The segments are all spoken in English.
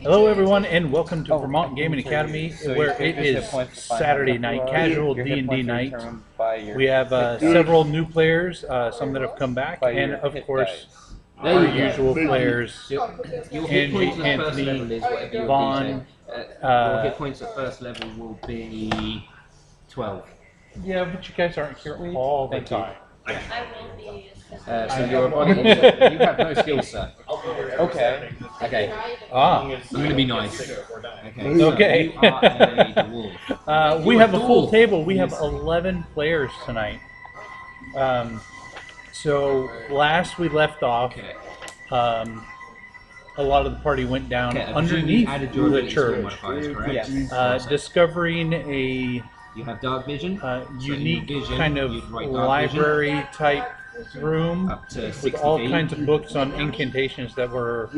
Hello everyone and welcome to Vermont Gaming Academy, where it is Saturday night, casual D&D night. We have several new players, some that have come back, and of course our usual players, Angie, Anthony, Vaughn. Your hit points at first level will be 12. Yeah, but you guys aren't here all the time. I will be. So your body, you have no skill set. Okay. Okay. Ah. I'm going to be nice. Okay. Okay. So you are a dwarf. We have a full table. We have 11 players tonight. So last we left off, a lot of the party went down underneath the church, discovering a vision, unique kind of library type room with all kinds of books on incantations that were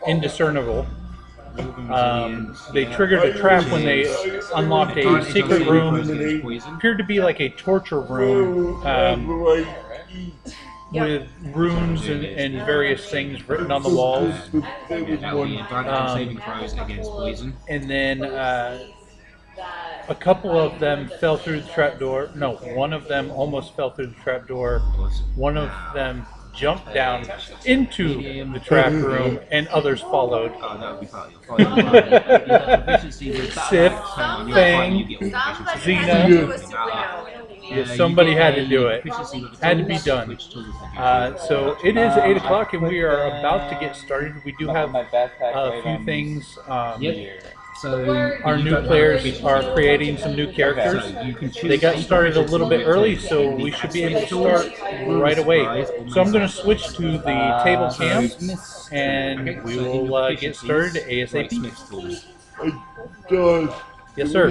indiscernible. They triggered a trap when they unlocked a secret room. Appeared to be like a torture room with runes and various things written on the walls. Saving throws against poison. And then a couple of them fell through the trapdoor. No, one of them almost fell through the trapdoor. One of them jumped down into the trap room, and others followed. Sif, Fang, Xena. Somebody had to do it. Had to be done. So it is 8 o'clock, and we are about to get started. We do have a few things. So our new players are creating some new characters. They got started a little bit early, so we should be able to start right away. So I'm going to switch to the table cam, and we will get started ASAP. Yes, sir.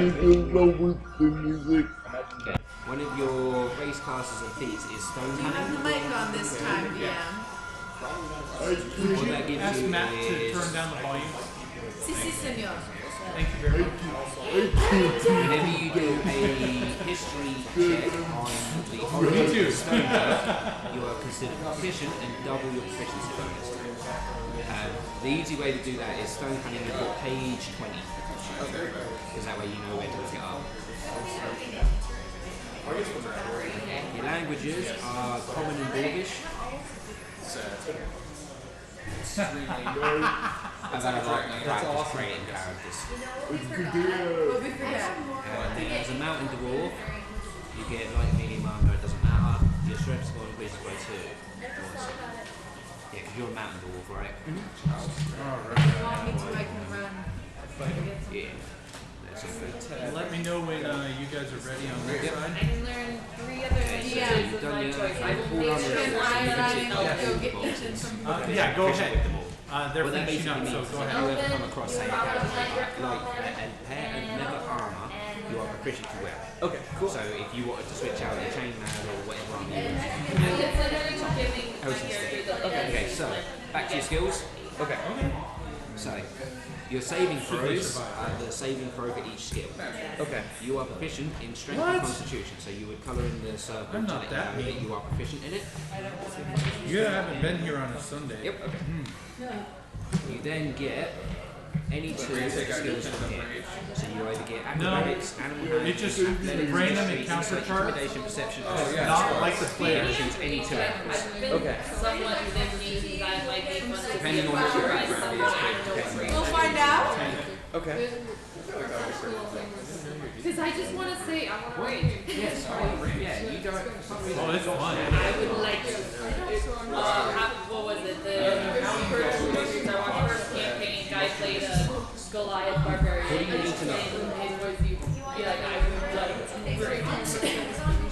One of your race classes of feats is stone You have the mic on this time, yeah. Could you ask Matt to turn down the volume? Si, senor. Thank you very much. Whenever you do a history check on the origin of stonework, you are considered proficient and double your proficiency bonus. The easy way to do that is stone cutting and put page 20. Because that way you know where to look it up. Your languages are Common and Dwarvish. That's awesome. Creating characters. As a mountain dwarf, you get light, medium armor, it doesn't matter. Your strength score increases by 2. Yeah, because you're a mountain dwarf, right? Yeah. Let me know when you guys are ready on that side. I can learn 3 other ideas of my choice. I will make sure I go get each from Yeah, go ahead. They're Well, finishing up, so go ahead. You ever come across a pair of leather armor you are proficient to wear. Okay, cool. So if you wanted to switch out your chainmail or whatever armor you want, okay, so back to your skills. Okay. So your saving throws are the saving throw for each skill. Okay. You are proficient in strength and constitution, so you would colour in the circle I'm to not let that you know mean. that you are proficient in it. You haven't been here on a Sunday. Yep. Okay. You then get any 2 skills you get. So you either get acrobatics, animal handling, It just athletics, random insight, encounter chart. intimidation, perception. Not like the players. Choose any 2 elements. Okay. Depending on what your background is. We'll find out. Okay. Because I just want to say I'm great. Yes, yeah, you don't. Oh, it's fun. I would like to. What was it? The first campaign, guy played a Goliath barbarian. What do you need to know?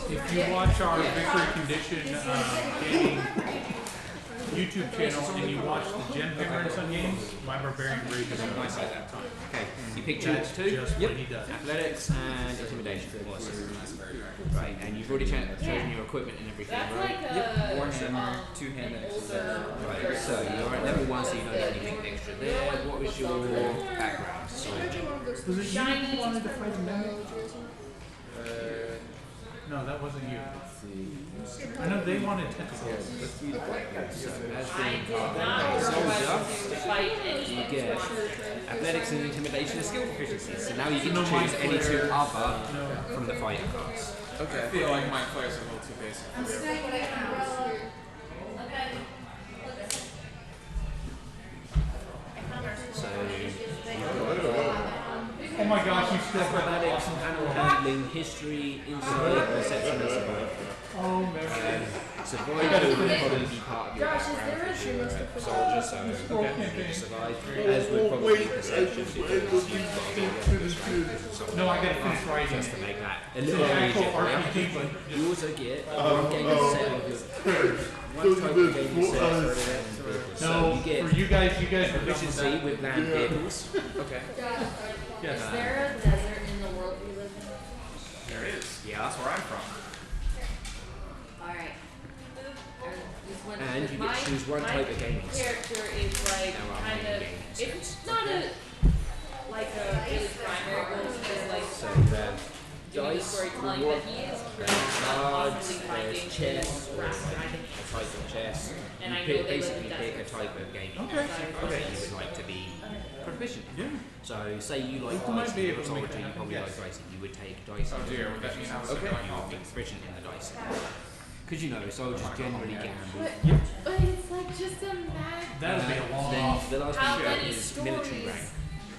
If you watch our Victory Condition gaming YouTube channel and you watch the Gen Hammer and Son games, my barbarian rage is on my side that time. Okay, you pick That's 2. just what he does. Athletics and intimidation. Right, and you've already chosen your equipment and everything, right? Warhammer, 2-hand axes. Right, so you're at level 1, so you don't get anything extra there. What was your background? Was it you who wanted to fight the man? No, that wasn't you. I know they wanted tentacles. As being I did part not of a request soldier, to fight any you get monsters. athletics and intimidation and skill proficiencies. So now you get to choose any two other from the fighting class. Okay. I feel like my players are a little too basic. So Oh my gosh, you still got that. athletics, animal handling, history, insight, perception, and survival. Oh man. Survival would probably be part of your Josh, is background there a because you're a semester soldier, so you survive. As would probably be perception because you've got to be No, I gotta finish writing just to it. make that a little It's an bit actual easier. RPG, but You also get one game set of your one type of game set. So no, you get for you guys are done with proficiency that. with land vehicles. Okay. Yes. Is there a desert in the world we live in? There is. Yeah. That's where I'm from. Alright. And you get to choose one type of game. Character is like There are kind many of. games. It's not a like a really primary goal. It's like So then doing the dice, storytelling, reward, but he is there's cards, constantly there's finding chess, things or a around. type of chess. And You I know pick, they live basically in pick a deserts. type of game Okay. that you would like to be proficient in. Yeah. So say you like You might dice, be you're able a to make soldier, you that probably happen. like dice, you would take dice. Oh dear, would that mean I was Okay. going You would be off? proficient in the dice. Because you know, soldiers generally gamble. But it's like just imagine That would be a long Then off. the last how thing many is military rank. stories.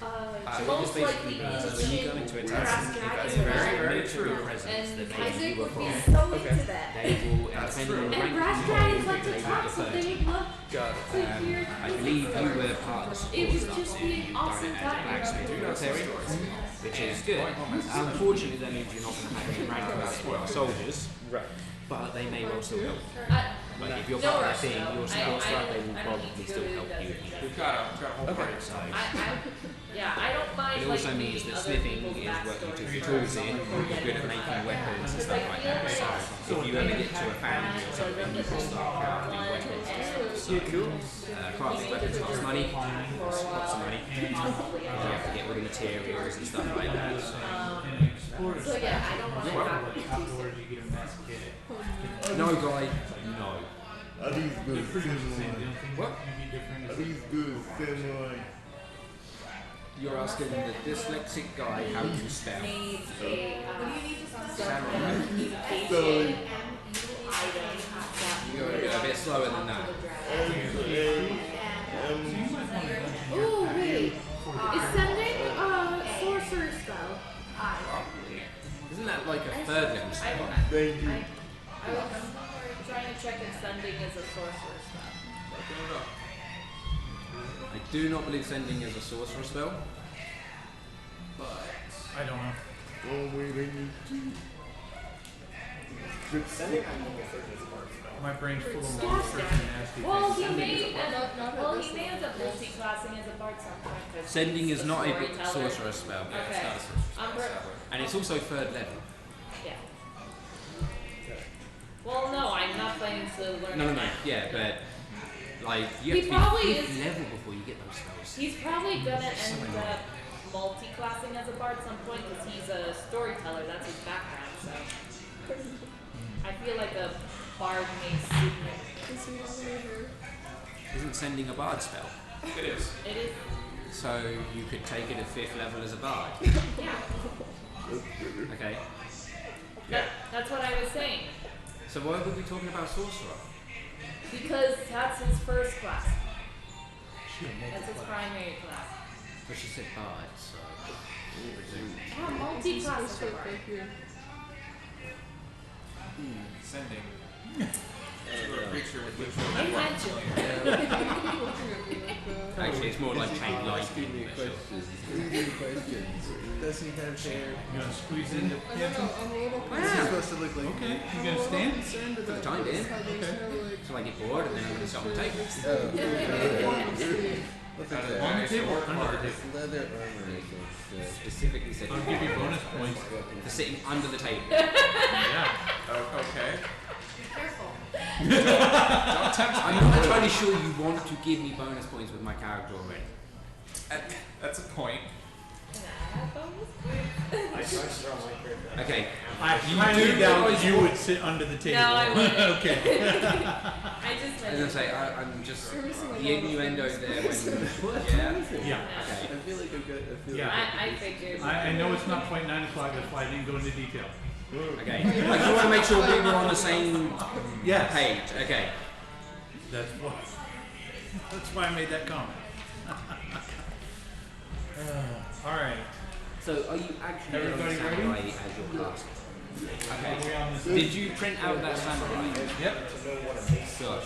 So it Most just basically likely means when you go into a Brass town, dragons if there's are a very military true. presence And that they Isaac you would be from, so into that. they will, depending on the And rank brass you dragons hold, like to they will talk, so defer they to would you. love Got it. to hear. I believe you were part of the It support would staff, just so be you've an done awesome it as a time. blacksmith military, which is good. Unfortunately, that means you're not going to have any rank with soldiers, Right. but they may well still help. Like if you're No part of rush, that thing, though. your support I staff, they don't- will I don't probably need to still go to help the you if desert. you We've got a whole Okay. party. So Yeah, I don't mind it like also means reading that other smithing people's is what you backstories took for your tools in, something you're or good at making weapons and stuff like that. So if you ever get to a family or something, you can start crafting weapons and stuff. So crafting weapons costs money, costs lots of money. You have to get rid of materials and stuff like that. So. So yeah, I don't want to have Outdoors, you get a mess kit. No guy, no. Are these good Pretty much the same samurai? deal. Things What? that can be different. Are these good samurai? You're asking the dyslexic guy how you spell. need a Samurai. communication item You're a bit slower than that. Ooh, wait. Is sending a sorcerer spell? Isn't that like a third level spell? Thank you. I was trying to check if sending is a sorcerer spell. I do not believe sending is a sorcerer spell. I don't know. Oh, wait, I need to. My brain's full of Stop monsters that. and nasty Well, things. he may end up multi-classing as a bard sometimes. 'cause Sending he's is a not a storyteller. sorcerer spell. Okay. And it's also third level. Yeah. Well, no, I'm not planning to learn. No, it no, now. yeah, but like you He have to probably be fifth is- level before you get those spells. He's probably gonna end up multi-classing as a bard at some point because he's a storyteller. That's his background. So I feel like a bard may suit him. Isn't sending a bard spell? It is. It is. So you could take it at fifth level as a bard. Yeah. Okay. That's what I was saying. So why were we talking about sorcerer? Because that's his first class. That's his primary class. But she said bard, so Yeah, multi-class as a bard. Sending. To a creature with which Intention. actually it's more like chain lightning. Does he have hair? You gonna squeeze in the I'm a little What's he supposed to look like? Okay, you gonna stand? Concerned For the about time being. how there's no like. So I get bored and then I'm gonna sit on the table. What's That is that? On the nice table or work under the hard. table? Leather armor is so sick. Specifically said I'll give you bonus points. for sitting under the table. Yeah. Okay. Careful. Don't tempt I'm me. not entirely sure you want to give me bonus points with my character already. That's a point. Okay. I knew that you would sit under the table. No, I wouldn't. Okay. I just I was gonna say I'm just We're missing a the lot of innuendo things. there when Yeah. I feel like I'm good. I feel Yeah. I figured. I know it's not quite 9 o'clock, that's why I didn't go into detail. Okay. I just want to make sure we were on the same Yes. page. Okay. That's why I made that comment. All right. So are you actually Everybody on ready? samurai as your class? Are we Okay. on this? Did you print out that samurai? Yep. Good.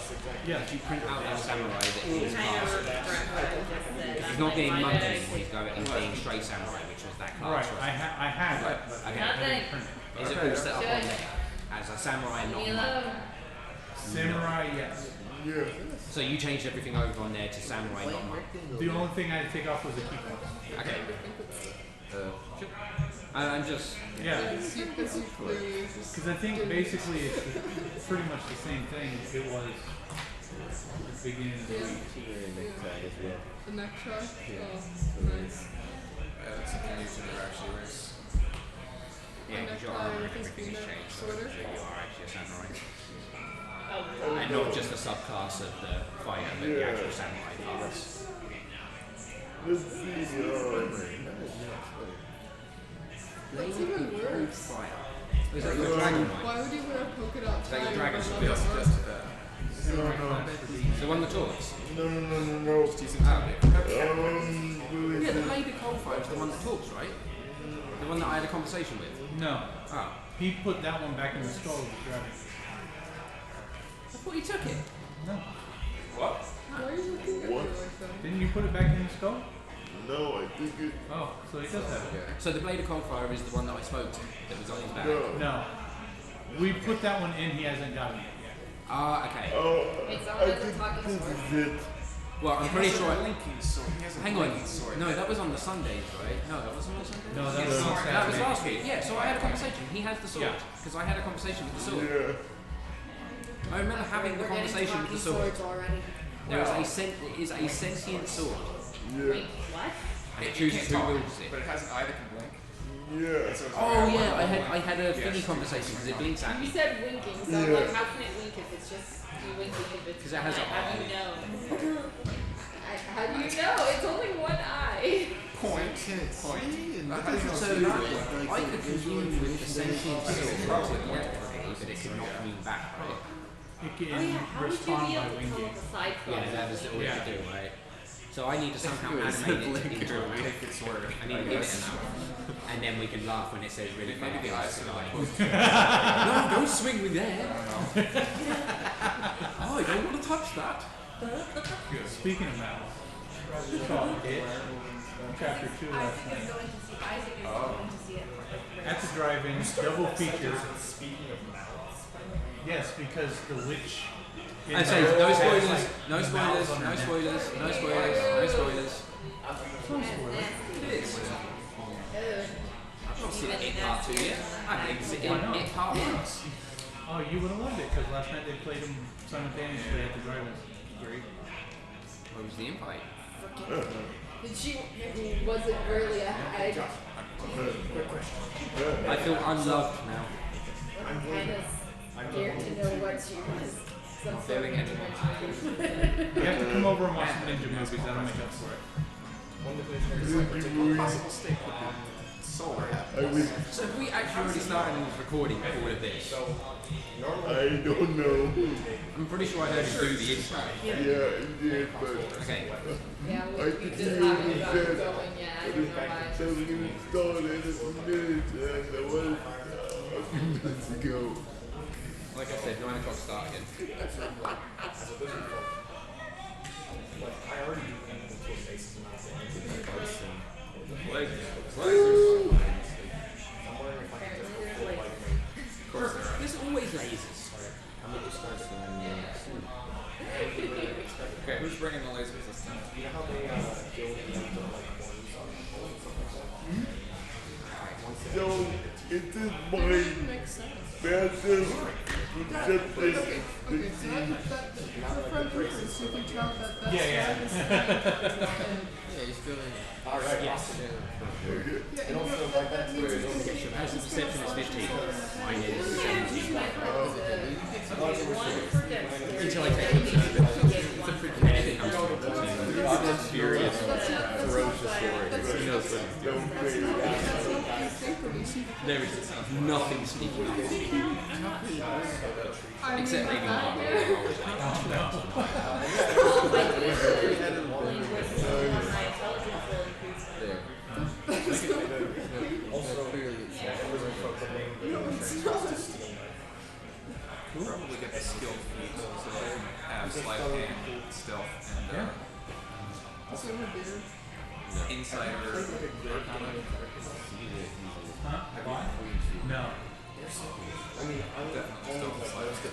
Yeah. Did you print out that samurai that is Kind of class? regret what I just said. He's not being mugged anymore. He's being straight samurai, which was that Right. class. I have it, but Okay. I didn't print it. Is it all set up on there as a samurai and not a monk? Milo. Samurai, yes. Yeah. So you changed everything over on there to samurai, not monk. The only thing I had to take off was the key points. Okay. Sure. I'm just. Yeah. Because you clearly just Because I think basically it's pretty much the same thing it was at the beginning of the week. the neck shot. Oh, nice. That's something you should never actually wears. Yeah, because your armor and everything has changed. So you are actually a samurai. And not just a subclass of the fighter, but the actual samurai class. Let's see. That's even worse. Is that your dragon one? Why would you wear a polka dot Is that your tie dragon over sword? They the also armor? suggested that. The one that talks? No. He's intimidating. Yeah, the lady Coldfire is the one that talks, right? The one that I had a conversation with. No. Oh. He put that one back in the skull of the dragon. I thought you took it. No. What? Why are you looking at me like that? Didn't you put it back in the skull? No, I think it. Oh, so he does have it. So the Blade of Coldfire is the one that I spoke to, that was on his back. No. No. We put that one in, he hasn't gotten it yet. Ah, okay. Oh, Wait, someone I has a think talking this sword? is it. Well, I'm pretty sure. Linking sword. He has a Hang on. linking sword. No, that was on the Sundays, right? No, that wasn't on the Sundays. No, that was on That was Saturday. last week. Yeah, so I had a conversation. He has the sword. Yeah. Because I had a conversation with the sword. Yeah. I remember having the We're getting conversation with the talking sword. swords already. There is it is a sentient sword. Wait, what? And it It chooses can't who talk, wields it. but it has an eye that can blink. Yeah. So it's Oh like, yeah, I had a thingy conversation because it blinks at You me. said winking, so I'm like, how can it wink if it's just you winking if it's 'Cause it has one an eye? How do eye. you know? How do you know? It's only one eye. point. So I could commune with the sentient sword telepathically, but it could not commune back, right? It can Oh yeah, how would you respond be by able to tell winging. if a side Yeah, that is all you Yeah. do, right? So I need to somehow animate it into a mouth. It's word. I need to give it a mouth. And then we can laugh when it says really Maybe the eyes are like. No, don't swing me there. Oh, I don't want to touch that. Speaking of mouths, we saw it, chapter 2 last night. At the drive-in, double feature. Yes, because the witch. in I say the- no has, spoilers, like, no mouths spoilers, on her no neck. spoilers, no spoilers, no spoilers. It is. I've not seen it part 2 yet. I think it's Why not? it part 1. Oh, you would have loved it because last night they played them simultaneously at the drive-in. Great. What was the invite? Was it really a hag? I feel unloved now. I'm kind of scared to know what she was. Some sort of Feeling it. intervention. You have to come over and watch the ninja movies. That'll make up for it. Solar. I wish. So have we actually already started recording all of this? I don't know. I'm pretty sure I heard him do the intro. Yeah, it did, but Okay. Yeah, I we think just you haven't gotten said going yet. I don't know why. so we started in a minute, and that was a few minutes ago. Like I said, 9 o'clock start again. There's always lasers. Okay, who's bringing the lasers this time? So It is That my makes sense. massive Okay, conception. okay, so from difference, you can tell that that's Yeah. Yeah, he's feeling. Alright, Yes. Yeah, and that means it's gonna be His perception is 15. Mine is 17. Until I take it. It's a pretty bad house. Furious, ferocious story. He knows what he's doing. There is nothing sneaking up on me. Except maybe there. Also, clearly, Probably get the skill feat so they can have sleight of hand, stealth, and insider. No. I mean, I'm Definitely only stealth like and sleight of hand.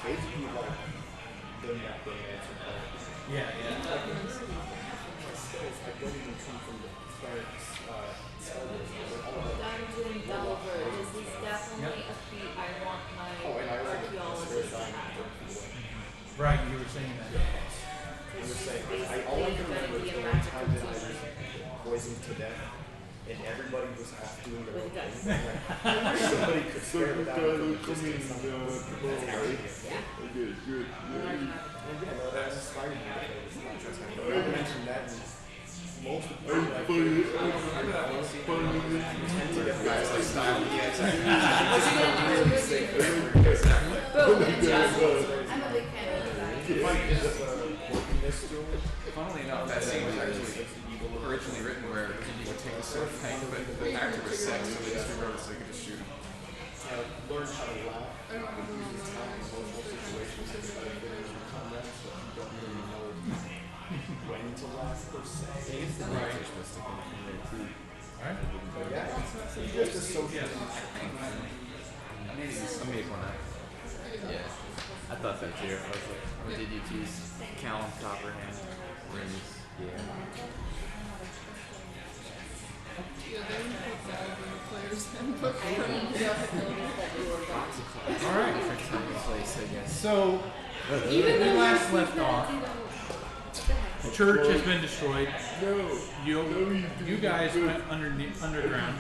basically like the necromancer part. Yeah. Like in this my skills, I don't even come from the cleric's Dungeon Delver. This is definitely a feat I want my archaeologist to have. Right, you were saying that. I'm just saying, all I can remember is the one time that I was poisoned to death, and everybody was off doing their own thing. Like, somebody could spare without Come just in, tomorrow. Okay, good. That inspired me. I mentioned that, and most of the I'm people I funny. tend to get guys like style. Yeah, exactly. Boom. I'm a big fan of that. Funnily enough, that scene was actually originally written where he would take a sword fight, but the actor was sick, so they just rewrote it so they could just shoot him. Learn how to laugh. Use time in social situations that are good in comrades, but you don't really know when to laugh per se. It's the right. Supposed to come from there too. But yeah, it's just a social I made one up. Yeah. I thought so too. I was like, what did you choose? Callum, Topper, hand, rings. Yeah. Yeah, they would put that in the player's handbook. All right. Different time and place, I guess. So, Even we though last left off. The church has been destroyed. You guys went underground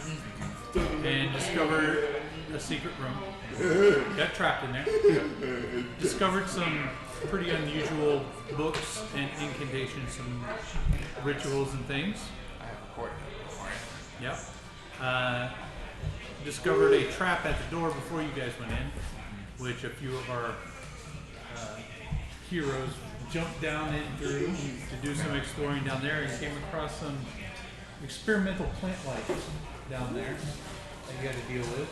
and discovered a secret room. Got trapped in there. Discovered some pretty unusual books and incantations, some rituals and things. I have recorded it before. Yep. Discovered a trap at the door before you guys went in, which a few of our heroes jumped down in through to do some exploring down there and came across some experimental plant life down there that you had to deal with.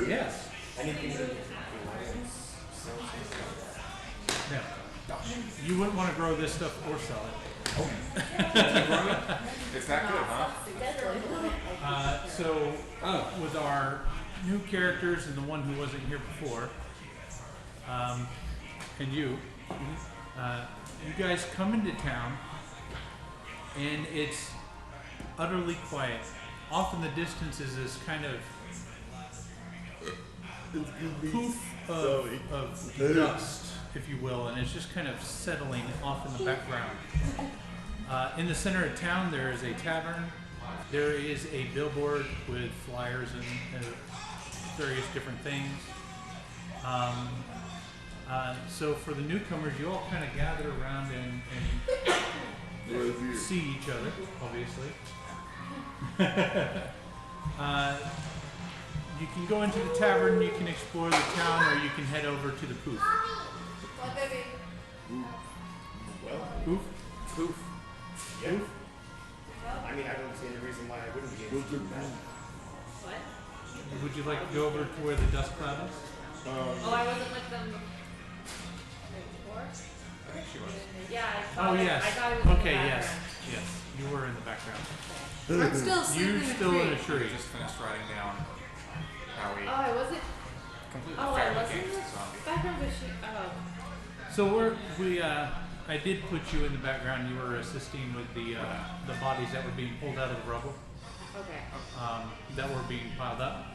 Yes. anything that Now, you wouldn't want to grow this stuff or sell it. It's that good, huh? So, with our new characters and the one who wasn't here before, and you guys come into town, and it's utterly quiet. Off in the distance is this kind of poof of dust, if you will, and it's just kind of settling off in the background. In the center of town, there is a tavern. There is a billboard with flyers and various different things. So for the newcomers, you all kind of gather around and see each other, obviously. You can go into the tavern, you can explore the town, or you can head over to the poof. Poof? Poof. Yeah. I mean, I don't see any reason why I wouldn't be able to do that. What? Would you like to go over to where the dust cloud is? Oh, I wasn't with them before? I think she was. Yeah, I Oh, thought yes. I thought it was in the Okay, yes. background. Yes. You were in the background. I'm still sleeping You're still in a We tree. just finished writing down how we Oh, I wasn't. completely Oh, I wasn't fabricated in the zombie. the background, but she. Oh. So I did put you in the background. You were assisting with the bodies that were being pulled out of the rubble. Okay. that were being piled up.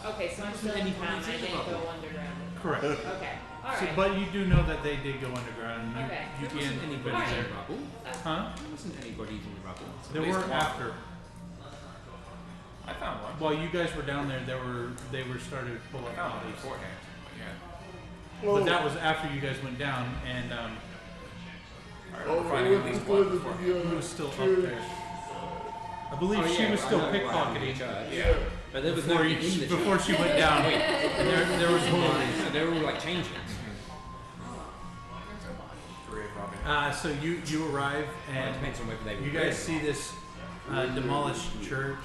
Okay. Okay, so I'm still in town. I didn't go underground. Correct. Okay. All So, right. but you do know that they did go underground. You, Okay. you There wasn't can anybody Alright. in the rubble. Huh? There wasn't anybody in the rubble. There were after. I found one. While you guys were down there, they were started to pull I up found one bodies. beforehand. Yeah. But that was after you guys went down, and I remember finding at least one before. who was still up there? I believe she was still pickpocketing. Yeah. But there was nobody in the church. before she went down. there was So they were all like changelings. Three of Robin. So you arrive Well, it and depends on whether they were you real. guys see this demolished church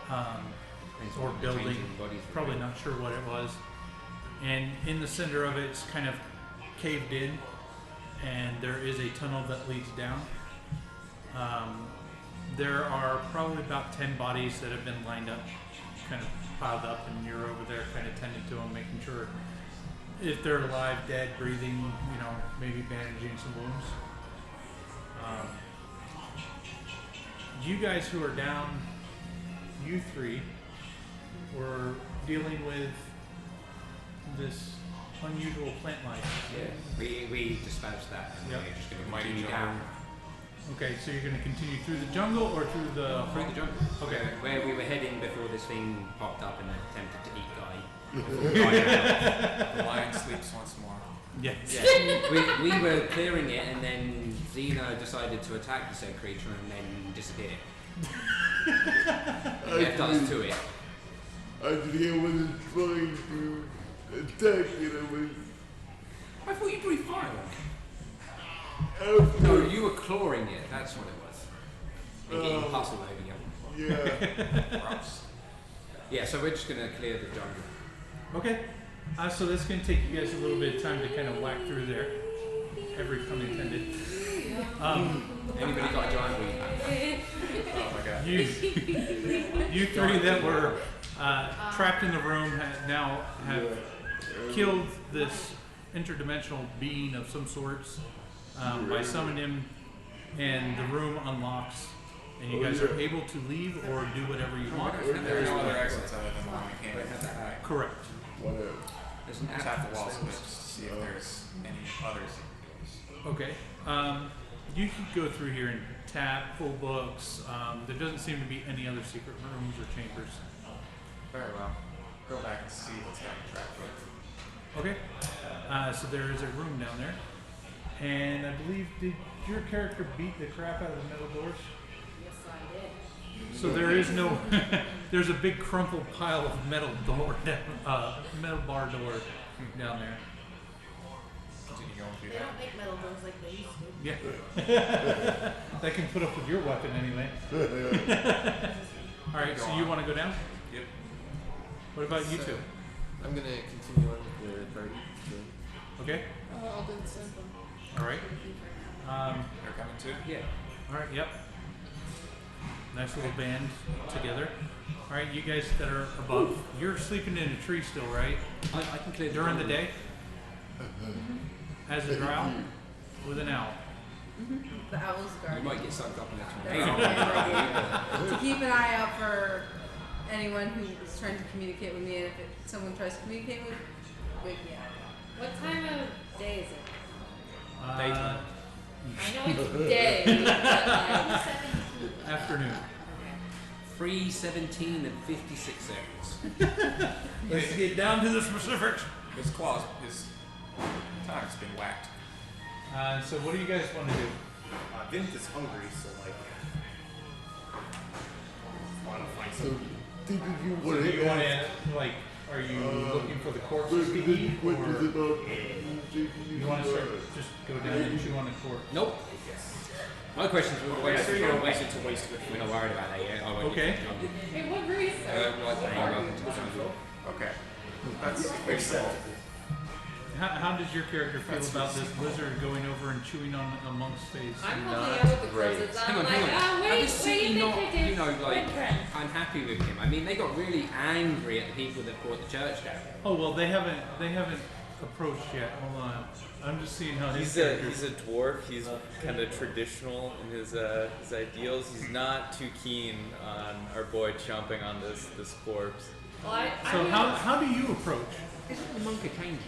Depends on or what the building. changing bodies were. Probably not sure what it was. And in the center of it, it's kind of caved in, and there is a tunnel that leads down. There are probably about 10 bodies that have been lined up, kind of piled up, and you're over there kind of tending to them, making sure if they're alive, dead, breathing, you know, maybe bandaging some wounds. You guys who are down, you three, were dealing with this unusual plant life. Yeah. We dispatched that. And Yep. we're just going to Mighty continue jungle. down Okay, so you're going to continue through the jungle or through the through the jungle. Okay. Where we were heading before this thing popped up and attempted to eat Guy. The lion sleeps once more. Yes. Yeah. We were clearing it, and then Xena decided to attack the said creature and then disappeared. Left us to it. Actually, I wasn't trying to attack it. I thought you breathed fire on it. After, No, you were clawing it. That's what it was. And getting puzzled over you. yeah. Gross. Yeah, so we're just gonna clear the jungle. Okay. So that's going to take you guys a little bit of time to kind of whack through there. Every pun intended. Anybody got a giant weed? Oh my god. You three that were trapped in the room now have killed this interdimensional being of some sorts by summoning him, and the room unlocks, and you guys are able to leave or do whatever you want. There are no other exits other than the one we came in. Right? Correct. Whatever. There's an Just app tap the walls a bit that's- just to see if there's any others. Okay. You could go through here and tap, pull books. There doesn't seem to be any other secret rooms or chambers. Very well. Go back and see what's got the track foot. Okay. So there is a room down there. And I believe, did your character beat the crap out of the metal doors? Yes, I did. So there is no, there's a big crumpled pile of metal door, metal bar door down there. Continue going through They that. don't make metal doors like they used to. Yeah. That can put up with your weapon anyway. Alright, so you want to go down? Yep. What about you two? I'm gonna continue on with the party. Okay? I'll do the same thing. Alright. They're coming too? Yeah. Alright, yep. Nice little band together. Alright, you guys that are above, you're sleeping in a tree still, right? I can clear During the jungle. day? As a drow? With an owl? The owl's You guard. might get sucked up in a That's tornado. a good idea. To keep an eye out for anyone who's trying to communicate with me, and if someone tries to communicate with, wake me up. What time of day is it? Daytime. I know it's day, but like, Afternoon. 3:17 and 56 seconds. Let's get down to the specifics. His claws, his tongue's been whacked. So what do you guys want to do? Vint is hungry, so like, want to find So, some. did you So want do you want to to, like, are you looking for the corpses to eat, what or is it about? you want to start, just go down and chew on the corpse? Nope. My questions were wasted. You don't waste it to waste it. We're not worried about that yet. I won't Okay. get to the jungle. hey, what race are you? Welcome to the jungle. Okay. That's fixable. How does your character feel about this lizard going over and chewing on amongst face? I'm holding out with the closets. Hang I'm on, like, hang on. ah, Are wait, the city wait, not, they you know, like, footprint. unhappy with him? I mean, they got really angry at the people that brought the church down. Oh well, they haven't approached yet. Hold on. I'm just seeing how He's a dwarf. He's kind of traditional in his ideals. He's not too keen on our boy chomping on this corpse. Well, So how do you approach? Isn't the monk a changeling?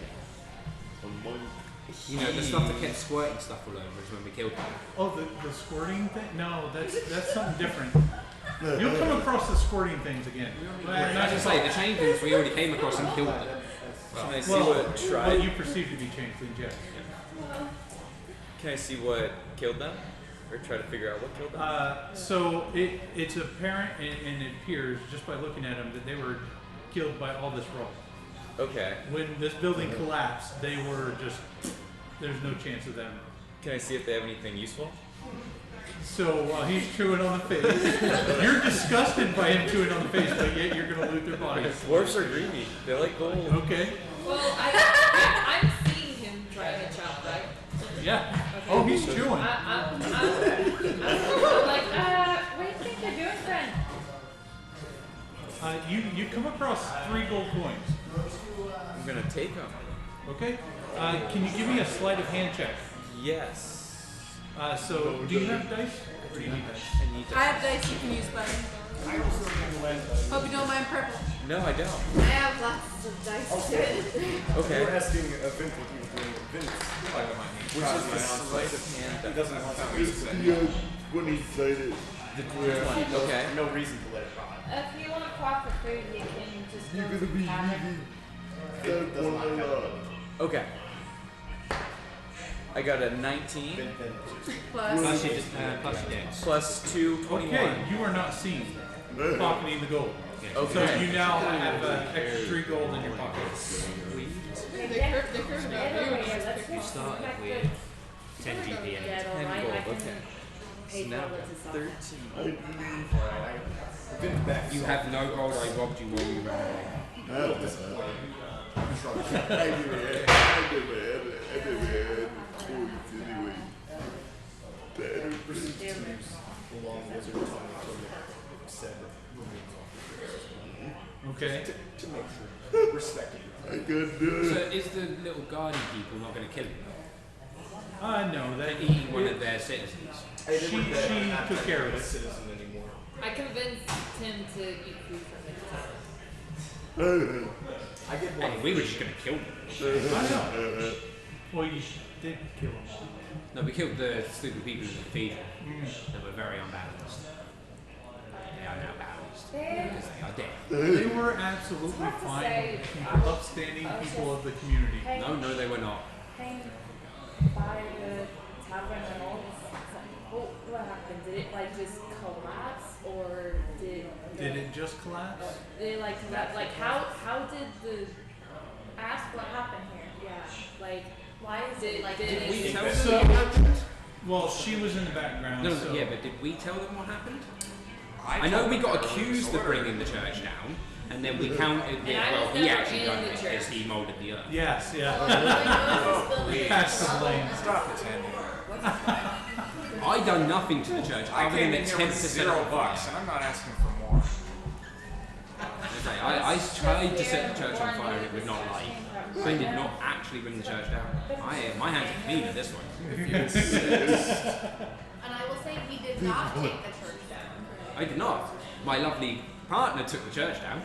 A monk. You know, the stuff that kept squirting stuff all over us when we killed him. Oh, the squirting thing? No, that's something different. You'll come across the squirting things again. As I say, the changelings we already came across and killed them. Can I see Well, what tried? what you perceive to be changelings, yes. Can I see what killed them, or try to figure out what killed them? So it's apparent and it appears just by looking at them that they were killed by all this rubble. Okay. When this building collapsed, they were just, there's no chance of them. Can I see if they have anything useful? So while he's chewing on the face, you're disgusted by him chewing on the face, but yet you're going to loot their bodies. Dwarves are greedy. They like gold. Okay. Well, I'm seeing him trying to chop, right? Yeah. Okay. Oh, he's chewing. I'm like, what do you think they're doing, friend? You come across 3 gold coins. I'm gonna take them. Okay. Can you give me a sleight of hand check? Yes. So do you have dice? Or do you need dice? I need I have dice you can use, buddy. Hope you don't mind purple. No, I don't. I have lots of dice too. Okay. We're asking Vince what he was doing with Vince. Like I might need. Which is the Sleight of hand. He doesn't want that It's reason. the 20-sided. Okay. No reason to let it rot. If you want to quack for food, you can just You're go gonna be have it. using that one a lot. Okay. I got a 19 Plus, Plus your dex. plus 2, 21. Okay, you are not seen pocketing the gold. So Okay. you now have extra 3 gold in your pocket. They curved about You started with 10 GP and Yeah, 10 alright, I gold, can okay. pay So now for it to stop. 13. Vince back. you have no gold. I robbed you while you ran away. I never had toys anyway. The long wizard told me said Okay. to make sure. Respect it. I got So is the little guardian people not going to kill him? No, that They're eating one of their citizens. she took care of it. Citizen anymore. I convinced him to eat food from it. I get one. Hey, we were just going to kill them. I know. Well, you did kill him. No, we killed the stupid people in the cathedral. They were very unbalanced. They are now balanced because they are dead. They were absolutely hard to fine, say. people, upstanding people of the community. No, they were not. Came by the tavern and all this. What happened? Did it like just collapse, or did Did it just collapse? they like collapse? Like how did the ask what happened here? Yeah, like why is it like Did we tell them So- what happened? Well, she was in the background. No, so yeah, but did we tell them what happened? I know we got accused of bringing the church down, and then we counted that, And I well, was he never actually in done the it church. because he molded the earth. Yes, yeah. Like, Pass the blame. Stop pretending. I done nothing to the church I other came than in here attempt with to set up a $0, fire. and I'm not asking for more. I tried to set the church on fire and it would not light. I did not actually bring the church down. My hands are clean at this one. And I will say he did not take the church down. I did not. My lovely partner took the church down.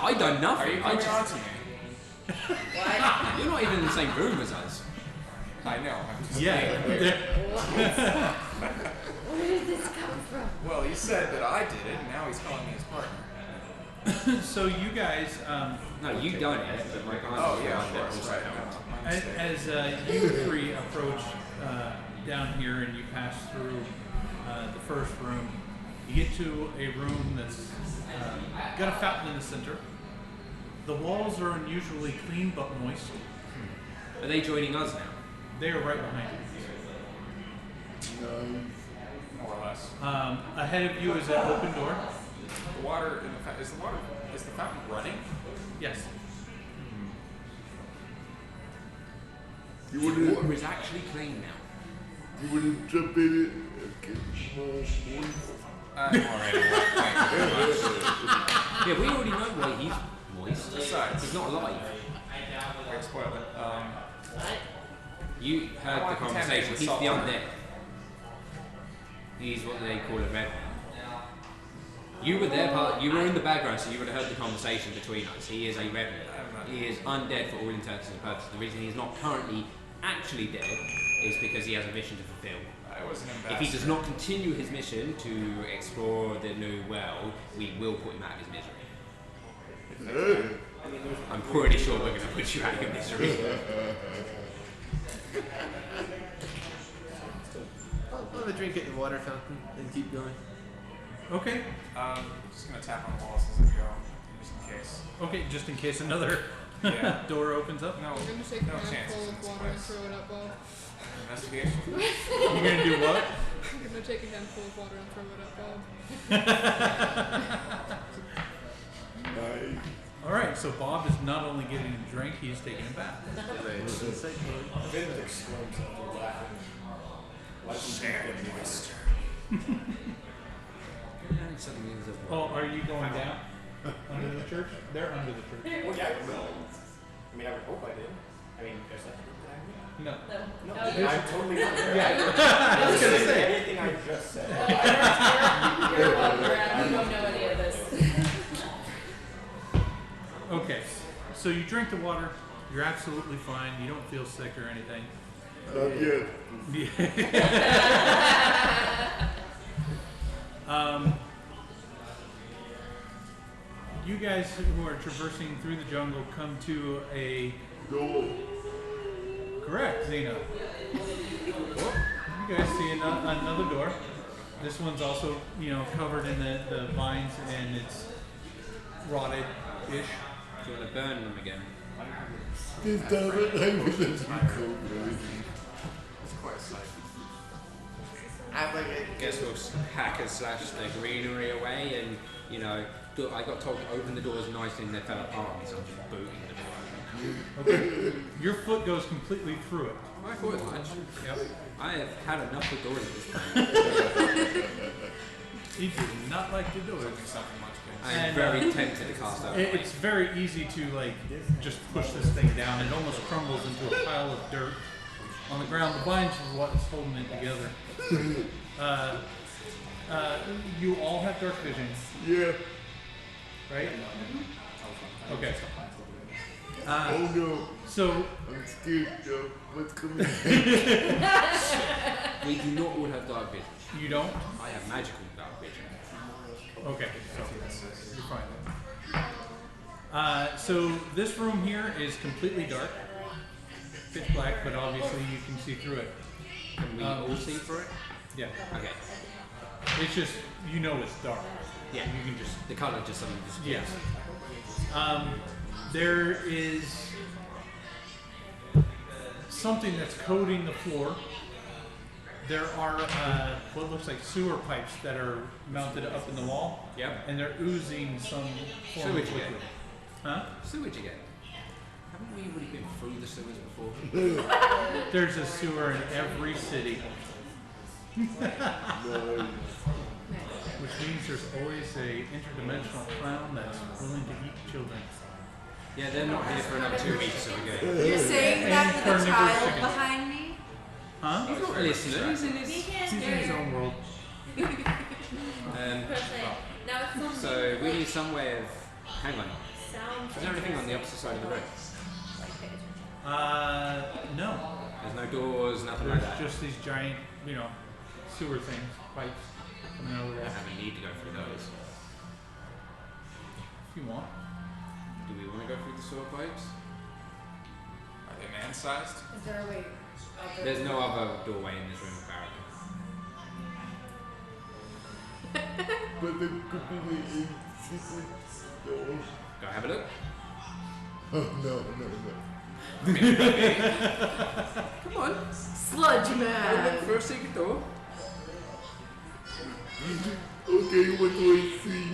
I done Are nothing. you I coming just, on to me? you're not even in the same room as us. I know. I'm just Yeah. where did this come from? Well, he said that I did it, and now he's calling me his partner. So you guys, No, you done it, but my partner Oh yeah, of did course, also right. help. No, my as, mistake. as you 3 approach down here and you pass through the first room, you get to a room that's got a fountain in the center. The walls are unusually clean but moist. Are they joining us now? They are right behind More or less. you. Ahead of you is an open door. The water in the is the fountain running? Yes. You The wanna, water is actually clean now. you wanna jump in it and get more moist? I'm already thank you very much. Yeah, we already know why he's moist. Besides. He's not alive. You heard the conversation. He's the undead. He's what they call a red. You were there, you were in the background, so you would have heard the conversation between us. He is a revenant. He is undead for all intents and purposes. The reason he's not currently actually dead is because he has a mission to fulfill. I wasn't If he does not continue his mission to explore the new world, we will put him out of his misery. I'm pretty sure we're going to put you out of your misery. I'll have a drink at the water fountain and keep going. Okay. Just gonna tap on the walls as I go, just in case. Okay, just in case another Yeah. door opens up. No, I'm gonna take no a chance. handful of water and throw it at Bob. Investigation. You're gonna do what? I'm gonna take a handful of water and throw it at Bob. Nice. All right. So Bob is not only getting a drink; he's taking a bath. Vin exclaims after laughing. Oh, are you going down under the church? They're under the church. Well, yeah, no. I mean, I would hope I did. I mean, there's that good No. No, No, I'm totally not there. I was gonna say. Anything I just said. You're welcome around. You don't know any of this. Okay. So you drink the water. You're absolutely fine. You don't feel sick or anything. Not yet. You guys who are traversing through the jungle come to a Door. correct, Zena. You guys see another door. This one's also, covered in the vines and it's rotted-ish. Do you want to burn them again? This time I will let you go, guys. It's quite a sight. I guess we'll hack and slash the greenery away, and I got told to open the doors nicely and they fell apart, so I'm just booting the door open. Okay. Your foot goes completely through it. I thought as much. Yep. I have had enough of doors at this point. He did not like to do it. Something much good. I am And, very tempted to cast out. It's very easy to just push this thing down. It almost crumbles into a pile of dirt on the ground. The vines is what is holding it together. You all have dark vision, Yeah. right? Okay. Oh no. So I'm scared of what's coming. We do not all have dark vision. you don't? I have magical dark vision. Okay, so you're fine. So this room here is completely dark, pitch black, but obviously you can see through it. Can we all see through it? Yeah, Okay. it's just it's dark. Yeah. You can just The colour just suddenly disappears. yes. There is something that's coating the floor. There are what looks like sewer pipes that are mounted up in the wall. Yep. And they're oozing some form Sewage of again. liquid. Huh? Sewage again. Haven't we already been through the sewers before? There's a sewer in every city. Which means there's always a interdimensional clown that's willing to eat children. Yeah, they're not here for another 2 weeks, so we're good. You're saying that to the carnivorous child chickens. behind me? Huh? He's not listening, he's in his... He's in his own world. Now it's something So we need some way of... Hang on. sounds. Is there anything on the opposite side of the room? No. There's no doors, nothing like There's that. just these giant, sewer things, pipes coming out of the I wall. don't have a need to go through those. If you want. Do we want to go through the sewer pipes? Are they man-sized? Is there a way? There's no other doorway in this room, apparently. But there could be a secret door. Go have a look. Oh no. Come on. Sludge Go look man. for a secret door. Okay, what do I see?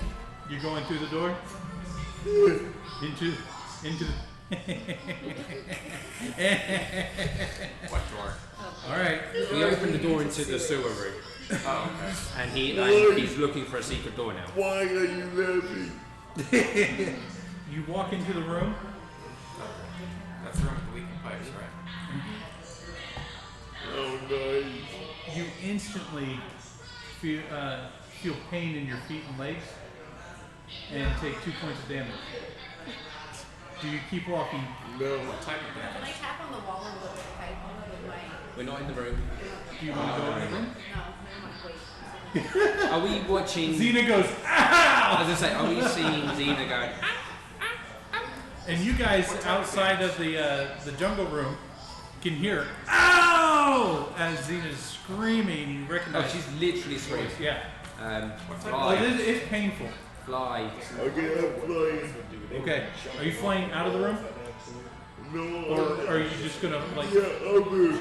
You're going through the door? Into What door? Alright. We opened the door into the sewer room, Oh, okay. and he's looking for a secret door now. Why are you laughing? You walk into the room. That's the room with the leaking pipes, right? instantly feel pain in your feet and legs and take 2 points of damage. Do you keep walking? No. What type of Can I damage? tap on the wall a little bit with my... We're not in the room. Do you want to go in the room? No, never mind, wait. Are we watching? Xena goes, ow! As I say, are we seeing Xena going? And you guys outside of the jungle room can hear, ow! As Xena's screaming. You Oh, recognize she's literally screaming. Yeah. Fly. Oh, it's painful. Fly. Okay, I'm flying. Okay. Are you flying out of the room? No. Or are you just gonna like? Yeah, I'm good.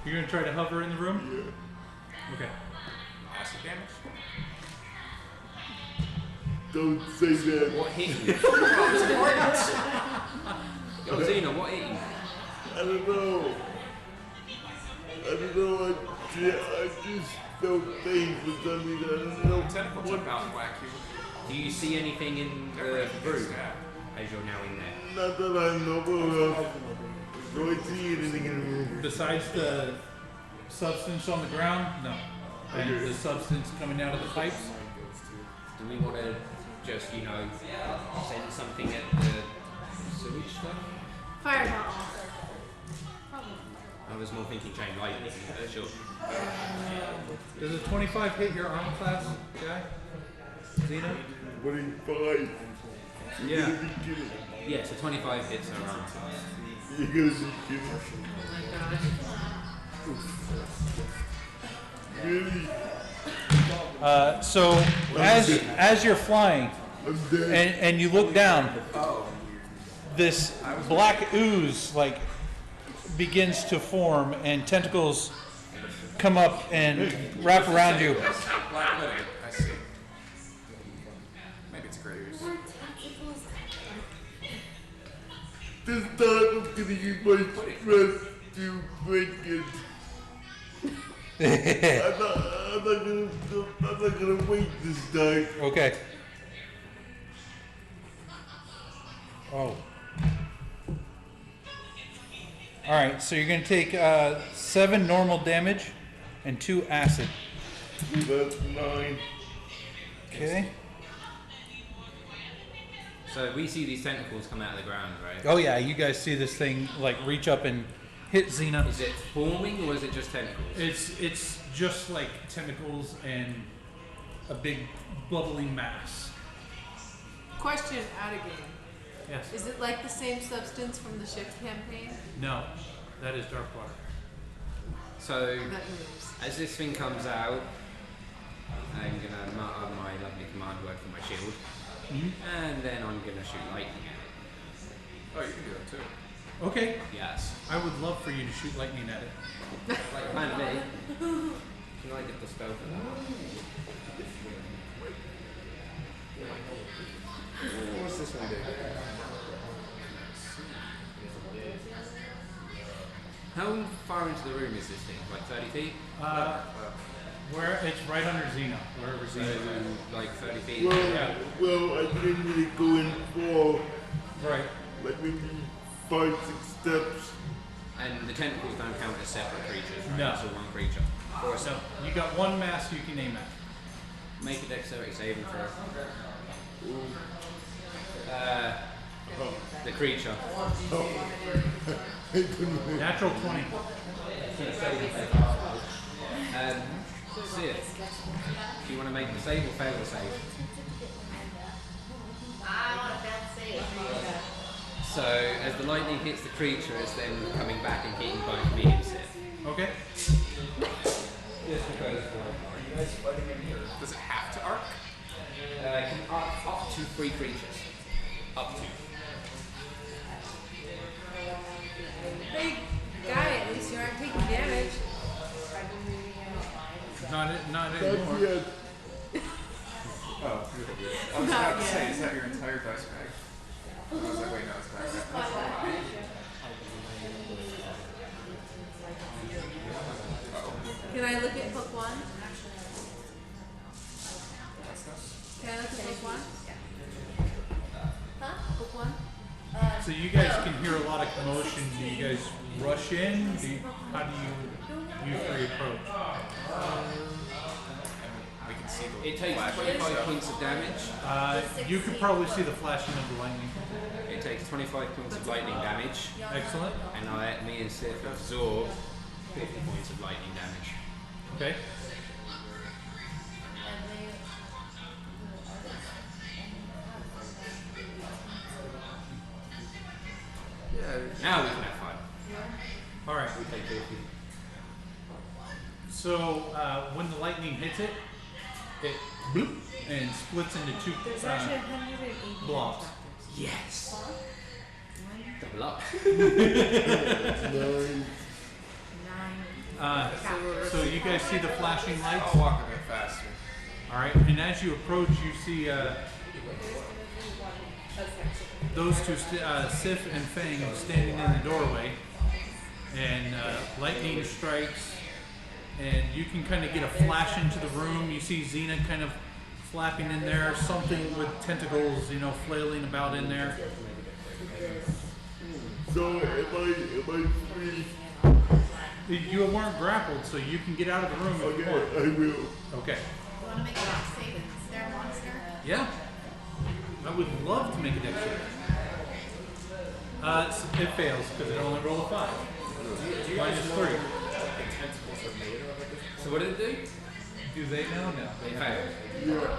You're gonna try to hover in the room? Yeah. Okay. Acid damage? Don't say that. What hit you? Yo, Xena, what hit you? I don't know. I just felt pain for some reason. I don't know. Tentacle jump out and whack you. Do you see anything in the room as you're now in there? Not that I know of. Do I see anything in the room? Besides the substance on the ground, no. And the substance coming out of the pipes. Do we want to just, send something at the sewage stuff? Fireball. I was more thinking chain lightning, sure. Does a 25 hit your armor class, guy? Xena? 25. Yeah. Yeah, so 25 hits her armor. You guys are kidding. Really? So as you're flying I'm dead. and you look down, this black ooze begins to form and tentacles come up and wrap around you. Black Widow, I see. Maybe it's Graves. This time I'm gonna use my strength to break it. I'm not gonna wait this time. Okay. Oh. All right, so you're going to take 7 normal damage and 2 acid. That's 9. Okay. So we see these tentacles come out of the ground, right? Oh yeah, you guys see this thing reach up and hit Xena. Is it forming or is it just tentacles? It's just like tentacles and a big bubbling mass. Question out of game. Yes. Is it like the same substance from the shift campaign? No, that is dark water. So That moves. as this thing comes out, I'm gonna mutter my lovely command word for my shield, and then I'm gonna shoot lightning. Oh, you can do that too. Okay. Yes. I would love for you to shoot lightning at it. Like plan B. Can I get the spell for that? What's this one do? How far into the room is this thing? Like 30 feet? Where it's right under Xena, wherever So Xena is. like 30 feet? Well, I didn't really go in for Right. like maybe 5-6 steps. And the tentacles don't count as separate creatures, right? No. It's all one creature. Or So you got one mass you can aim at. make a dexterity saving throw. The creature. Natural 20. Sid, do you want to make the save or fail the save? I want a bad save. So, as the lightning hits the creature, it's then coming back and hitting both me and Sid. Okay. Does it have to arc? Can up to 3 creatures. Up to. Hey, guy, at least you aren't taking damage. Not Not anymore. yet. Oh, I was about to say, is that your entire dice bag? I was like, wait, no, it's not that. Can I look at book 1? Can I look at book 1? Huh? Book 1? So you guys can hear a lot of like motion, do you guys rush in? How do you usually approach? We can see the It takes flash 25 points of damage. You could probably see the flashing of the lightning. It takes 25 points of lightning damage. Excellent. And me and Sif absorb 50 points of lightning damage. Okay. Now we can have fun. All right. We take 50. So when the lightning hits it, it bloop and splits into two There's actually 180 blobs. Yes. Double up. 9. So you guys see the flashing lights? I'll walk a bit faster. All right. And as you approach, you see those two, Sif and Fang, standing in the doorway, and lightning strikes, and you can kind of get a flash into the room. You see Xena kind of flapping in there, something with tentacles, flailing about in there. So am I free? You weren't grappled, so you can get out of the room if you Okay, want. I will. Okay. You want to make a dex save? Is there a monster? Yeah. I would love to make a dex save. It fails because it only rolled a 5. Minus 3. So what did it do? Do they know? No. They failed. Yeah.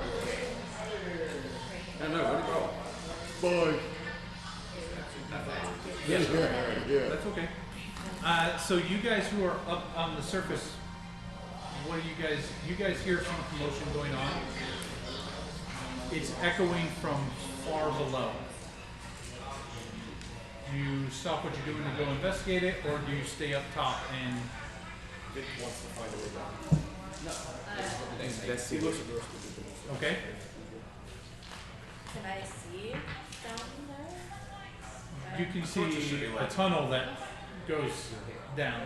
I don't know, what did it roll? 5. Yes. Yeah. That's okay. So you guys who are up on the surface, what do you guys hear some commotion going on? It's echoing from far below. Do you stop what you're doing and go investigate it, or do you stay up top and... Vic wants to find a way down. Investigate. He looks at the rest of the Okay. Can I see down there? You can see a tunnel that goes down.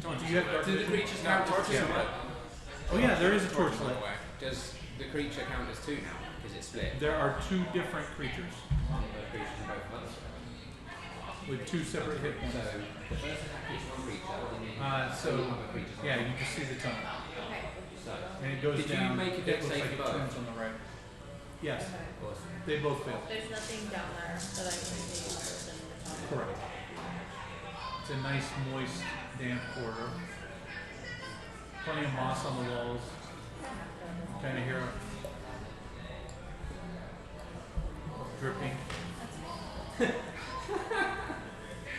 Do you have Do the creatures count as two? Oh yeah, there is a torch lit. Does the creature count as 2 now? Is it split? There are 2 different creatures The creatures in both months. with 2 separate hit points. So the first attack is one creature. Yeah, you just see the tunnel. So, And it goes did down. you make a It dex looks save like for it turns both? on the right. Yes, they both fail. There's nothing down there that I can see other than the tunnel. Correct. It's a nice, moist, damp corridor. Plenty of moss on the walls. Kind of hear it dripping.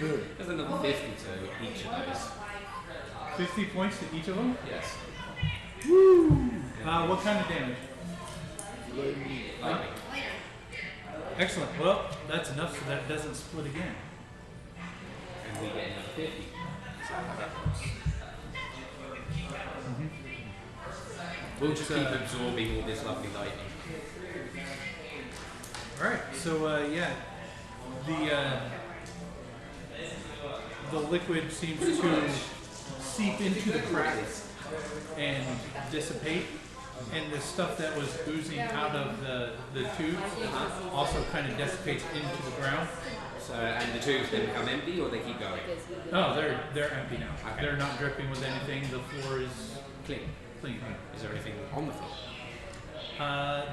There's another 50 to each of those. 50 points to each of them. Yes. Woo! What kind of damage? Lightning. Excellent. Well, that's enough so that it doesn't split again. And we get another 50. We'll just keep absorbing all this lovely lightning. All right. So the liquid seems to seep into the cracks and dissipate, and the stuff that was oozing out of the tubes also kind of dissipates into the ground. So, and the tubes then become empty, or they keep going? No, they're empty now. Okay. They're not dripping with anything. The floor is Clean. clean. Is there anything on the floor?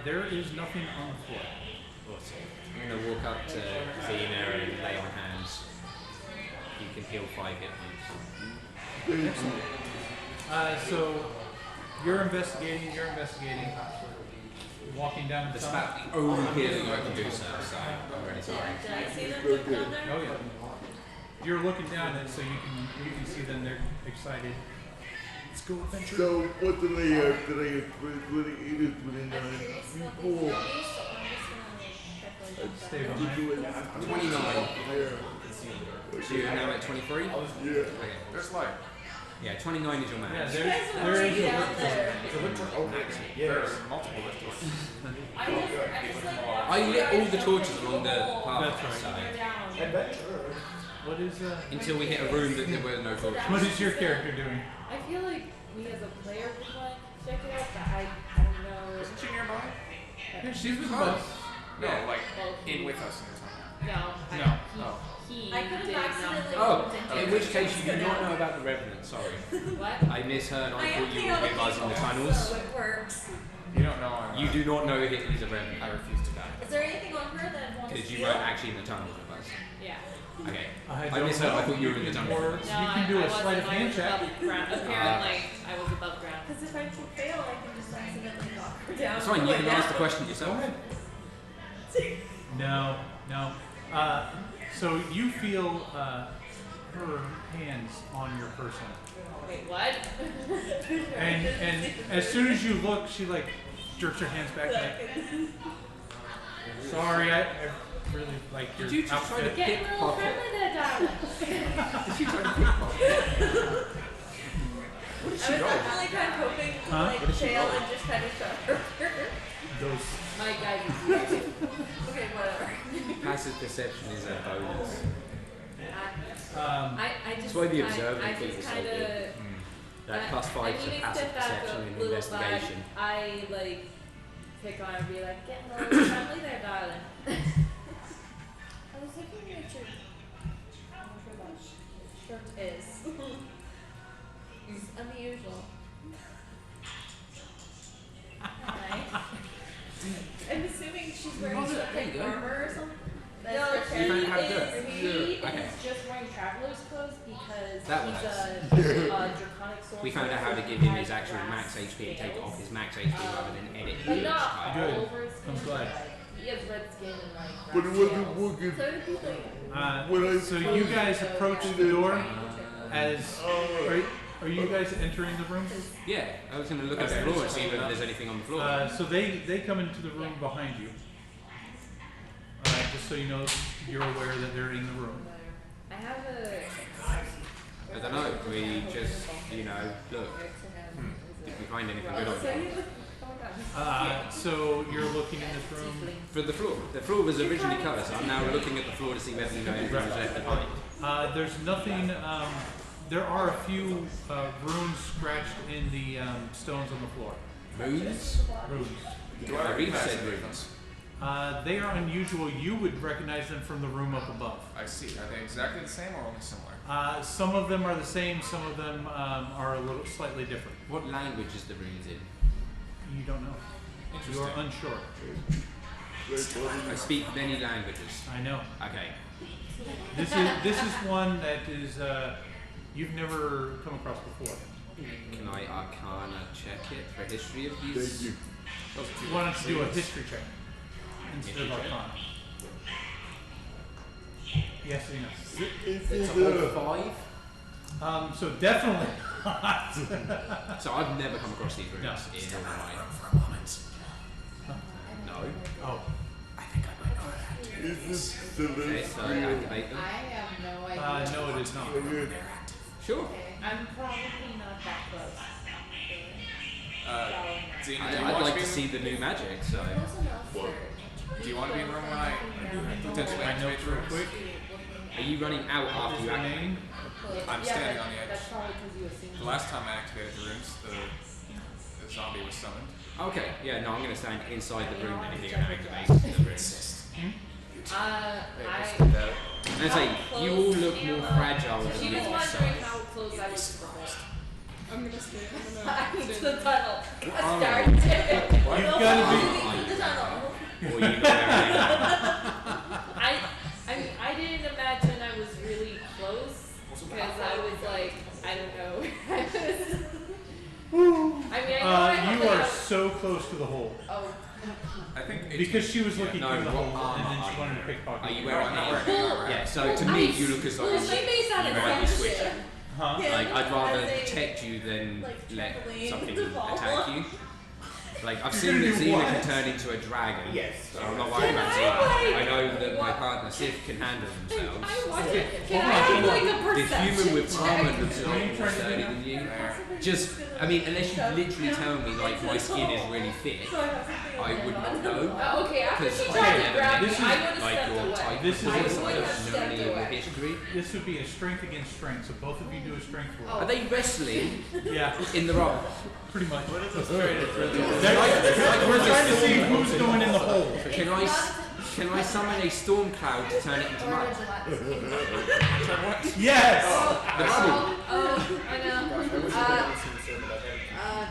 There is nothing on the floor. Awesome. I'm going to walk up to Xena and lay on hands. You can heal 5 hit points. So you're investigating. Walking down the That's tunnel. about the only healing I can do, sir, so I'm really sorry. Did I see them look down there? Oh yeah. You're looking down it, so you can see them. They're excited. Let's go adventure. So what did I have? Did I have 28 or 29? Cool. Stay behind. 29. So you're now at 23? Yeah. Okay. There's light. Yeah, 29 is your Yeah, max. there is a lift door. There's multiple lift doors. I lit all the torches along the path. That's right. What is Until we hit a room that there were no torches. what is your character doing? I feel like we as a player would like to check it out, but I don't know. Isn't she nearby? Yeah, she's with us. No, like in with us in the tunnel. He I could did have accidentally. Oh, bumped into in it. which case you do not know about the Revenant, sorry. What? I misheard, I am thought you the were other with us in the people, tunnels. So it works. You don't know I'm You do not know he's a Revenant. I refuse to die. Is there anything on her that wants Because to you feel? weren't actually in the tunnels with us. Yeah. Okay. I I don't misheard, I know. thought you were in the can tunnels or- with us. No, You can do I a sleight of wasn't. I hand was check. above ground. Apparently, I was above ground. Because if I can fail, I can just accidentally knock her down. That's fine, you can ask the question yourself. No, no. So you feel her hands on your person, Wait, what? and as soon as you look, she like jerks her hands back. Like, sorry, I really like your Did you just try to outfit. Getting a little pickpocket? friendly there, darling. Did you try to pickpocket? I was actually kind of hoping to Huh? like fail and just kind of shut her. Those. My guys is weird. Okay, whatever. Passive perception is a bonus. I just, That's why the observant I feat just is so kind good. of. That plus 5 I to mean, passive except that perception the and little investigation. bug, I like pick on her and be like, getting a little friendly there, darling. I was looking at your. I don't know what shirt is. It's unusual. Hi. I'm assuming she's wearing Oh, some there you go. armor or something. That's No, her he found how to is, do it. he Okay. is just wearing traveler's clothes because That he's works. a draconic sorcerer. We found out how to give him his actual max HP and take off his max HP rather than edit But each not time. Good. all over his skin. I'm glad. He has red skin and like But it grass wasn't scales. working. So it'd be like. When I So you guys approach the door as are you guys entering the room? Yeah, I was going to look at the floor and see whether there's anything on the floor. So they come into the room behind you. Just so you know, you're aware that they're in the room. I have a. I don't know, we just, look, did we find anything good on it? So you're looking in this room. For the floor was originally covered, so I'm now looking at the floor to see whether anything was left behind. There's nothing. There are a few runes scratched in the stones on the floor. Runes? Runes. Do I I read recognize said any of runes. They are unusual. You would recognize them from the room up above. I see. Are they exactly the same or only similar? Some of them are the same. Some of them are a little slightly different. What language is the runes in? You don't know. You are unsure. I speak many languages. I know. Okay. This is one that is you've never come across before. Can I Arcana check it for history of these? Thank you. Why don't you do a history check instead of History check. Arcana? Yes or no? It's a whole 5? So definitely not. So I've never come across these runes No. in all my... For a moment. No. Oh. I think I might know how to do Is this. this Okay, so I activate them. I have no idea. No, it is not. Sure. I'm probably not that close. Zena, do you I'd want like to to be see the new magic, so... Do you want to be in the room when I potentially My activate notes the real rooms? quick. Are you running out What after is you your activate? name? I'm standing on the That's edge. probably because you assumed. The last time I activated the rooms, the zombie was summoned. Okay, yeah, no, I'm going to stand inside the room then if you're going to activate the room. And I say, you all look more fragile than She you was are, wondering so... how close I was to the hole. I'm gonna stay. I mean, to stay. the tunnel. Oh. Start. You've got to be. The tunnel. Or you go there. I mean, I didn't imagine I was really close because I was like, I don't know. I mean, I know I You are so close to the hole Oh, I think because she was looking No, through the what hole armor and then she are wanted you? to pickpocket. Are you you. wearing I'm not armor? wearing any armor. Yeah, so to me, you look as though well, she made that you might be switching. assumption. Huh? Like, I'd rather As a, protect you than like, let trampoline something to fall. attack you. Like, I've You're seen gonna that do Xena what? can turn into a dragon. Yes. So I'm not worried about Xena. I know that my partner Sif can handle themselves. I watch it. Hold Can on, I have hold like on. a The perception human with check? armor looks a What are lot you more trying to do sturdy now? than you. There. Just, I mean, unless you literally tell me, like, my skin is really thick, I would not know. Oh, okay, after Because she I tried to never grab me, this is I would have like stepped your away. type. This is I a- don't I would have know stepped any of the away. history. This would be a strength against strength, so both of you do a strength roll. Are they wrestling Yeah, in the rock? pretty much. Can I We're trying to see who's going in the hole. Can I? Can I summon a storm cloud to turn it into Or mud? a Gillette. Yes! The bubble. Oh, I know. I wish I could have seen the sermon. I've had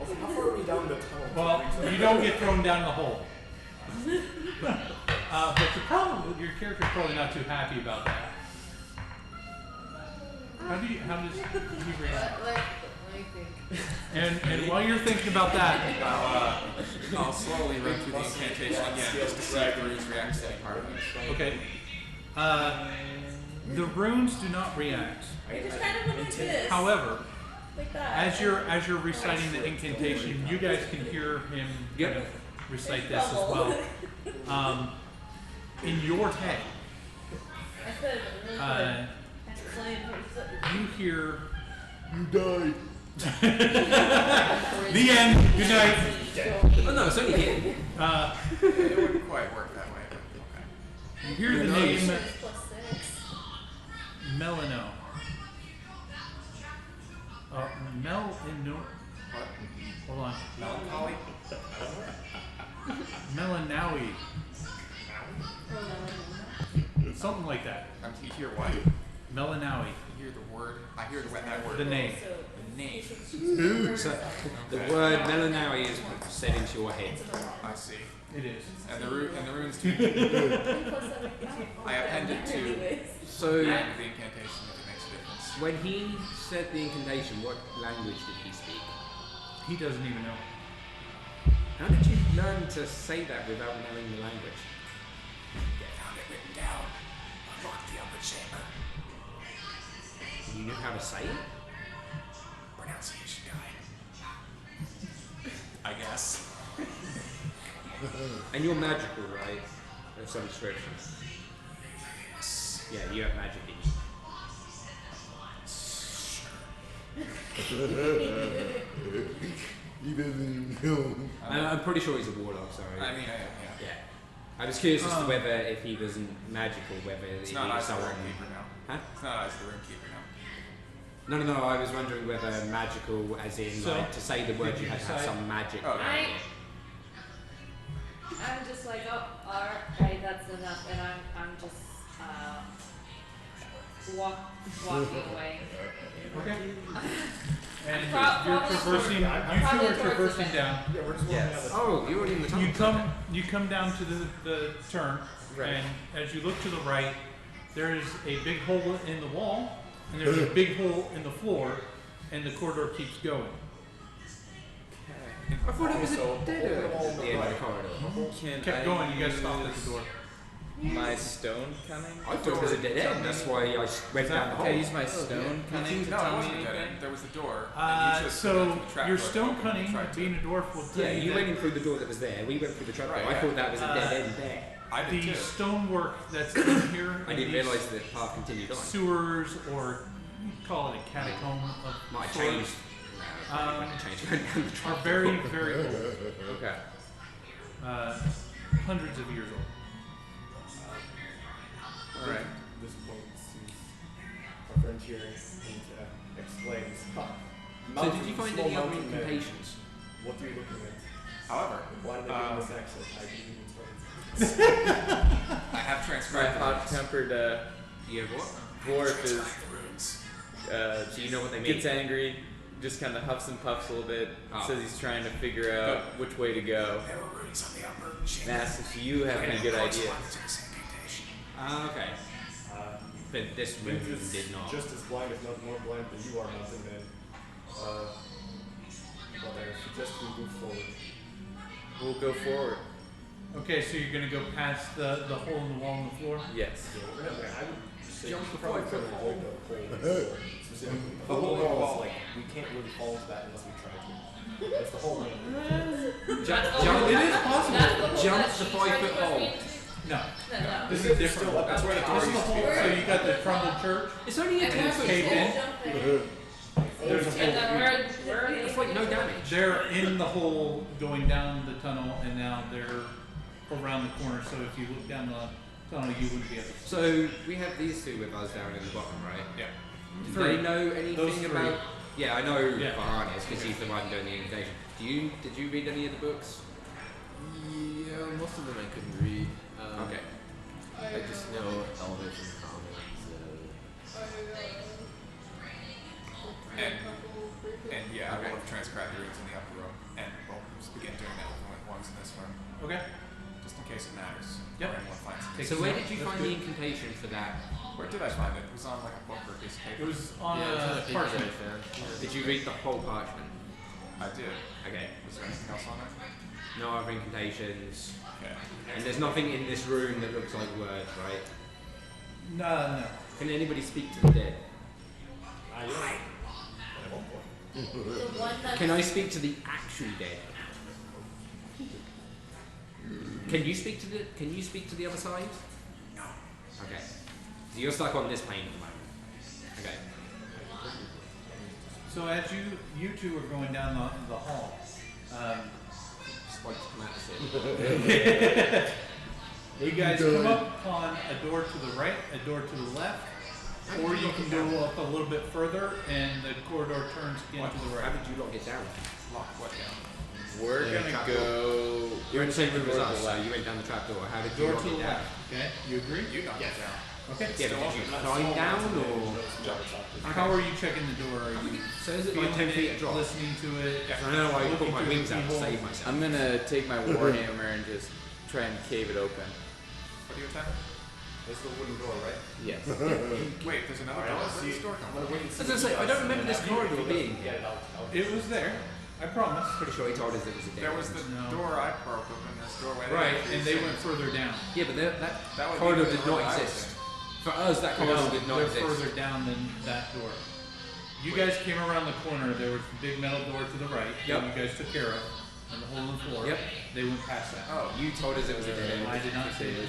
Also, how far are we down the tunnel? Well, you don't get thrown down the hole. But your character's probably not too happy about that. How does he react? Let me think. And while you're thinking about that, I'll slowly run through the incantation again just to see if the runes react to any part of it. okay, the runes do not react. You just kind of went like this. However, Like that. as you're reciting the incantation, you guys can hear him kind of recite this as well. In your head, I said, you hear You died. the end. Good night. Oh no, it's only him. It wouldn't quite work that way, but okay. You hear the name +6. Melano. Melano. What? Hold on. Melancholy? Melanawi. Something like that. You hear what? Melanawi. You hear the word? I hear that word. The name. The name. So the word Melanawi is said into your head. I see. It is. And the runes too. I appended to So the end of the incantation if it makes a difference. when he said the incantation, what language did he speak? He doesn't even know. How did you learn to say that without knowing the language? I found it written down. Unlock the upper chamber. You knew how to say it? Pronunciation guide. I guess. And you're magical, right? Of some description. Yeah, you have magic in you. He doesn't even know. I'm pretty sure he's a warlock, sorry. I mean, yeah. Yeah. I was curious as to whether if he wasn't magical, whether It's he not was Eyes of the someone. Runekeeper now. Huh? It's not Eyes of the Runekeeper now. No, I was wondering whether magical, as in So, like to say the word, you had to have decide- some magic. Oh, around it. I'm just like, oh, alright, that's enough, and I'm just walking away. Okay. And Probably- you're traversing. You two probably are towards traversing the down. Yeah, we're just walking out the Oh, you're already in the tunnel. You come down to the turn, Right. and as you look to the right, there is a big hole in the wall, and there's a big hole in the floor, and the corridor keeps going. I thought it was So, a dead end all at the end of the corridor. Can Kept I going. You guys stopped at use the door. my stone cunning? I thought it was a dead end. That's why I went down the Can I hole. use my stone cunning to No, it tell me wasn't a dead anything? end. There was a door. and you just So went through the trap your door stone open and cunning, tried to- being a dwarf, will tell Yeah, you that went in through the door that was there. We went through the trap door. Right, I yeah. thought that was a dead end there. I did the too. stonework that's in here, I in didn't these realise that the path continued on. sewers, or call it a catacomb of Might have sorts, changed. Might have changed. Went down the are trap very, door. very old. Okay. Hundreds of years old. Alright. This point sees our friend here and explains. So did you find any other incantations? What are you looking at? However, Why did they give this accent? I didn't even start. I have My transcribed the runes. hot-tempered You have what? Transcribed dwarf the runes. Do you know what they mean? gets angry, just kind of huffs and puffs a little bit, Oh. says he's trying to figure out which way to go. There were runes on the upper And chamber. asks if you have any good ideas. Corresponding to this incantation. Okay. But this room Link is did not. just as blind, if not more blind than you are, Mountain Man. But I suggest we move forward. We'll go forward. Okay, so you're gonna go past the hole in the wall on the floor? Yes. Yeah, we're gonna, I would say Jump the probably 5 foot gonna hole. avoid the hole. Specifically. The hole in the wall is like, we can't really fall into that unless we try to. It's the hole in the Jump, That's jump, the it hole. is possible. That's the hole Jump that the she 5 tried to foot force hole. me into. No. No. This is different. That's where the door This is the used to be. hole. So you got the crumbled church. It's only a And 10 it's foot caved in. hole. There's a And then hole. where are It's like no damage. They're in the hole going down the tunnel, and now they're around the corner. So if you look down the tunnel, you wouldn't be able to. So we have these two with us down in the bottom, right? Yeah. Do Three. they know anything Those three. about? Yeah, I know Yeah. Varane is because he's the one doing the invitation. Did you read any of the books? Yeah, most of them I couldn't read. Okay. I just know elevation comics. And yeah, I will have transcribed the rooms in the upper room, and we'll just begin doing that with the ones in this room, Okay. just in case it matters. Yep. Or anyone finds it. So where did you find the incantation for that? Where did I find it? It was on like a book or a piece of paper. It was on Yeah, a it's parchment. Did you read the whole parchment? I did. Okay. Was there anything else on it? No other incantations. Okay. And there's nothing in this room that looks like words, right? No. Can anybody speak to the dead? The one that Can I speak to the actual dead? Can you speak to the other side? No. Okay. So you're stuck on this plane at the moment. Okay. So as you two are going down the hall, Spikes come out of it. you guys come up on a door to the right, a door to the left, or you can go up a little bit further and the corridor turns again to the How right. did you lock it down? Lock what down? We're gonna trap go. You're in the same room as door to us, the so left. you went down the trapdoor. How did you Door lock to it the down? left. Okay, you agree? You knocked it down. Okay. Yeah, but did you climb down or? How are you checking the door? Are you So is it feeling like 10 feet it, drop? listening to it? I don't know why I put Looking my through the wings out to keyhole. save myself. I'm gonna take my warhammer and just try and cave it open. What are you attacking? It's the wooden door, right? Yes. Wait, there's another door. Where's this door I'm come gonna wait and I see. was gonna say, I don't remember this corridor being Get here. it out. It was there. I promise. Pretty sure he told us it was a dead There was end. the No. door I broke open, this doorway. Right, and they went further down. Yeah, but that That would be corridor the did door not I was exist. For us, that corridor No, did not they're exist. further down than that door. You guys came around the corner. There was a big metal door to the right Yep. that you guys took care of, and the hole in the floor. Yep. They went past that. Oh, You told us it was a dead end. I did not say this.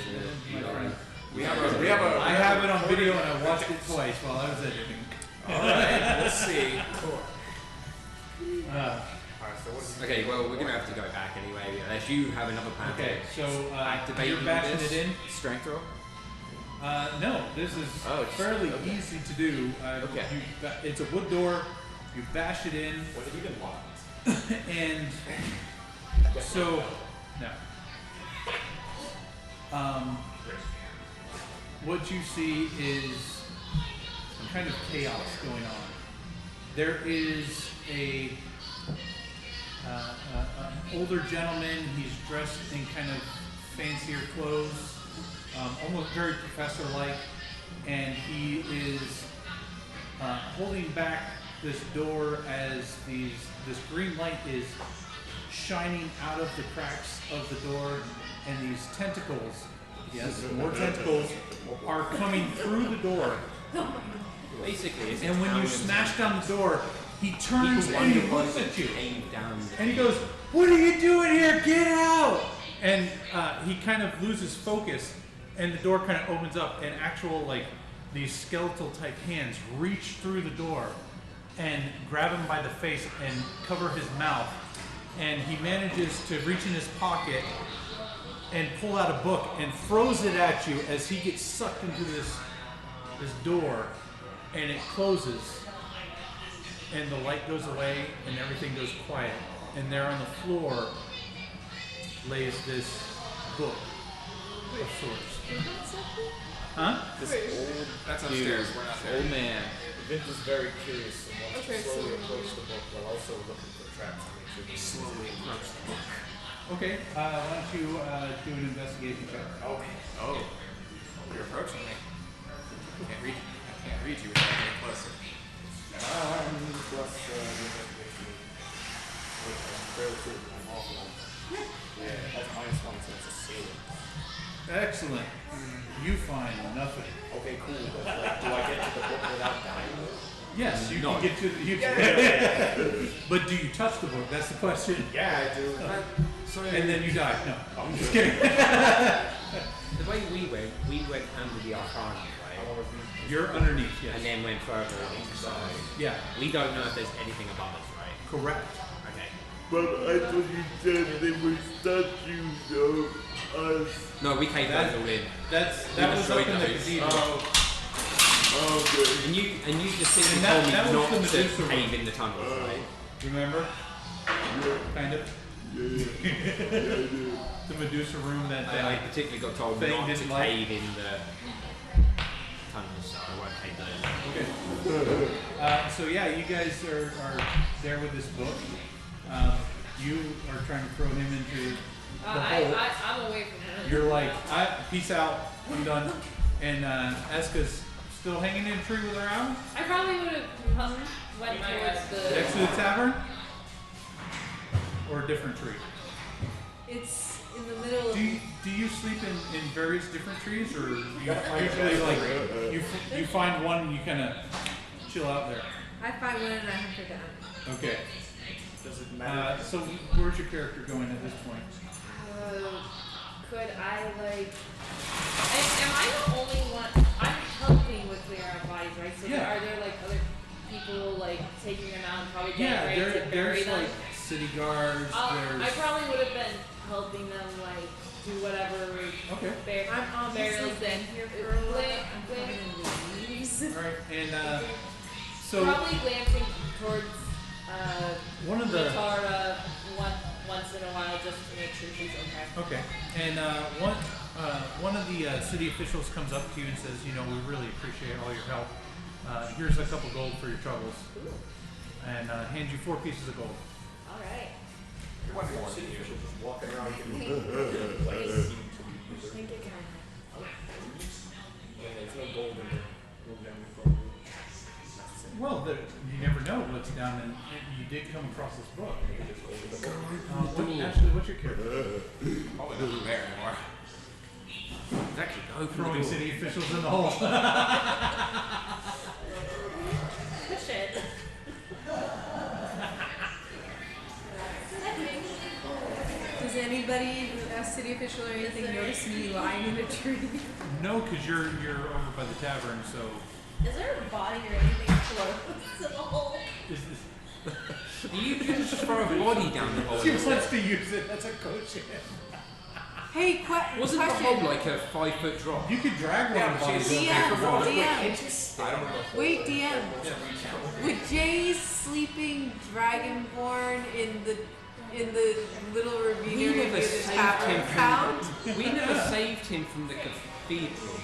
You know, we have a. I have it on video and I watched it twice while I was editing. Alright, we'll see. Okay, well, we're gonna have to go back anyway, unless you have another plan. Okay, so Activating you're bashing this. it in. Strength roll. No, this is Oh, it's- fairly okay. easy to do. Okay. It's a wood door. You bash it in, Was it even locked? and so no. What you see is some kind of chaos going on. There is an older gentleman. He's dressed in kind of fancier clothes, almost very professor-like, and he is holding back this door as this green light is shining out of the cracks of the door, and these tentacles, yes, more tentacles, are coming through the door. Basically, it's a And when you town smash down the door, he turns people and he wonder why looks at you. cave down. And he goes, "What are you doing here? Get out!" And he kind of loses focus, and the door kind of opens up, and actual, like, these skeletal type hands reach through the door and grab him by the face and cover his mouth. And he manages to reach in his pocket and pull out a book and throws it at you as he gets sucked into this door, and it closes. And the light goes away and everything goes quiet. And there on the floor lays this book of sorts. Huh? This old That's dude, upstairs. We're not there. old man. Vince is very curious and wants Okay, to slowly so- approach the book while also looking for traps to make sure he Slowly approach the book. Okay, why don't you do an investigation check? Okay. Oh, you're approaching me. I can't read you without getting closer. Plus the investigation. Which I'm fairly certain I'm awful on. Yeah, that's -1, so it's a saving. Excellent. You find nothing. Okay, cool. But like, do I get to the book without dying? Yes, you No. can get to the. But do you touch the book? That's the question. Yeah, I do. And then you die. No, I'm just kidding. The way we went under the arcana, right? You're underneath, yes. And then went further on. So Yeah, we don't know if there's anything above us, right? correct. Okay. But I thought you said they were statues of us. No, we caved That- those all in. That was up destroyed in the those. cathedral. Okay. And you just simply And that- told me that was not the to Medusa cave in the tunnels, right? Remember? Kind of. The Medusa room that I particularly got told Thing not to didn't like. cave in the tunnels, so I won't cave those. Okay. So yeah, you guys are there with this book. You are trying to throw him into the hole. I'm away from him. You're like, peace out, I'm done. And Eska's still hanging in a tree with her arm I probably would have went towards the. next to the tavern, or a different tree. It's in the middle of. Do you sleep in various different trees, or you usually like you find one and you kind of chill out there? I find one and I hunt her down. Okay. Does it matter? So where's your character going at this point? Could I like? Am I the only one? I'm helping with clear out bodies, right? So Yeah. are there like other people like taking them out and probably getting Yeah, ready to bury there's them? like city guards. I probably would have been helping them like do whatever. Okay. I'm obviously been here for a while. I'm coming in the leaves. All right, and so Probably glancing towards one of the Tara once in a while just to make sure she's okay. okay, and one of the city officials comes up to you and says, you know, we really appreciate all your help. Here's a couple gold for your troubles, and hands you 4 pieces of gold. All right. One more city official just walking around giving like Thank you, Karen. when there's no gold in there. Move down the phone. Well, you never know what's down in. You did come across this book. Ashley, what's your character? Probably not there anymore. It's actually go for Throwing the door. city officials in the hole. Shit. Does anybody, a city official or anything, notice me lying in a tree? No, because you're over by the tavern. So Is there a body or anything close in the hole? is this? You can just throw a body down the hole. She wants to use it as a coach. Hey, Wasn't the question. hole like a 5-foot drop? You could drag one of these. DM, I don't know. wait, DM. Would Jay's sleeping dragonborn in the little ravine We area never near the saved tavern him count? We never saved him from the cathedral.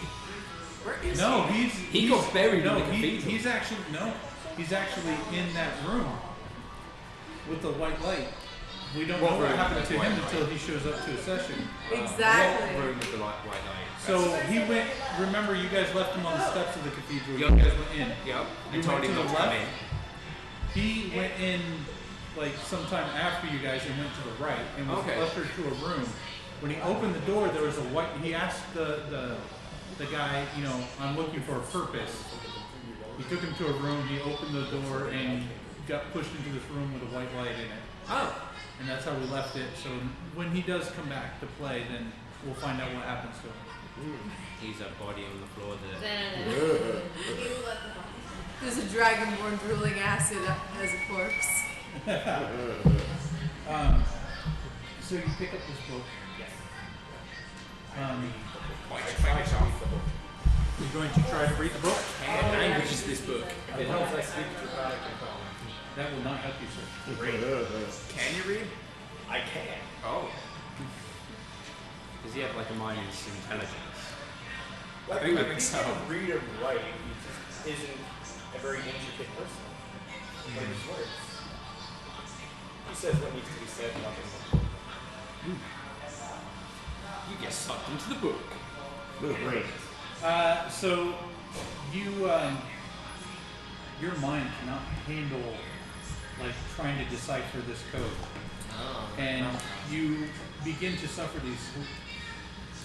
No, He got buried in the cathedral. He's actually in that room with the white light. We don't know what happened to him until he shows up to a session. Exactly. What room with the white light? So he went. Remember, you guys left him on the steps of the cathedral. Yup. You guys went in. Yep. You I told went him to not the to come left. in. He went in like sometime after you guys and went to the right and was Okay. ushered to a room. When he opened the door, there was a white. He asked the guy, you know, I'm looking for a purpose. He took him to a room. He opened the door and got pushed into this room with a white light in it. Oh. And that's how we left it. So when he does come back to play, then we'll find out what happens to him. He's a body on the floor there. There's a dragonborn drooling acid as a corpse. So you pick up this book. You're going to try to read the book? What language is this book? It helps I speak draconic and common. That will not help you, sir. Can you read? I can. Oh. Does he have like a minus intelligence? Well, I think so. He can read and write. He just isn't a very intricate person. But his words. He says what needs to be said, nothing more. You get sucked into the book. So you, your mind cannot handle like trying to decipher this code, and you begin to suffer these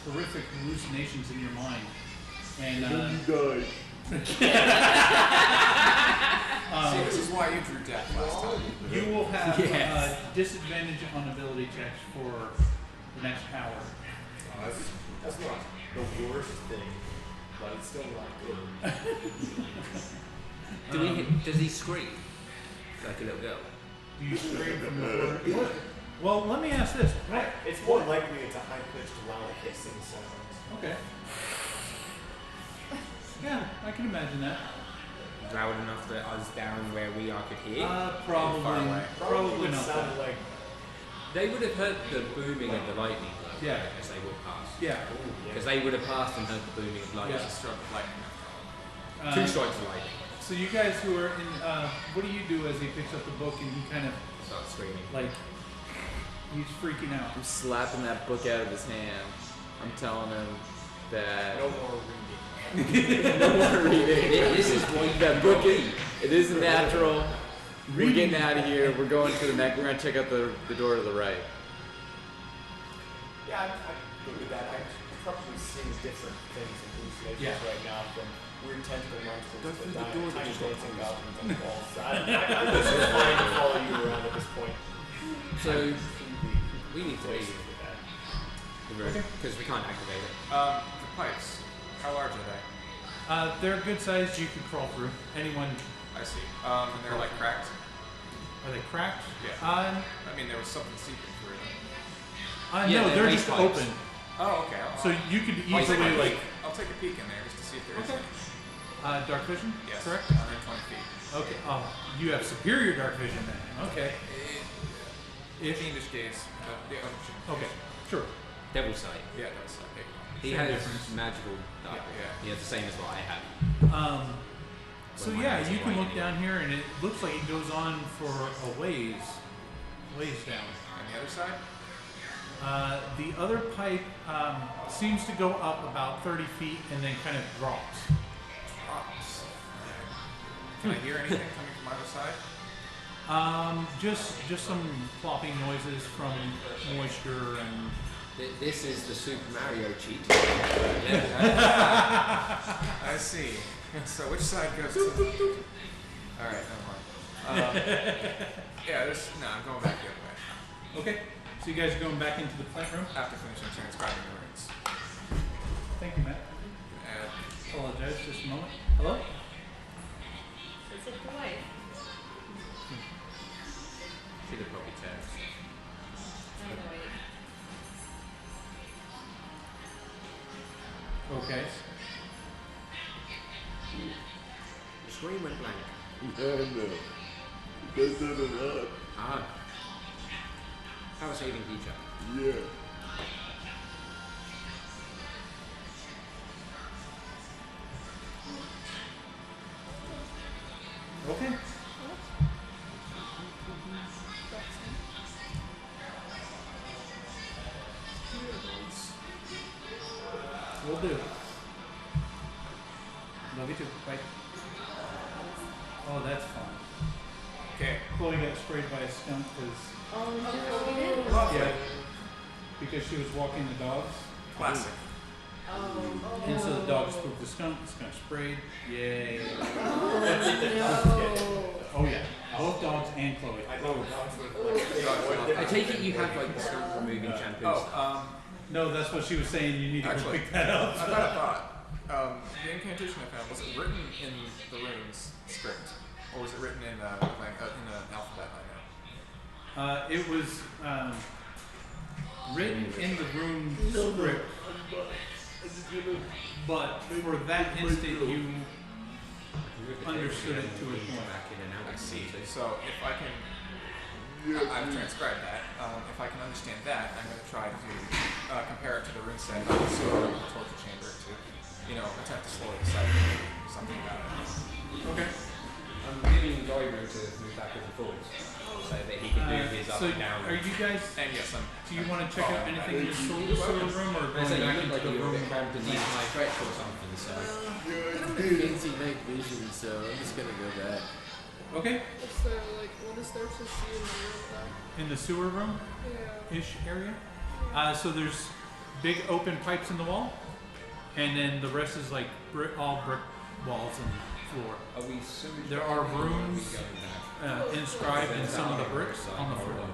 horrific hallucinations in your mind, and Die. See, this is why you drew death last time. you will have Yes. disadvantage on ability checks for the next hour. That's not the worst thing, but it's still not good. Does he scream? Like a little girl? Do you scream from the word? Well, let me ask this. What? It's more likely it's a high-pitched, loud hissing sound. Okay. Yeah, I can imagine that. Loud enough that us down where we are could hear? Probably, Far away. probably would not. sound like They would have heard the booming of the lightning. Yeah. As they walked past. Yeah. Because they would have passed and heard the booming of lightning. Yeah. Just struck like. Two strikes of lightning. So you guys who are in, what do you do as he picks up the book and he kind of Starts screaming. like, he's freaking out? I'm slapping that book out of his hand. I'm telling him that No more reading. no more reading. This is why you That book it isn't natural. We're getting out of here. We're going to the next. We're gonna check out the door to the right. Yeah, I go with that. I'm probably seeing different things and hallucinations right now, from weird tentacle monsters to tiny dancing goblins on the walls. I'm just trying to follow you around at this point. So we need to leave because we can't activate it. The pipes. How large are they? They're good size. You can crawl through. Anyone? I see. And they're like cracked. Are they cracked? Yeah. I mean, there was something seeping through them. Yeah, No, they're they're waste just pipes. open. Oh, okay. So you could I'll take easily a like. peek. I'll take a peek in there just to see if there is Okay. any. Dark vision. Yes. Correct. 120 feet. Okay. Oh, you have superior dark vision then. Okay. If English gaze. Okay. Sure. Devil sight. Yeah, that's big. He Same has difference. magical dark. Yeah. He has the same as what I have. So When my yeah, eyes you are can white look down here, and it looks like it goes on for a ways down. On the other side? The other pipe seems to go up about 30 feet and then kind of drops. Drops. Can I hear anything coming from either side? Just some plopping noises from moisture and. This is the Super Mario cheat. I see. So which side goes to... Alright, never mind. Yeah, I'm going back the other way. Okay, so you guys are going back into the plant room? After finishing transcribing the runes. Thank you, Matt. And Apologize, just a moment. Hello? Is it the wife? See the probably text. I know it. Okay. The screen went blank. Yeah, no. That's not a lot. Ah. Power saving feature. Yeah. Okay. Will do. Love you too. Bye. Oh, that's fun. okay. Chloe got sprayed by a skunk because Lovely. because she was walking the dogs. Classic. And so the dogs spooked the skunk sprayed. Yay. Oh yeah. Both dogs and Chloe. I take it you have like the skunk removing shampoo stuff. No, that's what she was saying. You need to go Actually, pick that up. I've got a thought. The incantation I found, was it written in the runes script? Or was it written in the alphabet I know? It was written in the rune script, but for that instant you understood it to a point. I see. So if I can, I've transcribed that. If I can understand that, I'm going to try to compare it to the rune set of the sewer and the torture chamber to, attempt to slowly decipher something about it. Okay. I'm giving Goyru to move backwards and forwards so that he can do his up So and down. are you guys? And yes, Do you want to check out anything in the sewer room or I going said you back look into like the you were a room? bit cramped and needed my stretch or something, so... Fancy night vision, so I'm just gonna go back. Okay. Is there like what is there to see in the room though? In the sewer room Yeah. ish area. So there's big open pipes in the wall, and then the rest is like all brick walls and floor. Are we sewage There are going or rooms we going back? inscribed in some of the bricks on the floor.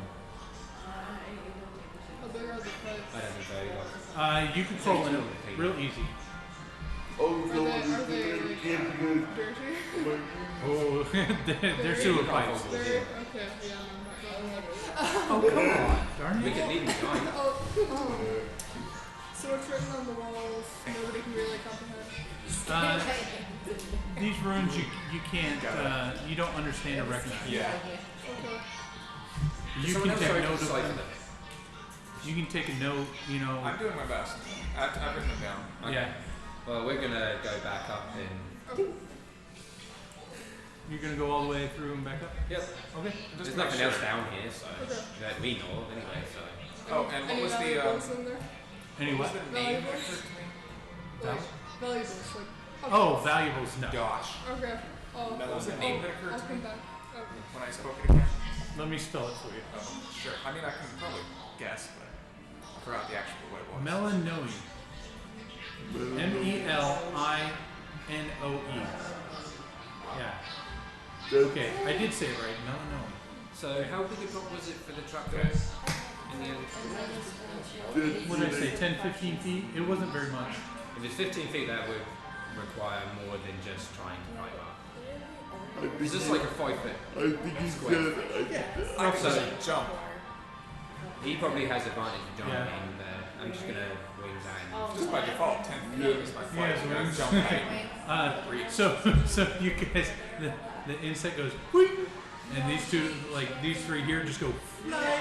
How big are the pipes? I don't think so either. You can crawl in it real easy. Oh, so Are they like dirty? Oh, they're sewer pipes. They're okay. Yeah, I'm not Oh come on, darn We it! can leave him behind. So what's written on the walls? Nobody can really comprehend. These runes you can't you don't understand or recognize. Yeah. Okay. You Someone can else take try to note of decipher them. them. You can take a note, you know. I'm doing my best. I've written them down. Okay. Yeah. Well, we're gonna go back up and. You're gonna go all the way through and back up? Yep. Okay. There's nothing else down here, so that we know of anyway. So. Oh, and what was the valuables in there? Any what what? was the name that Valuables? occurred to me? Like, valuables, like. Oh, valuables, no. Gosh. Okay. Oh, What was the name that occurred I'll to come me back. Oh. when I spoke it again? Let me spell it for you. Oh, sure. I mean, I can probably guess, but I forgot the actual what it was. Melanoe. Melinoe. Yeah. Okay, I did say it right. Melanoe. So how big a drop was it for the truck in the end? What did I say? 10, 15 feet? It wasn't very much. If it's 15 feet, that would require more than just trying to climb up. Is this like a 5 foot? I think he's good. I could just jump. He probably has advantage of jumping. Yeah. I'm just gonna wing down. Just by default, 10 feet is my flight. Yeah, I'm gonna so jump height. So you guys, the insect goes, whoosh, and these three here just go fly.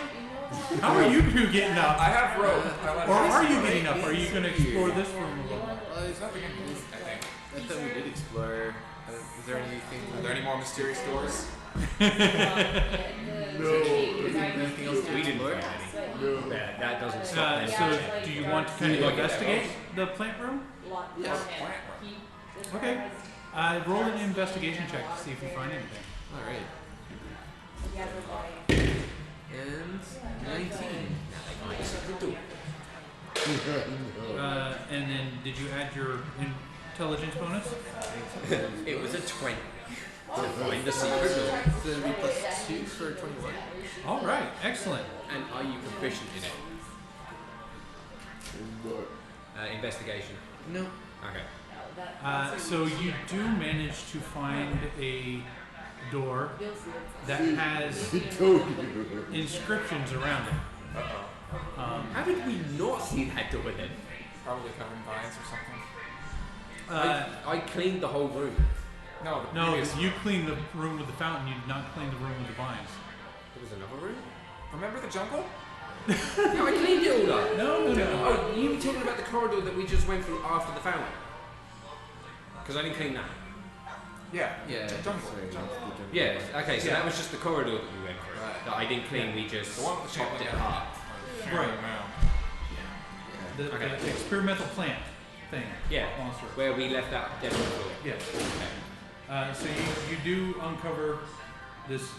How are you two getting up? I have rope. Or are you getting up? Are you going to explore this room a little? There's nothing in here, I think. I thought we did explore. Is there anything? Are there any more mysterious doors? No. Anything else to We didn't explore? find any. No. That doesn't stop them. So do you want to kind of Like it investigate the plant room? Yes. Okay. Roll an investigation check to see if you find anything. All right. And 19. And then did you add your intelligence bonus? It was a 20. To find the secret door. So it'll be +2 for 21. All right, excellent. And are you proficient in it? Investigation. No. Okay. So you do manage to find a door that has inscriptions around it. How did we not see that door then? Probably covered in vines or something. I cleaned the whole room. No, the No, previous you cleaned the room with the fountain. You did not clean the room with the vines. There was another room? Remember the jungle? No, I cleaned it all up. No. Oh, you were talking about the corridor that we just went through after the fountain? Because I didn't clean that. Yeah. Yeah. Jungle. sorry, Jungle. the jungle. Yes, okay, so Yeah. that was just the corridor that we went through. Right. That I didn't clean, we just The one with the chopped it shaping apart. Right. Yeah. The Okay. experimental plant thing. Yeah, Monster. where we left that dead on the floor. Yes. Okay. So you do uncover this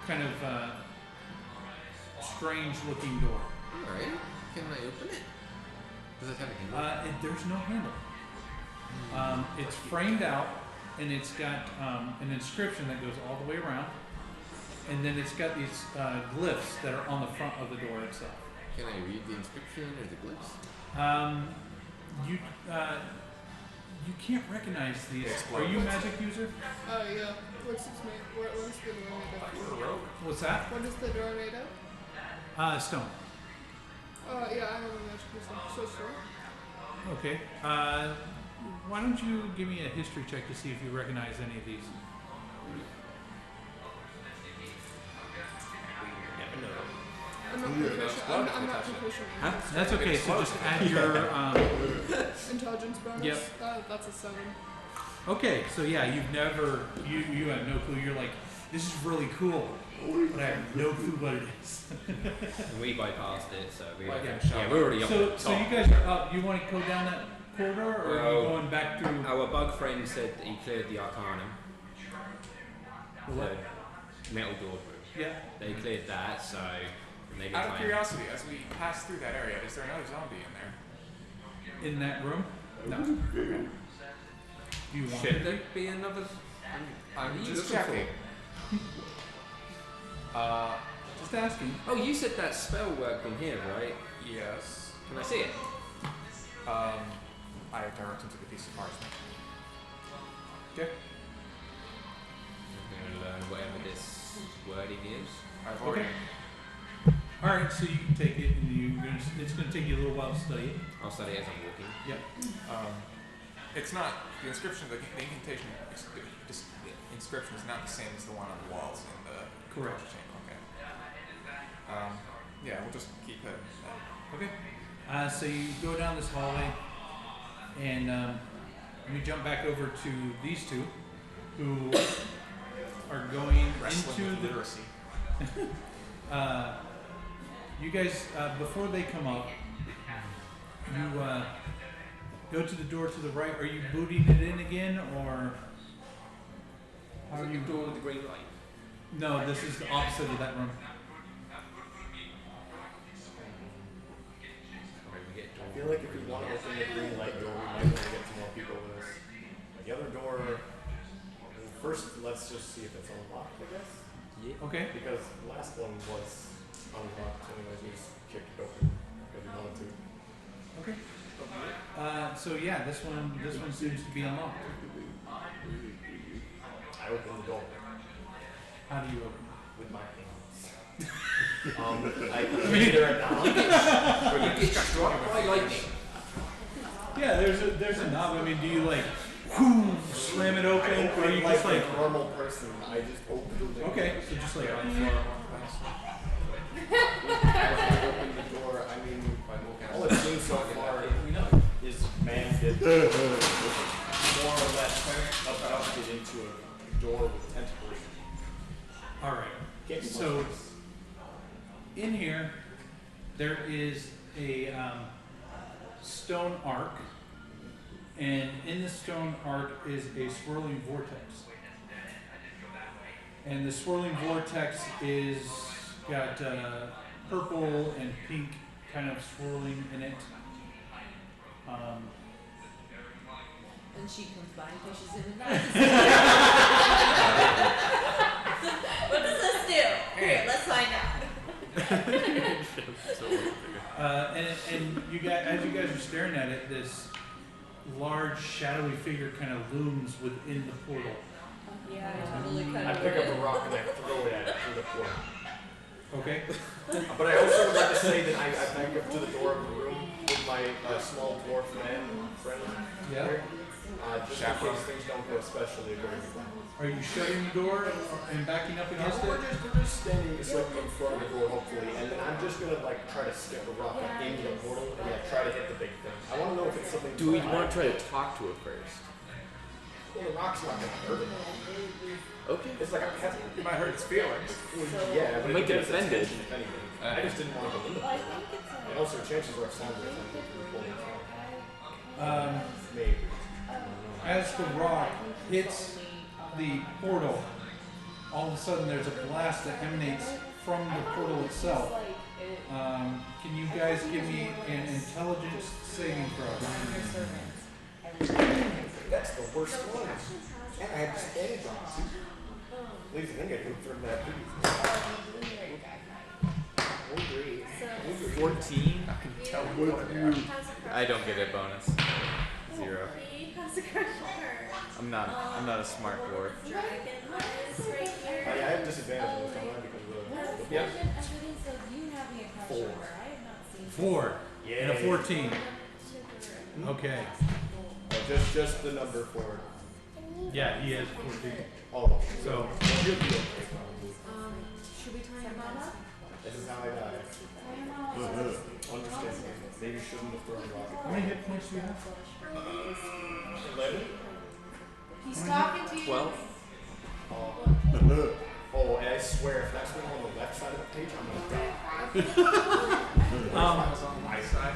kind of strange-looking door. All right. Can I open it? Does it have a handle? There's no handle. It's framed out, and it's got an inscription that goes all the way around, and then it's got these glyphs that are on the front of the door itself. Can I read the inscription or the glyphs? You can't recognize these. Are you a magic user? Oh, yeah. What's its made? What is the door made of? What's that? What is the door made of? Stone. Yeah, I have a magic user. So sure. Okay. Why don't you give me a history check to see if you recognize any of these? I'm not proficient. I'm not proficient. Huh? That's okay. So just add your. Intelligence bonus? Yep. That's a 7. Okay. So yeah, you have no clue. You're like, this is really cool, but I have no clue what it is. And we bypassed it, so we Like yeah, in Shadow. we're already up So at the so top. you guys are up. You want to go down that corridor, or are you Well, going back through? Our bug friend said that he cleared the Arcanum. What? The metal door room. Yeah. They cleared that, so maybe Out of try and- curiosity, as we pass through that area, is there another zombie in there? In that room? No. Do you want Should to? there be another? I'm Are you just looking for? checking. Just asking. Oh, you said that spell worked in here, right? Yes. Can I see it? I direct him to the piece of parchment. Okay. I'm gonna learn whatever this wording is. I've already. All right. So you can take it, and it's going to take you a little while to study it. I'll study it as I'm walking. Yep. It's not the inscription. The incantation inscription is not the same as the one on the walls in the Correct. chamber. Okay. Yeah, we'll just keep it. Okay. So you go down this hallway, and let me jump back over to these two, who are going Wrestling into with the. literacy. You guys, before they come up, you go to the door to the right. Are you booting it in again, or how are you? Door with the green light. No, this is the opposite of that room. I feel like if we want to open the green light door, we might want to get some more people with us. The other door, first let's just see if it's unlocked, I guess. Yeah. Okay. Because the last one was unlocked, anyways, we just kicked it open because we wanted to. Okay. So yeah, this one seems to be unlocked. I opened the door How do you open it? with my hands. I either a knob Or you get struck by lightning. Yeah, there's a knob. I mean, do you like slam it open, or you just like a normal person. I just opened it. okay, so just like As I opened the door, I mean, all I've seen so far is man get more or less abducted into a door with tentacles. all right. Can't be So much worse. in here, there is a stone arc, and in the stone arc is a swirling vortex. And the swirling vortex is got purple and pink kind of swirling in it. And she comes by and pushes him in that. What does this do? Here, let's find out. And you guys, as you guys are staring at it, this large shadowy figure kind of looms within the portal. Yeah, I totally cut I pick up a rock and I throw it at it through the portal. Okay. But I also would like to say that I back up to the door of the room with my small dwarf man friend Yeah. here. Just in case things don't go especially according to plan. Are you shutting the door and backing up against We're it? just standing slightly in front of the door, hopefully, and then I'm just gonna like try to stick a rock into the portal and like try to hit the big thing. I want to know if it's something. Do we want to try to talk to it first? Well, the rock's not gonna hurt it. Okay. It's like a pebble. It might hurt its feelings. Yeah, but It might get gets offended. attention, if anything. I just didn't want to go into Well, I it. think it's And also, chances are it sounds like something through the portal. Maybe. As the rock hits the portal, all of a sudden there's a blast that emanates from the portal itself. Can you guys give me an intelligence saving throw? That's the worst one. And I had disadvantage on it too. At least I think I could have thrown that pretty. 14? What's new? I don't get a bonus. 0. He has a crush on her. I'm not a smart dwarf. Dragon eyes right here. I have disadvantage on this time because of the Yep. Evidence of you having a crush on her. I have not seen 4 and a 14. sugar. Okay. just the number 4. Yeah, he has 14. Oh, So you'll be okay probably. Should we tie him up? This is how I die. Understand. Maybe shouldn't have thrown a rocket. how many hit points do you have? 11? He's talking to you. 12? Oh, and I swear, if that's one on the left side of the page, I'm gonna die. On my side.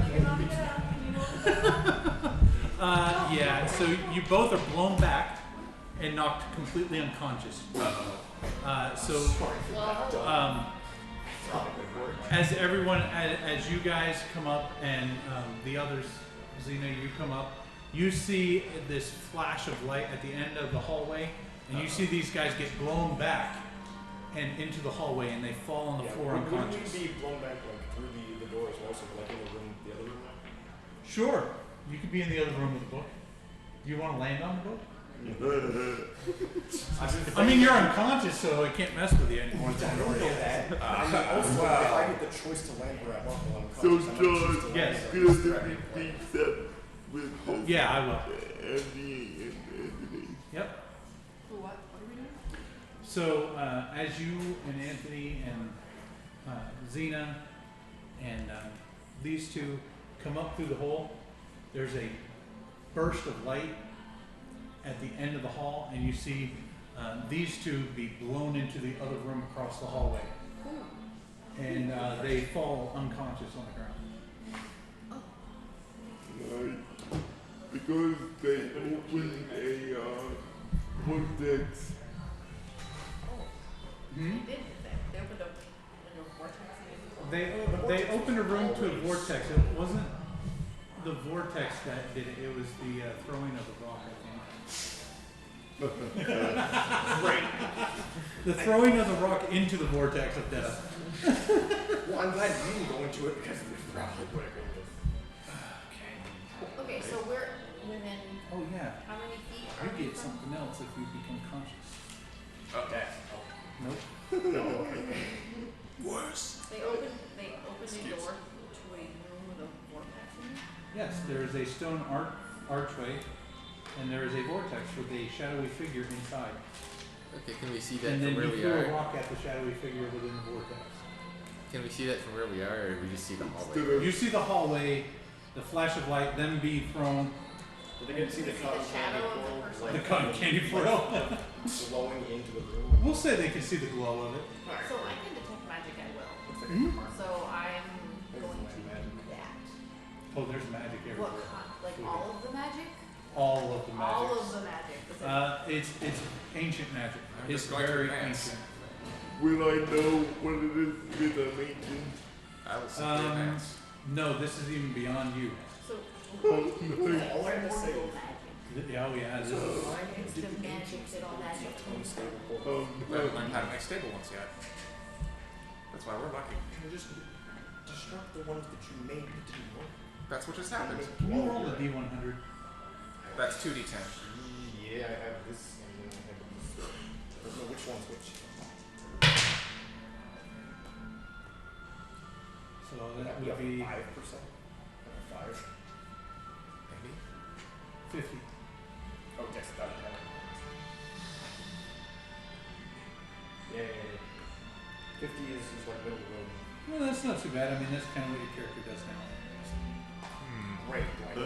Yeah, so you both are blown back and knocked completely unconscious. As everyone, as you guys come up and the others, Xena, you come up, you see this flash of light at the end of the hallway, and you see these guys get blown back and into the hallway, and they fall on the floor Wouldn't unconscious. you be blown back like through the door as well, so like in the room, the other room? Sure, you could be in the other room with the book. Do you want to land on the book? I mean, you're unconscious, so I can't mess with you anymore. I don't know that. I mean, also, if I get the choice to land where I want while I'm So, conscious, I'm gonna choose to land Yes. where Good I'm to conscious. be beat up with this. Yeah, I will. Anthony. Yep. For what? What are we doing? So as you and Anthony and Xena and these two come up through the hole. There's a burst of light at the end of the hall, and you see these two be blown into the other room across the hallway. And they fall unconscious on the ground. Because they opened a vortex. Hmm? They opened They opened a room to a vortex. It wasn't the vortex that did it. It was the throwing of the rock, I think. Great. The throwing of the rock into the vortex of death. Well, I'm glad you didn't go into it because there's probably what it was. Okay, so we're within Oh yeah. how many feet are You we get from? something else if you become conscious. Okay. Nope. Worse. They opened a door to a room with a vortex in it. Yes, there is a stone archway, and there is a vortex with a shadowy figure inside. Okay, can we see that And from then where you we threw a are? rock at the shadowy figure within the vortex. Can we see that from where we are, or we just see the hallway? You see the hallway, the flash of light, then be thrown. Well, they can see the cotton candy shadow of the foil, person. like, The cotton candy foil. glowing into the room. We'll say they can see the glow of it. Alright. So I can detect magic at will. Looks like Hmm? a car. So I'm going to do that. Oh, there's magic What everywhere. like all of the magic? All of the magic. All of the magic. It's ancient magic. I'm It's just going to very advance. ancient. Will I know what it is with a maiden? I will simply advance. No, this is even beyond you. So All I'm gonna say immortal is magic. Oh yeah, this is, Instant magic that all magic. Um, We haven't learned how to make stable ones yet. That's why we're lucky. you just destruct the ones that you made that didn't work. That's what just happened. can you roll the D100? That's 2d10. Yeah, I have this and then I have this. I don't know which one's which. So that would be 5%. 5. Maybe. 50. Oh, yes, got it. Yeah. 50 is like middle of the road. Well, that's not too bad. I mean, that's kind of what your character does now. Great. Do I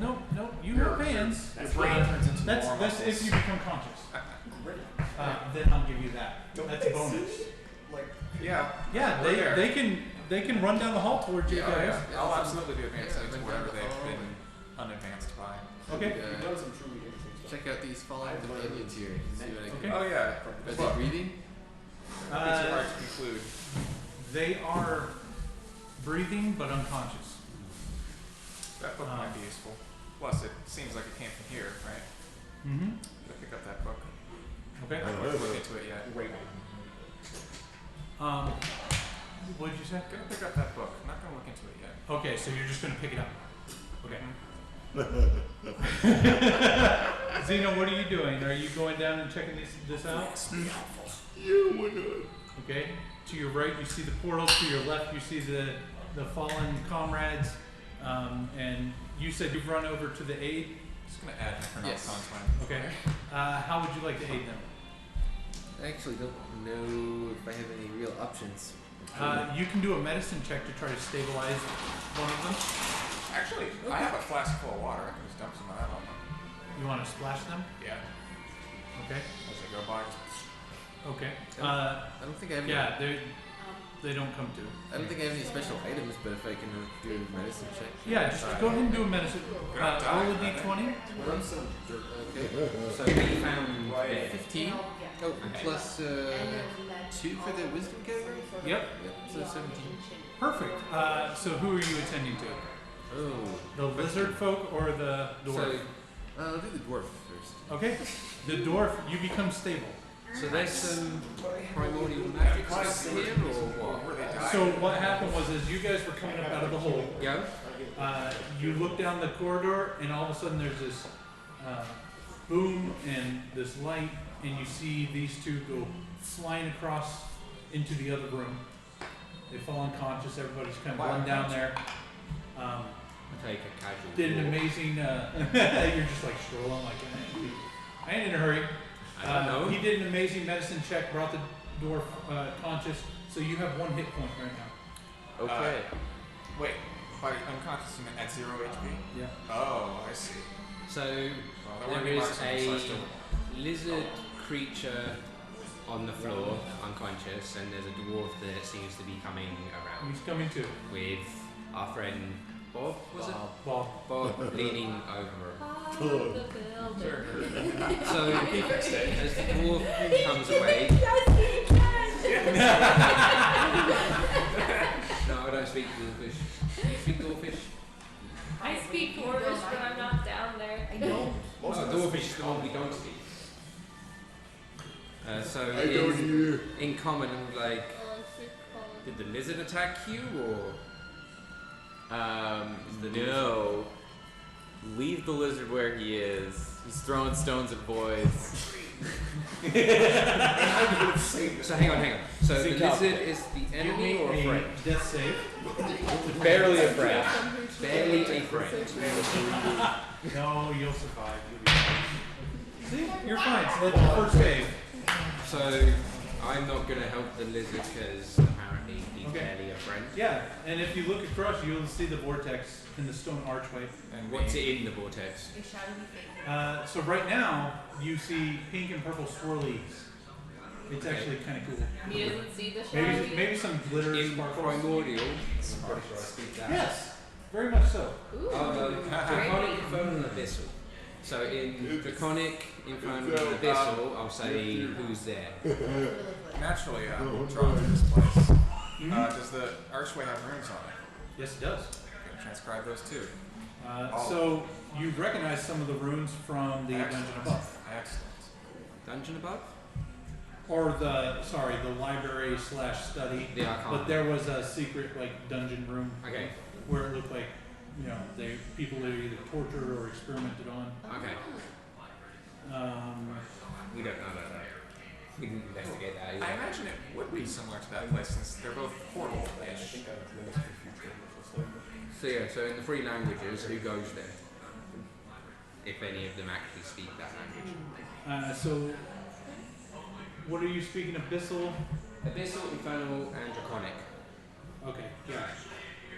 know Nope, you have hands. Your brain turns into That's more if muscles. you become conscious. Great. Then I'll give you that. Don't That's they a bonus. see? Like, Yeah. Yeah, We're there. they can run down the hall towards you Yeah, guys. yeah. I'll absolutely be advancing Yeah, to I've wherever been they've down the been unadvanced by. Okay. you've done some truly interesting stuff. Check out these fallen companions here. See what I Okay. can. Oh yeah. Are Look, they breathing? it's hard to conclude. They are breathing but unconscious. That book might be useful. Plus, it seems like it came from here, right? Mm-hmm. Should I pick up that book? Okay. I haven't looked into it yet. Great. What did you say? I'm gonna pick up that book. I'm not gonna look into it yet. Okay, so you're just gonna pick it up. Okay. Zeno, what are you doing? Are you going down and checking this out? yeah, why not? Okay. To your right, you see the portal. To your left, you see the fallen comrades. And you said you've run over to the aid. Just gonna add Necronomicon Yes. to my. Okay. How would you like to aid them? I actually don't know if I have any real options. You can do a medicine check to try to stabilize one of them. Actually, I have a flask full of water. I can just dump some of that on them. You want to splash them? Yeah. Okay. As they go by, just Okay. I don't think I have any. Yeah, they don't come to. I don't think I have any special items, but if I can do a medicine check. Yeah, just go ahead and do a medicine. Roll a d20. Run some dirt. Okay. So I found 15. Oh, plus 2 for the wisdom category? Yep. Yep, so 17. Perfect. So who are you attending to? Oh. The lizard folk or the dwarf? So, I'll do the dwarf first. Okay. The dwarf, you become stable. So there's some primordial magic here, or what? So what happened was, as you guys were coming up out of the hole, Yeah? you look down the corridor, and all of a sudden there's this boom and this light, and you see these two go flying across into the other room. They fall unconscious. Everybody's kind of run down there. Take a casual Did an walk. amazing. You're just like strolling, like I ain't in a hurry. I don't know. He did an amazing medicine check, brought the dwarf conscious. So you have 1 hit point right now. Okay. Wait, by unconscious you meant at 0 HP? Yeah. Oh, I see. So Well, there wouldn't be is much a sense, so I still- lizard creature on the floor, unconscious, and there's a dwarf that seems to be coming around He's coming too. with our friend Bob, was it? Bob. Bob leaning over him. The building. So as the dwarf comes away, Yes, he can! no, I don't speak dwarfish. Do you speak dwarfish? I speak Dwarvish, but I'm not down there. I know. Oh, dwarfish is the one we don't speak. So I don't hear. in common, like, Oh, I see. did the lizard attack you, or No. Leave the lizard where he is. He's throwing stones at boys. so hang on. So the Seek help. lizard is the enemy or a friend? Death save. Barely a friend. Barely a friend. No, you'll survive. You'll be fine. See, you're fine. So that's the first save. So I'm not gonna help the lizard because apparently he's Okay. barely a friend. Yeah, and if you look across, you'll see the vortex in the stone archway. And What's it in the vortex? A shadowy figure. So right now, you see pink and purple swirlies. It's actually kind of cool. He doesn't see the shadow. Maybe some glitter In sparkles. primordial. I'm pretty sure I speak that. Yes, very much so. Ooh, Draconic, Infernal, and Abyssal. So in Draconic, Infernal, and Abyssal, I'll say who's there. naturally drawn to this place. Does the archway have runes on it? Yes, it does. Gonna transcribe those too. So you recognize some of the runes from the dungeon above, Excellent. Dungeon above? or the library / study. The Arcana. But there was a secret like dungeon room Okay. where it looked like people were either tortured or experimented on. Okay. We don't know that. We didn't investigate that either. I imagine it would be similar to that place since they're both portal-ish. So yeah, so in the three languages, who goes there? If any of them actually speak that language. So what are you speaking? Abyssal? Abyssal, Infernal, and Draconic. Okay, yeah.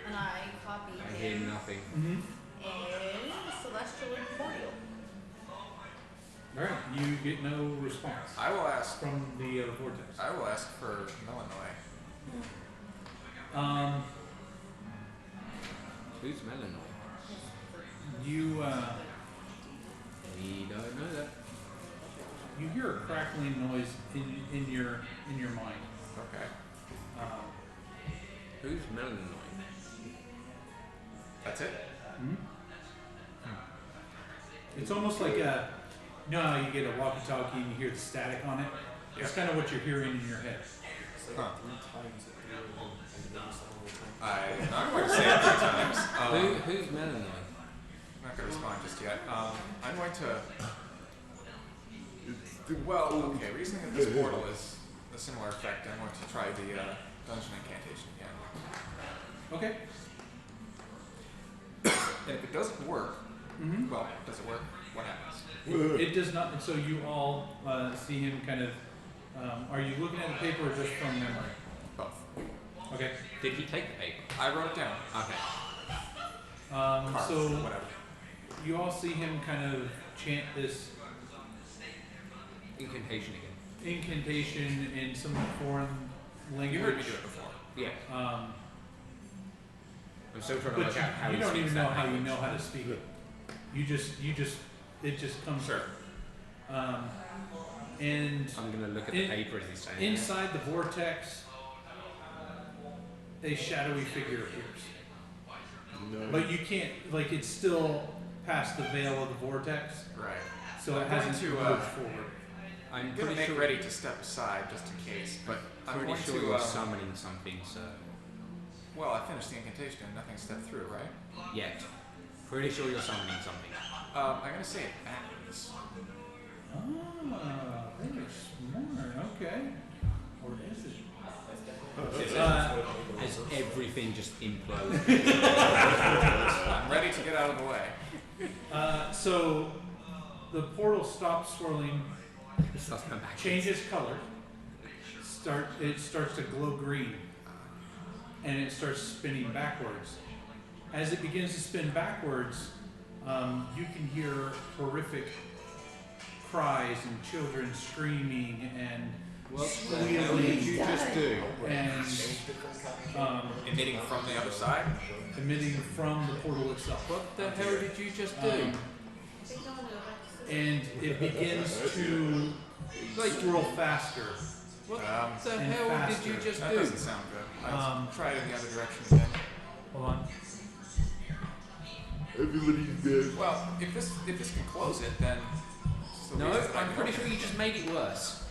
And I copy I hear him nothing. Mm-hmm. in Celestial and Primordial. Alright, you get no response I will ask. from the vortex. I will ask for Melanoy. Who's Melanoy? You We don't know that. you hear a crackling noise in your mind. Okay. Who's Melanoy? That's it? Hmm? It's almost like how you get a walkie-talkie and you hear the static on it. It's kind of what you're hearing in your head. Huh. I'm going to say it 3 times. Who's Melanoy? I'm not going to respond just yet. I'm going to. Well, okay. Reasoning that this portal is a similar effect, I'm going to try the dungeon incantation again. Okay. And if it doesn't work, Mm-hmm. well, does it work? What happens? It does not. And so you all see him kind of. Are you looking at the paper or just from memory? Both. Okay. Did he take the paper? I wrote it down. Okay. Cards, So whatever. you all see him kind of chant this Incantation again. incantation in some foreign language. You heard me do it before. Yeah. I'm still trying to But work out how you he don't speaks even know that how you language. know how to speak it. It just comes. Sure. And I'm gonna look at the paper as he's saying it. inside the vortex, a shadowy figure appears. No. But you can't, it's still past the veil of the vortex, Right. so it I'm going hasn't to, moved forward. I'm I'm going to pretty make sure. ready to step aside just in case, but I'm Pretty going sure to. you're summoning something, so Well, I finished the incantation and nothing stepped through, right? yet. Pretty sure you're summoning something. I'm going to say it backwards. Ah, very smart, okay. Or is it? As everything just implodes. I'm ready to get out of the way. So the portal stops swirling, It starts coming back. changes color, it starts to glow green. and it starts spinning backwards. As it begins to spin backwards, you can hear horrific cries and children screaming and squealing. What did you just do? And Emitting from the other side? emitting from the portal itself. What the hell did you just do? And it begins to swirl faster. What the and hell faster. did you just That do? doesn't sound good. I'll try it in the other direction again. Hold on. Everybody's dead. Well, if this can close it, then. No, I'm pretty sure you just made it worse.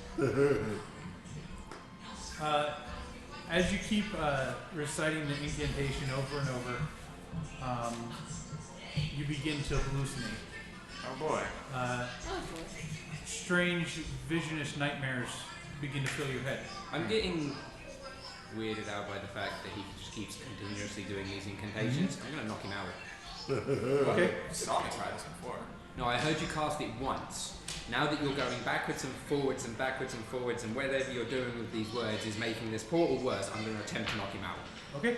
As you keep reciting the incantation over and over, you begin to hallucinate. Oh boy. Strange, visionist nightmares begin to fill your head. I'm getting weirded out by the fact that he just keeps continuously doing these incantations. I'm going to knock him out. Okay. You saw me try this before. No, I heard you cast it once. Now that you're going backwards and forwards and backwards and forwards, and whatever you're doing with these words is making this portal worse, I'm going to attempt to knock him out. Okay.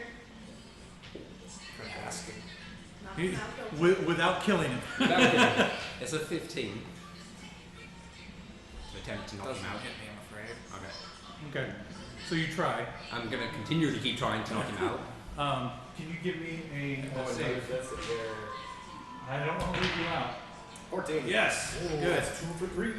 For asking. Without killing him. Without killing him. It's a 15. To attempt to knock Doesn't him out. hit me, I'm afraid. Okay. Okay. So you try. I'm going to continually keep trying to knock him out. Can you give me a save? That's it there. I don't want to leave you out. 14. Yes. Ooh, Good. That's 2 for 3.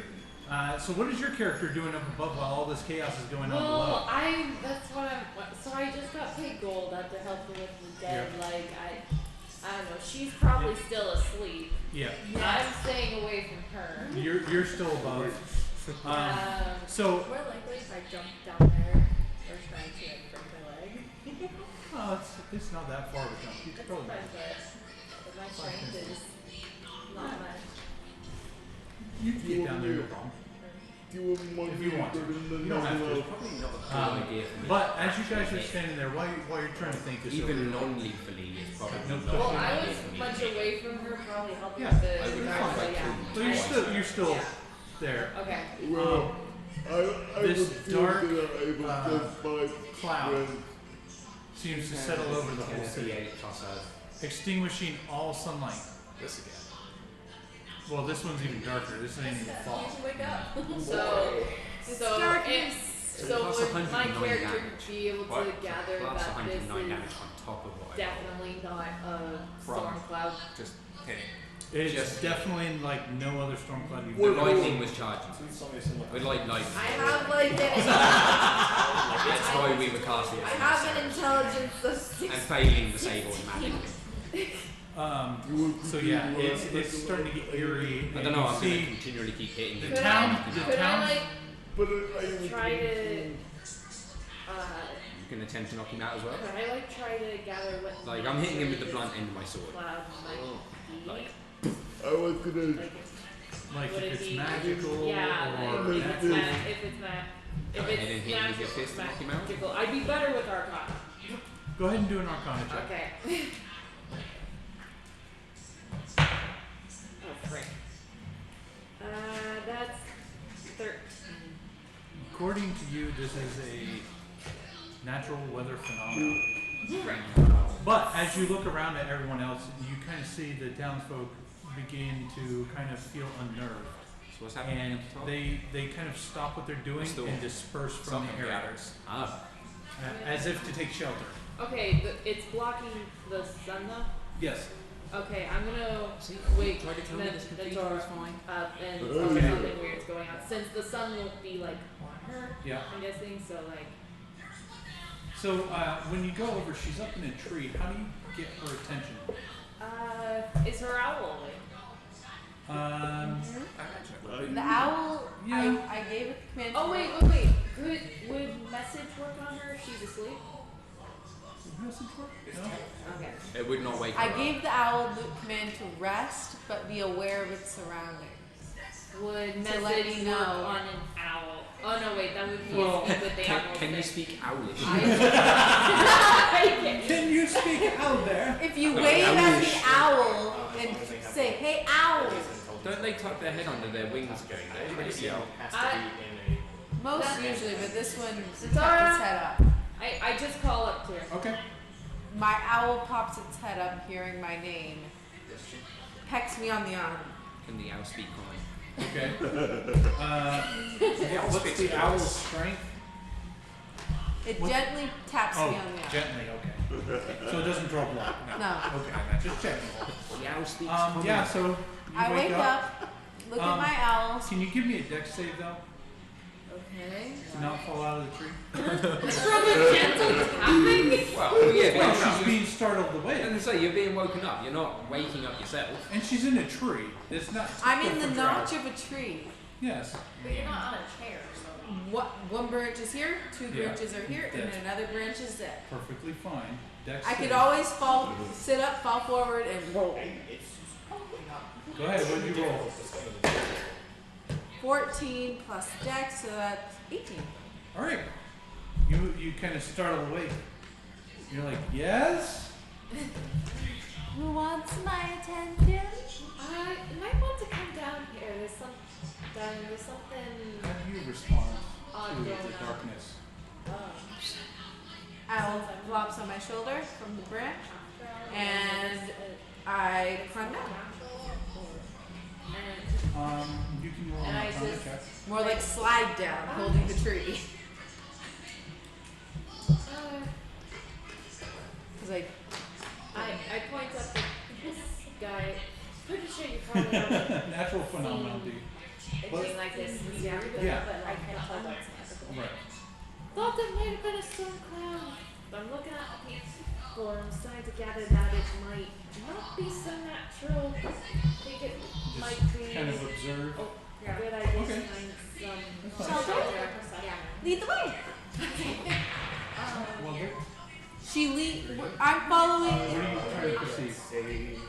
So what is your character doing up above while all this chaos is going on Well, below? that's what I'm. So I just got paid gold to help her with the dead. Yeah. Like I don't know. She's probably still asleep. Yeah. I'm staying away from her. You're still above. So More likely if I jump down there or try to like break my leg. it's not that far of a jump. You could That's probably fine, but my strength is not much. you can get down there, no problem. If you want to. You don't have to. Probably not a good idea for me. But as you guys are standing there, while you're trying to think this Even over, non-lethally is probably No, not a Well, good I idea was for me. much away from her, probably helping Yeah, with I the would ground, find so yeah. so you're still there. Okay. Well, I This would feel dark, that I will just my cloud friend. seems to settle over the whole city, extinguishing all sunlight. This again. Well, this one's even darker. This ain't even fall. You should wake up. So darkness. Plus would my 109 character damage. be able to What? gather Plus that 109 damage this on top of what is I got. definitely not a storm cloud? Just hitting. It's Just- definitely like no other storm cloud you've The ever lightning was charging. With like, I have like that's why we were casting it. I have an intelligence of 6. And failing the save automatically. So yeah, it's starting to get eerie. I and don't know, you I'm going see to continually keep hitting the the town. Could The town. I like But I try to You can attempt to knock him out as well. could I like try to gather what Like, I'm hitting him with the blunt end of my sword. cloud might be? Like, I was gonna. Like Would if it it's be magical yeah, or if it's magic. if it's Go ahead and hit him with your magical, fist and knock him out. magical, I'd be better with Arcana. Go ahead and do an Arcana check. Okay. Oh frick. That's 13. According to you, this is a natural weather phenomenon. But as you look around at everyone else, you kind of see the townsfolk begin to kind of feel unnerved. So what's happening And at the top? they kind of stop what they're doing Still. and disperse from Something the area. gathers. Ah, As if to take shelter. Okay, it's blocking the sun though? Yes. Okay, I'm gonna wait Try to tell me this confusion Mentor is fine. up and Okay. something weird's going on. Since the sun won't be like on her, Yeah. I'm guessing, so like So when you go over, she's up in a tree. How do you get her attention? is her owl awake? I imagine it would be. The owl, Yeah. I gave it the command. Oh to- wait. Would message work on her if she's asleep? Message work? No? Okay. it would not wake I her up. gave the owl the command to rest, but be aware of its surroundings. Would To message let you work know. on an owl? Oh no, wait, that would be Well, a speak with the animals. Can you speak owlish? Can you speak out there? If you No, wave at owlish. the owl and say, "Hey, owl," Don't they tuck their head under their wings going there? Anybody Yeah. has to be in a. most usually, but this one It's kept its alright. head up. I just call up to her. Okay. My owl pops its head up, hearing my name, pecks me on the arm. Can the owl speak common? Okay. What's the owl's strength? It What? gently taps Oh, me on the arm. gently. Okay. So it doesn't draw blood. No. Okay. Just checking. The owl speaks common. Yeah. So you I wake up, look at my owls. Can you give me a dex save though? Okay. To not fall out of the tree. From a gentle tapping? Well, yeah, Well, but she's being startled away. and so you're being woken up. You're not waking up yourself. And she's in a tree. It's not. I'm in typical the for notch drow. of a tree. Yes. But you're not on a chair, so. One branch is here, two Yeah. branches are here, and That's- another branch is there. Perfectly fine. Dex I save. could always sit up, fall forward, and roll. Go ahead. What did you roll? 14 plus dex, so that's 18. All right. You kind of startle awake. You're like, yes. Who wants my attention? I might want to come down here. There's something How do you respond odd to going the on. darkness? Owl flops on my shoulder from the branch, and I climb down. You can roll an And I arcana just- check. More like slide down, holding the tree. Because I point up at this guy. Pretty sure you probably haven't Natural phenomenon, dude. anything like this in Seattle, Yeah. but I can't tell that's magical. Right. Thought there might have been a storm cloud, but I'm looking at the people and I'm starting to gather that it might not be so natural. I think it might be Kind of observe. a good idea Okay. to find some Shall shelter. lead the way. Well, I'm following what are you trying to perceive?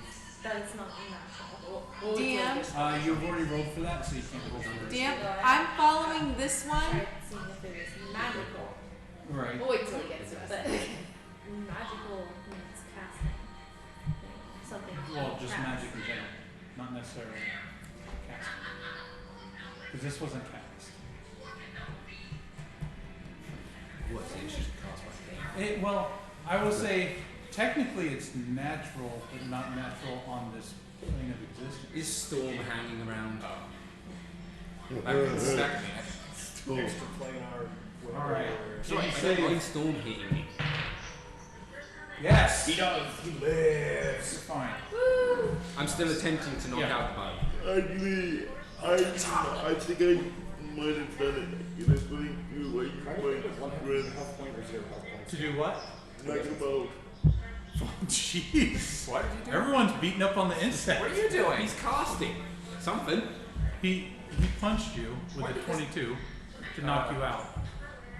That it's not natural. DM. You've already rolled for that, so you can't roll for it. DM. I'm following this one. Seeing if it was magical. Right. We'll wait till he gets to it. But magical means casting. Something. Well, just cast. magic in general, not necessarily cast. Because this wasn't cast. What's it? It's just cast by thing. Well, I will say technically it's natural, but not natural on this plane of existence. Is Storm hanging around? That can stack me. Extra planar. All right. So Can I you don't say mind Storm hitting me. yes? He does. He lives. Fine. I'm still attempting to knock Yeah. out the bug. Actually, I think I might have done it. You know, putting you like my friend To do what? knock him out. Jeez. What did you do? Everyone's beating up on the insect. What are you doing? He's casting something. He punched you with a 22 to knock you out.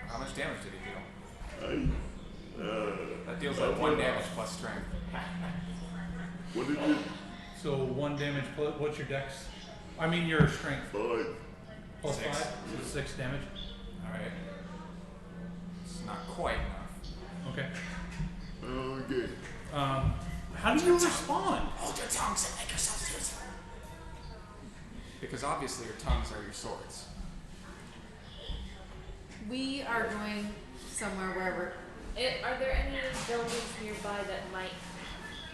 How much damage did he deal? That deals like 1 damage plus strength. What did it? So 1 damage plus, what's your dex? I mean your strength. 5. Plus 6. 5, so 6 damage. Alright. It's not quite enough. Okay. Okay. How do you respond? Hold your tongues and make yourselves useful. Because obviously your tongues are your swords. We are going somewhere wherever. Are there any buildings nearby that might?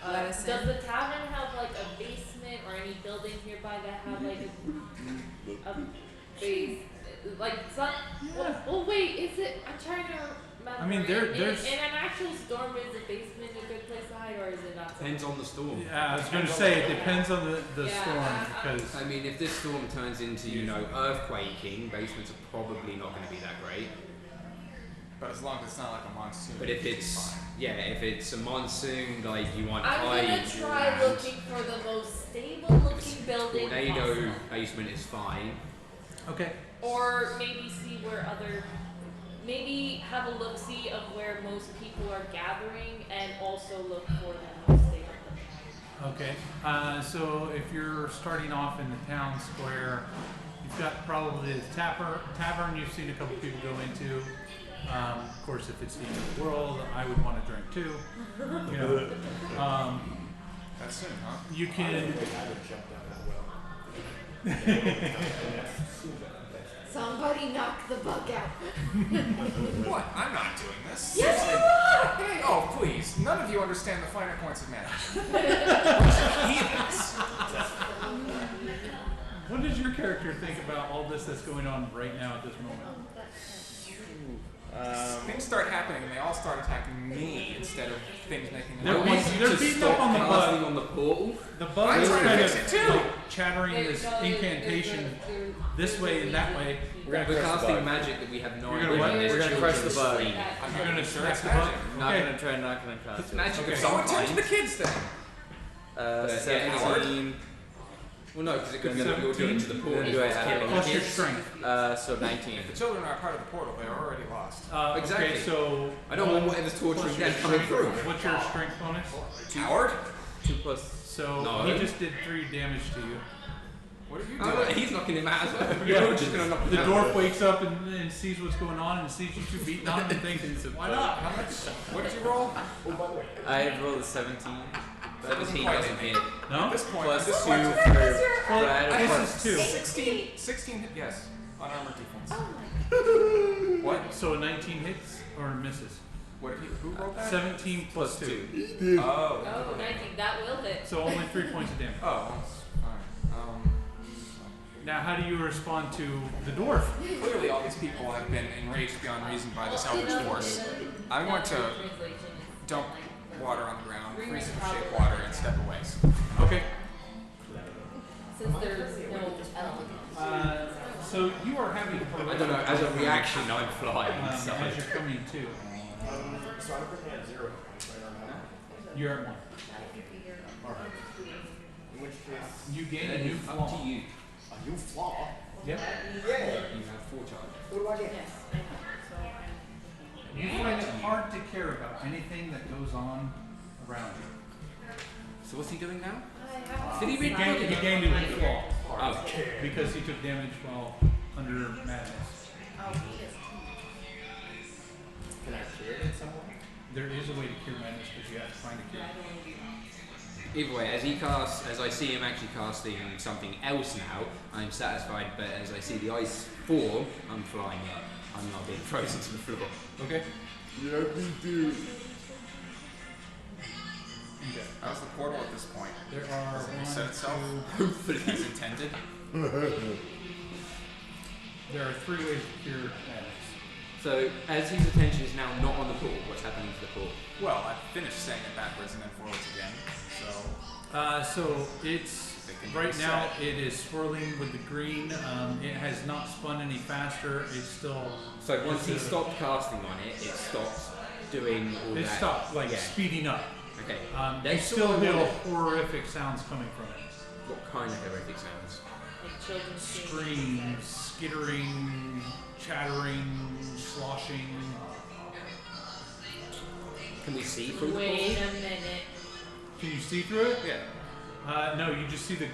Let us Does in. the tavern have like a basement or any buildings nearby that have like a base? Like some. Well, wait. Is it? I'm trying to remember. I mean, there's. In an actual storm, is a basement a good place to hide, or is it not? Depends on the storm. Yeah, I was going to say it depends on the Yeah, storm because I mean, if this storm turns into, earthquaking, basements are probably not going to be that great. But as long as it's not like a monsoon. But if it's, if it's a monsoon, like you want I'm high gonna try looking for the most stable looking building tornado possible. basement is fine. okay. Or maybe see where maybe have a look-see of where most people are gathering and also look for the most stable building. Okay. So if you're starting off in the town square, you've got probably the tavern you've seen a couple people go into. Of course, if it's the end of the world, I would want to drink too. You know. That's soon, huh? You can. I would jump down that well. Somebody knock knock the bug out. What? I'm not doing this. Yes, you are! Hey, oh, please. None of you understand the finer points of magic. Heathens. What does your character think about all this that's going on right now at this moment? Things start happening and they all start attacking me instead of things making They're them. beating up on the bug. on the portal. The bug I'm is trying to kind fix of it too. like chattering this incantation this way and that way. We're casting magic that we have no You're idea. gonna what? There's We're gonna children crush the bug. screaming. You're gonna sure smack it's the bug? magic. Not Okay. gonna try, not gonna cast It's it. magic of So some attend to the kids then. 17. Well, no, because it could be that you're doing to the portal. Plus your strength. So 19. If the children are part of the portal, they are already lost. Exactly. Okay, so I don't want whatever's torturing them coming through. what's your strength bonus? Coward? 2 plus. So No. he just did 3 damage to you. What are you Oh, doing? he's knocking him out as well. Yeah. You're just gonna knock The him dwarf out. wakes up and sees what's going on and sees you two beating on him and thinks, why not? How much? What did you roll? I rolled a 17. 17 doesn't hit. No? At this point, Plus at this 2 point, for Well, Brad. this is 2. 16 hit, yes, on armor defense. Oh my What? So a 19 hits or misses? What did he, who rolled that? 17 plus 2. Oh. Oh, 19. That will hit. So only 3 points of damage. Oh, that's fine. Now how do you respond to the dwarf? Clearly all these people have been enraged beyond reason by this eldritch force. I'm going to dump water on the ground, freeze some shape water, and step away. Okay. Since there's no element. So you are having I don't know, as a reaction, I'm flying. as you're coming to. So I'm currently at 0 points right now. You're at 1. In which case, You gain a new flaw. Up to you. a new flaw. Yep. Yeah. You have 4 charges. What do I get? Yes, I know. So You find it hard to care about anything that goes on around you. So what's he doing now? I have Did he He gained a new flaw Oh. because he took damage while under madness. Can I cure it in some way? There is a way to cure madness, but you have to find a cure. Either way, as I see him actually casting something else now, I'm satisfied, but as I see the ice form, I'm flying up. I'm not being frozen to the floor. Okay. Yeah, me too. Okay. How's the portal at this point? There are Does it reset itself? Hopefully. As intended? There are 3 ways to cure madness. So, as his attention is now not on the pool, what's happening to the pool? Well, I finished saying it backwards and then forwards again, so... So it's right now it is swirling with the green. It has not spun any faster. It's still. So once he stopped casting on it, it stopped doing all It that. stopped like Yeah. speeding up. Okay. You That's still all I hear wanted. horrific sounds coming from it. What kind of horrific sounds? like children screaming. Screams, skittering, chattering, sloshing. Can we see through the Wait pool? a minute. Can you see through it? Yeah. No, you just see the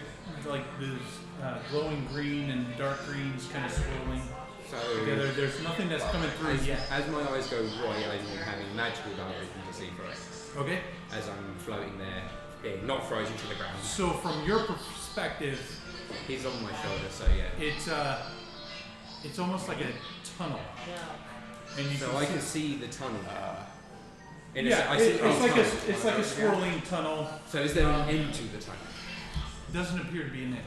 glowing green and dark greens kind of swirling So, together. There's nothing that's coming through yet. as my eyes go white, I'm having magical ability to see through it. Okay. As I'm floating there, being not frozen to the ground. So from your perspective, He's on my shoulder, so yeah. it's almost like a tunnel, No. and you So I can see the tunnel. I see it's like tunnel. it's like a swirling tunnel. So is there an end to the tunnel? Doesn't appear to be an end.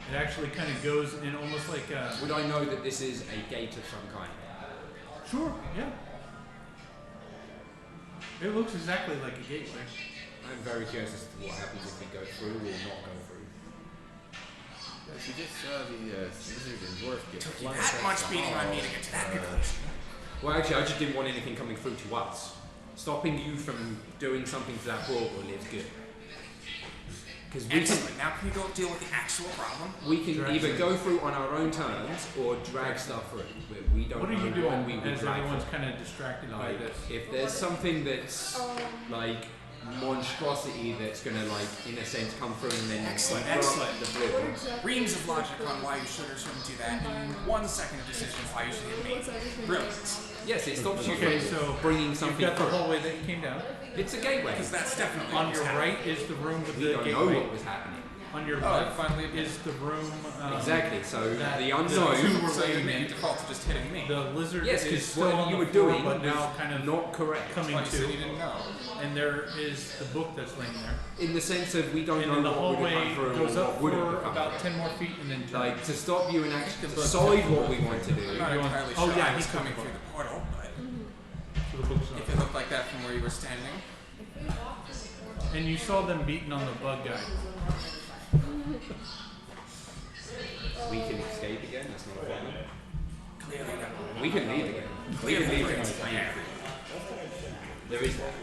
It actually kind of goes in almost like a. Would I know that this is a gate of some kind? Sure. Yeah. It looks exactly like a gateway. I'm very curious as to what happens if we go through or not go through. Yes, you just saw the lizard and dwarf get flung That across much the beating hall. on me to get to that conclusion. Well, actually, I just didn't want anything coming through to us. Stopping you from doing something to that portal is good. Because Excellent. Now can we go deal with the actual problem? we can Drag either stuff. go through on our own terms or drag stuff through. But we don't What are know you what doing we would as drag everyone's through. kind of distracted by Like, this? if there's something that's like monstrosity that's gonna like in a sense come through and then Excellent, drop excellent. the blue. Reams of logic on why you should or shouldn't do that, and 1 second of decision why you should hit me. Brilliant. Yes, it stops you Okay, from so bringing you've something got the through. hallway that you came down. It's a gateway. Because that's definitely On what's your happening. right is the room with We the don't know gateway. what was happening. on your Oh, left finally is the room. Exactly. So that the two unknown. were So you laying in. default to just hitting me. The lizard Yes, is because still whatever on you the were floor, doing but now was kind of not correct. coming Funny, so you to. didn't know. And there is the book that's laying there. In the sense of we don't And know then the what would have hallway come through goes or up what would have for come about through. 10 more feet and then turns. Like to stop you and actually decide what we want to do. I'm not entirely Oh, sure yeah, I was he's coming coming. through the portal, but So the book's not if it looked like that from where you were standing, And you saw them beating on the bug guy. We can escape again. That's not a problem. clearly no. We can leave again. We can leave again. There is that.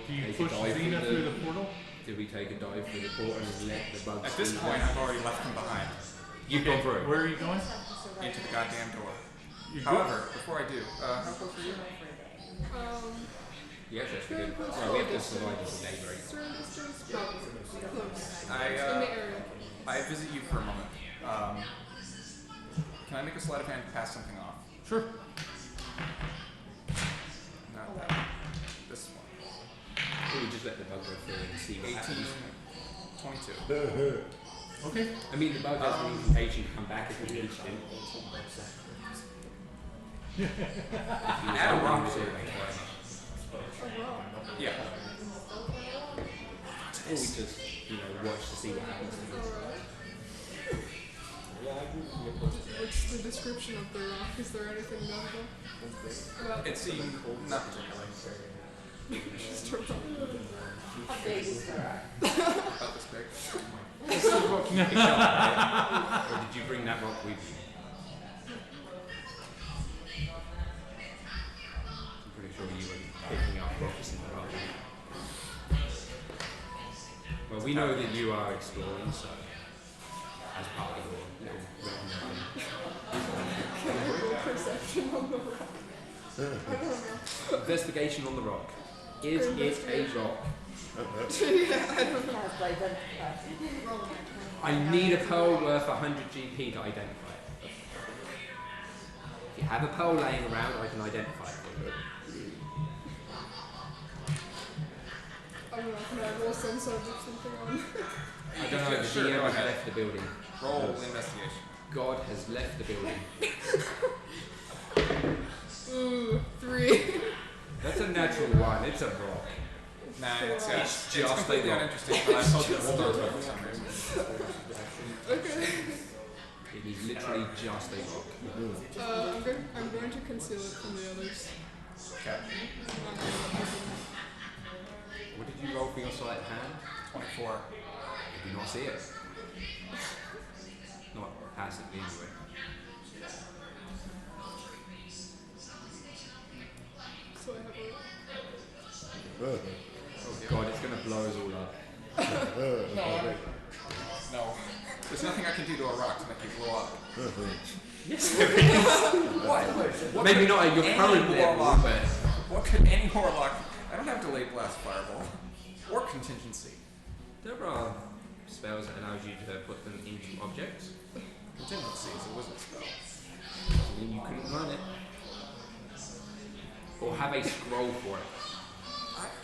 Do you Take a push dive Xena through through the- the portal? Did we take a dive through the portal and let the bugs? At this leave? point, I've already left him behind You've gone through. Where are you going? into the goddamn door. You're However, before I do, how close are you? Yeah, that's good. Well, we have to survive this day, right? Certain distance, but close. I, In the area. I visit you for a moment. Can I make a sleight of hand to pass something off? Sure. Not that one. This one. Or we just let the bug go through and see what 18, happens. 22. Okay. I mean, the bug has an invitation to come back if we need to. Add a rock to it. Yeah. Or we just, watch to see what happens. What's the description of the rock? Is there anything notable about It seemed not particularly. just a rock? How big is the rock? About this big. This is the rock you picked up, right? Or did you bring that rock with you? I'm pretty sure you were picking up rocks in the rock. Well, we know that you are exploring, so as part of your little Chemical perception on the rock. I don't know. investigation on the rock. Is it a rock? Yeah, I don't know. I need a pearl worth 100 GP to identify it. If you have a pearl laying around, I can identify it for you. I don't know. Can I roll some sort of something on? I don't know, the Sure, GM go has ahead. left the building. Roll investigation. God has left the building. Ooh, 3. That's a natural one, it's a rock. Nah, it's just completely a rock. uninteresting, but I told you to start with for some reason. Okay. It is literally just a rock. I'm going to conceal it from the others. Okay. What did you roll for your sleight of hand? 24. I do not see it. Not passively anyway. So I have a. Oh god, it's gonna blow us all up. No. There's nothing I can do to a rock to make it blow up. Yes, there is. What Maybe could not at your any current level, warlock- but What could any warlock... I don't have delayed blast fireball. Or contingency. there are spells that allows you to put them into objects. Contingency is a wizard spell. And you couldn't run it. Or have a scroll for it.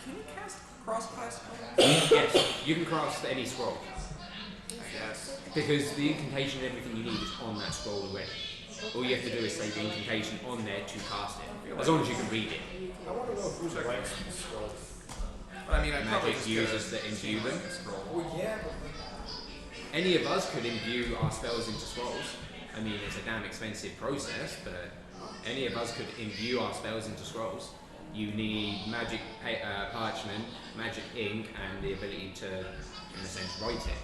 Can you cast cross-class spells? Yes, you can cast any scroll. Yes. Because the incantation and everything you need is on that scroll already. All you have to do is say the incantation on there to cast it. As long as you can read it. I want to know who's writing these scrolls. But I mean, I probably Magic just users that imbue them. Scroll. Well, yeah, but Any of us could imbue our spells into scrolls. I mean, it's a damn expensive process, but any of us could imbue our spells into scrolls. You need magic parchment, magic ink, and the ability to, in a sense, write it.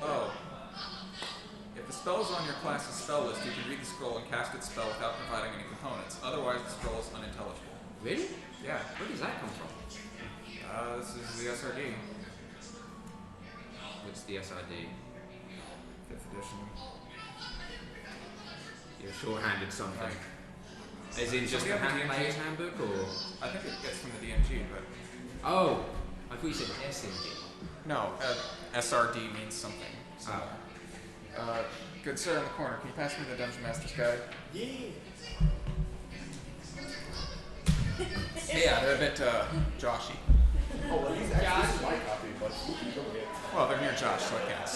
Oh. If the spell is on your class's spell list, you can read the scroll and cast its spell without providing any components. Otherwise, the scroll is unintelligible. Really? Yeah. Where does that come from? This is the SRD. What's the SRD? 5th edition. You're short-handed something. Right. As in just Do a we have a hand DMG? player's handbook, or? I think it gets from the DMG, but... Oh, I thought you said SMG. No, SRD means something. So, Oh. good sir in the corner, can you pass me the Dungeon Master's Guide? yeah. Yeah, they're a bit, Joshy. Oh, well, these actually, this is my copy, but you don't get. Well, they're near Josh, so I can't.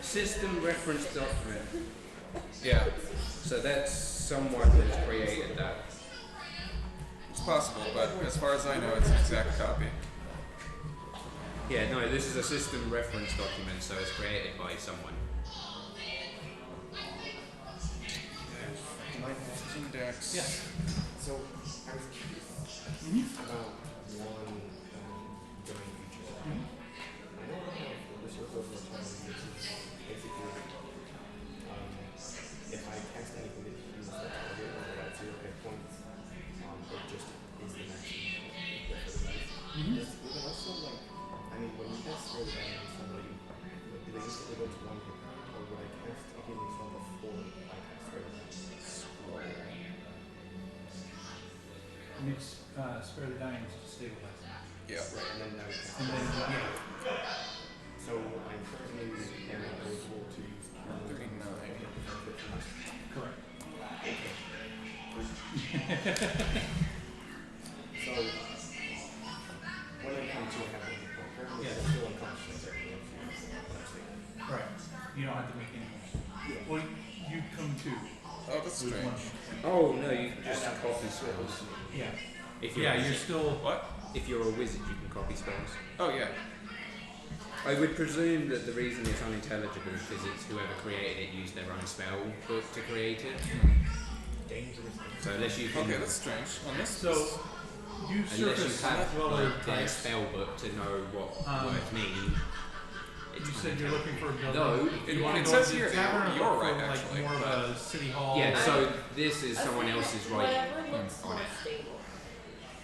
System reference document. Yeah, So that's someone that's created that. it's possible, but as far as I know, it's an exact copy. Yeah, no, this is a system reference document, so it's created by someone. Index. Yeah. So, I was curious about one domain feature. I know the circle of mortality is basically if I cast anything that heals the target or about 0 hit points, it just is the maximum hit for the dice. Would it also, like, I mean, when you cast Swirl Down on somebody, do they instantly go to 1 hit point, or would I cast a healing spell before I cast Swirl Down? Makes spare the dying to stabilize them. Yeah. Right, and then I would cast And then, yeah. So I'm currently eligible to use 39. Correct. So when I come to have a point, currently Yeah. I'm still unconscious. Right. You don't have to make any moves. Well, you come to. Oh, that's with strange. one. Oh no, you can just copy spells. Yeah. If you're Yeah, a you're wizard. still. What? If you're a wizard, you can copy spells. Oh, yeah. I would presume that the reason it's unintelligible is because it's whoever created it used their own spell book to create it. Dangerous. So unless you can, Okay, that's strange. On this, So, you unless you surface have dweller like their types. spell book to know what words mean. You said you're looking for a building. No, Do you want it to go says to here the that tavern or you're look for, right, like, actually, more of a city hall? Yeah, so this is someone else's writing. Whatever looks more stable.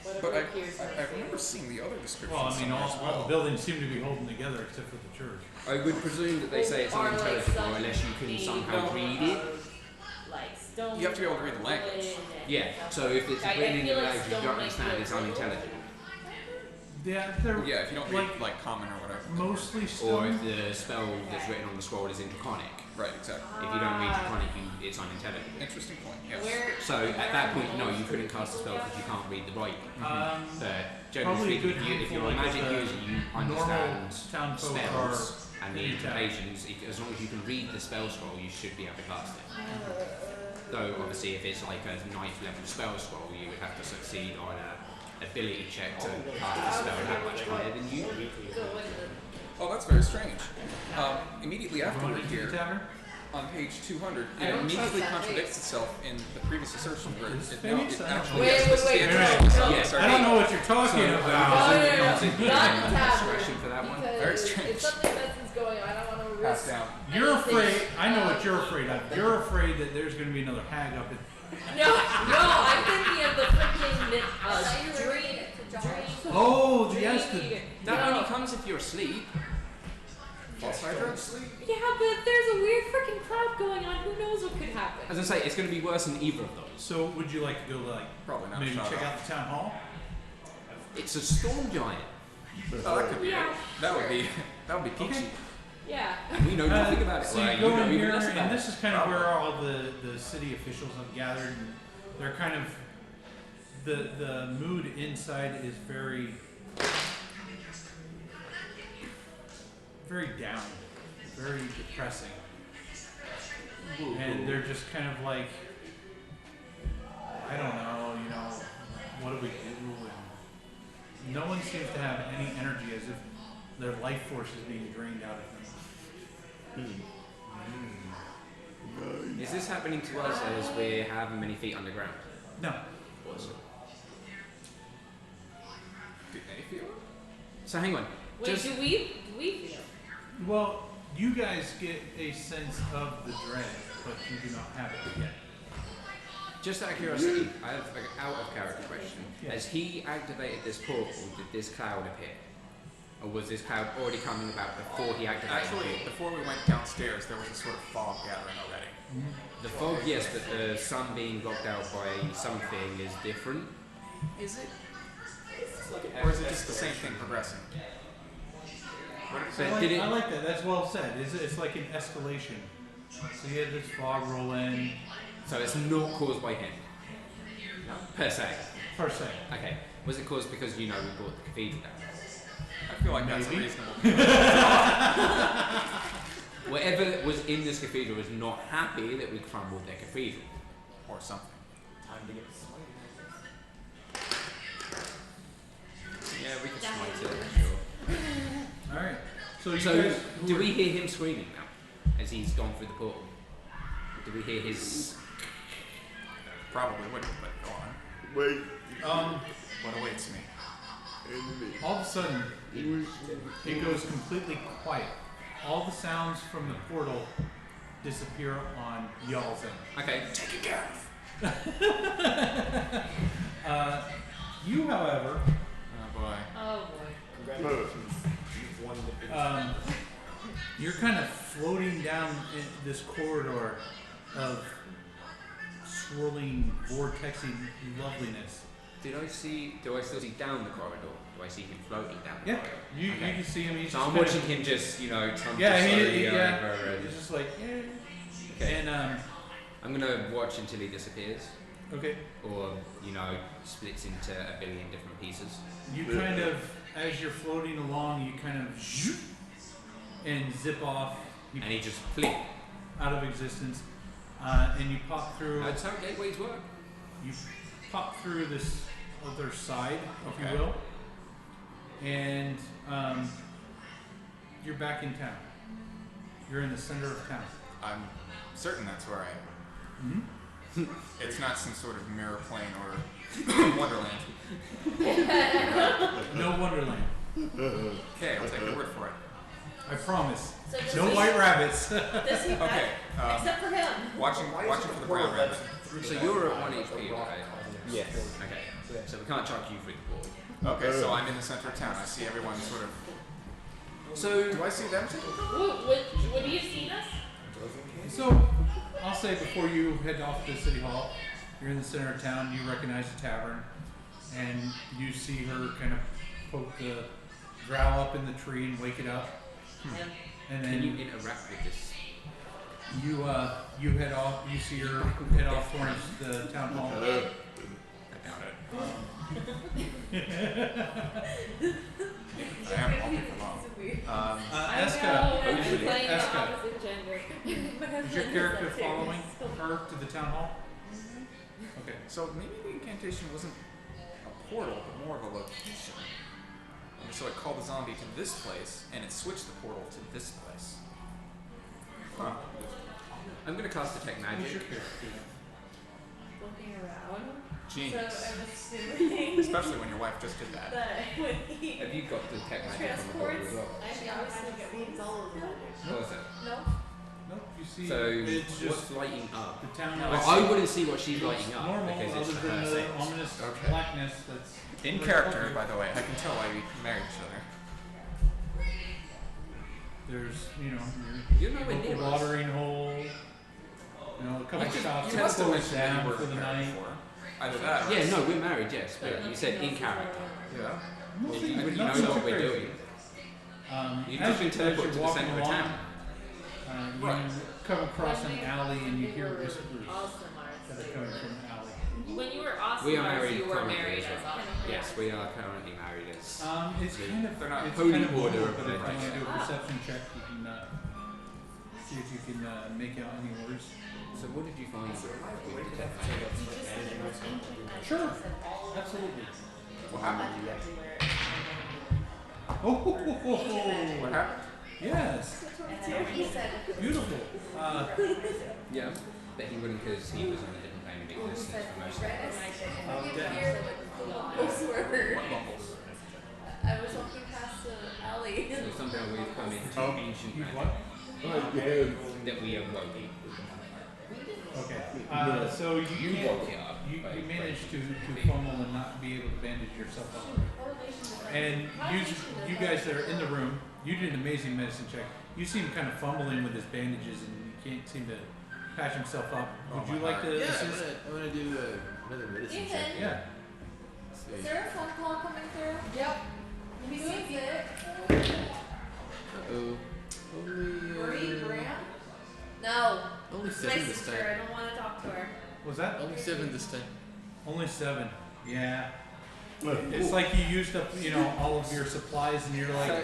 but Whatever appears more I stable. remember seeing the other description. Well, I mean, somewhere all, as all well. the buildings seem to be holding together except for the church. I would presume that they say it's Or like unintelligible some unless you can being somehow built read it. of, like stone. You have to be able to read the language. and Yeah, stuff. so if it's I written in feel the like language you stone don't might understand, be it's a little- unintelligible. Yeah, they're Yeah, if you don't read like common or whatever. mostly Or stone. if the spell that's written on the scroll is in Draconic. Right, exactly. If you don't read Draconic, it's unintelligible. Interesting point. Yes. Where, So at that point, no, you couldn't cast a spell because you can't read the writing. But Probably generally a good speaking, if handful, you're a like, magic of the user, you normal understand town folk spells and the in town. incantations. As long as you can read the spell scroll, you should be able to cast it. Though obviously, if it's like a 9th level spell scroll, you would have to succeed on a ability check to cast a spell that much higher than you. Oh, that's very strange. Immediately You want afterward to do the here, tavern? on page 200, I it don't immediately trust that contradicts itself in the previous assertion where Is it, this no, famous? it I don't actually know. has Wait, the wait, standard wait. result. Yes. I don't know what you're talking No, about. no, no, Not not the tavern. discretion for that one. Very Because strange. if something that's going on, I don't want to Pass risk. down. You're afraid. I know what you're afraid of. You're afraid that there's going to be another hag up in. No, I'm thinking of the freaking dream. Oh, yes, the. That only comes if you're asleep. False Hydra? Yeah, but there's a weird freaking cloud going on. Who knows what could happen? As I say, it's going to be worse than either of those. So, would you like to go, like, Probably not. maybe Shut check up. out the town hall? It's a storm giant. Oh, that could be Yeah, it. That would be peachy. Okay. Yeah. And we know nothing about it. So Well, you go know in even here, less about and it. this is kind of where all the city officials have gathered. And they're kind of the mood inside is very down, very depressing, and they're just kind of like, I don't know, what do we do? And no one seems to have any energy, as if their life force is being drained out of them. Is this happening to us as we're having many feet underground? No. Awesome. Did they feel it? So hang on. Wait, Just do we feel? Well, you guys get a sense of the dread, but you do not have it yet. Just out of curiosity, I have an out of character question. Yeah. As he activated this portal, did this cloud appear? Or was this cloud already coming about before he activated Actually, it? before we went downstairs, there was a sort of fog gathering already. The fog, yes, but the sun being blocked out by something is different. Is it? Or is it just the same thing progressing? But did it? I like that. That's well said. It's like an escalation. So you had this fog roll in. So it's not caused by him, per se. per se. Okay. Was it caused because we brought the cathedral down? I feel like that's a Maybe. reasonable. Whatever was in this cathedral was not happy that we crumbled their cathedral. Or something. Time to get smited. Yeah, we could smite it, sure. Alright. So you So, guys do we hear him screaming now as he's gone through the portal? Do we hear his? Probably wouldn't, but go on. Wait. What awaits me? Enemy. all of a sudden it goes completely quiet. All the sounds from the portal disappear on y'all's end. Okay. Take a gaff. You, however, Oh boy. Oh boy. Congratulations. You've won the big you're kind of floating down in this corridor of swirling, vortexy loveliness. Do I still see down the corridor? Do I see him floating down the Yeah, corridor? you Okay. can see him. He's So just I'm kind watching of, him just, tumble slowly yeah, over and he's just like, yeah. Okay. And I'm gonna watch until he disappears. okay, Or, splits into a billion different pieces. you kind of, as you're floating along, you kind of zoop and zip off. You And he just flee. out of existence, and you pop through. That's how gateways work. You pop through this other side, if Okay. you will, and you're back in town. You're in the center of town. I'm certain that's where I am. It's not some sort of mirror plane or Wonderland. No Wonderland. Okay, I'll take your word for it. I promise. So does No he- white rabbits. Does he Okay. except for him. Watching for the brown rabbit. So you're at 1 HP, right? Yes. Okay. So we can't chuck you through the portal. Okay, so I'm in the center of town. I see everyone sort of. So Do I see them too? Would he have seen us? So, I'll say before you head off to City Hall, you're in the center of town, you recognize the tavern, and you see her kind of poke the drow up in the tree and wake it up. And can then you interact with this? you head off, you see her head off towards the town hall. I doubt it. I am walking along. Eska, I've been playing the Eska, opposite gender. is your character following her to the town hall? Okay. So maybe the incantation wasn't a portal, but more of a location. So it called the zombie to this place, and it switched the portal to this place. Huh. I'm gonna cast detect magic. Looking around. Genius. So I'm assuming Especially when your wife just did that. that when he Have you got detect magic on the portal transports, as well? actually obviously it means all of that. What was it? No? Nope, you see, So it's just what's lighting up? the town Well, hall. I wouldn't see what she's lighting up Normal, because other it's than her the things. ominous Okay. blackness that's In character, by the way, I can tell why we married each other. There's, your You're nowhere local near us. watering hole, a couple of shops You that must have close mentioned that down you were for the married night. before. Either that or. Yeah, no, we're married, yes, but you said in character. Yeah. Nothing, You know nothing what too we're crazy. doing. You As just been as teleported you're to the walking center of along, town. you come across an alley and you hear whispers Awesome, that are coming from the alley. When you were awesome, We are married you were currently married as as well. awesome. Yes, we are currently married as. It's kind of, They're not it's holy kind of order order, of but if you want to do a Ah. perception check, you can see if you can make out any words. So what did you find with detect magic? Sure, absolutely. What happened? Oh, What happened? yes, He said beautiful. Yeah, but he wouldn't because he was on a different plane of existence for most of it. those were. What mumbles? I was walking past the alley. So somehow we've come into ancient You magic what? that we are woken. Okay, so you can't, woke it up. you managed to fumble and not be able to bandage yourself up. And you guys that are in the room, you did an amazing medicine check. You see him kind of fumbling with his bandages and he can't seem to patch himself up. Would Oh you my like God. to Yeah, assist? I'm gonna do another medicine check. Ethan. Yeah. Let's Is see. there a phone call coming through? Yep. Who is it? Uh-oh. Marie Only, Graham? No. only It's my 7 this sister. time. I don't want to talk to her. Was that? Only 7 this time. Only 7. Yeah. It's like you used up, all of your supplies, and you're like,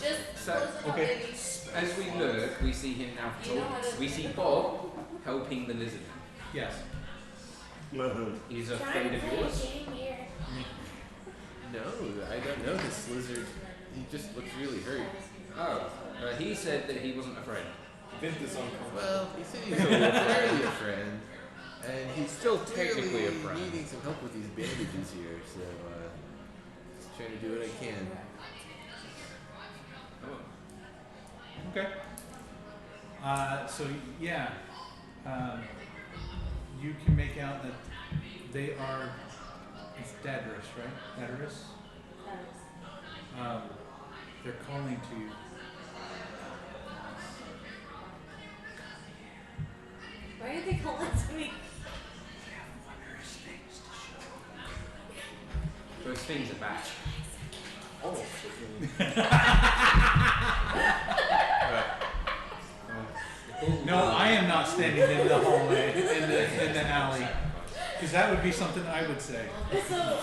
Just So, close it up, okay. baby. as we look, we see him now talking. We see Bob helping the lizard. yes. He's a friend of yours. No, I don't know this lizard. He just looks really hurt. Oh, he said that he wasn't a friend. Vint is uncomfortable. Well, he said he's barely a friend, and he's still technically a friend. Needing some help with these bandages here, so just trying to do what I can. Okay. So yeah, you can make out that they are. It's Dadris, right? Dadris. They're calling to you. Why are they calling to me? Those things are back. No, I am not standing in the hallway, in the alley, because that would be something I would say. So,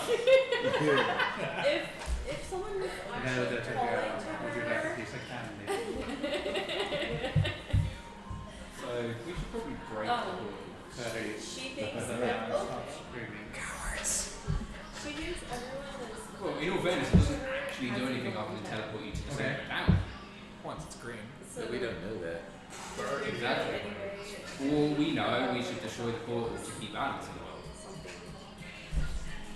if someone was No, actually that's okay. calling We'll to do that her, in case I can. So we should probably break the portal. she thinks Stop that screaming. she thinks everyone is. Well, in all fairness, it doesn't actually do anything other than teleport you to the center down. Once it's green. But we don't know that. Exactly. All we know, we should destroy the portal to keep balance in the world.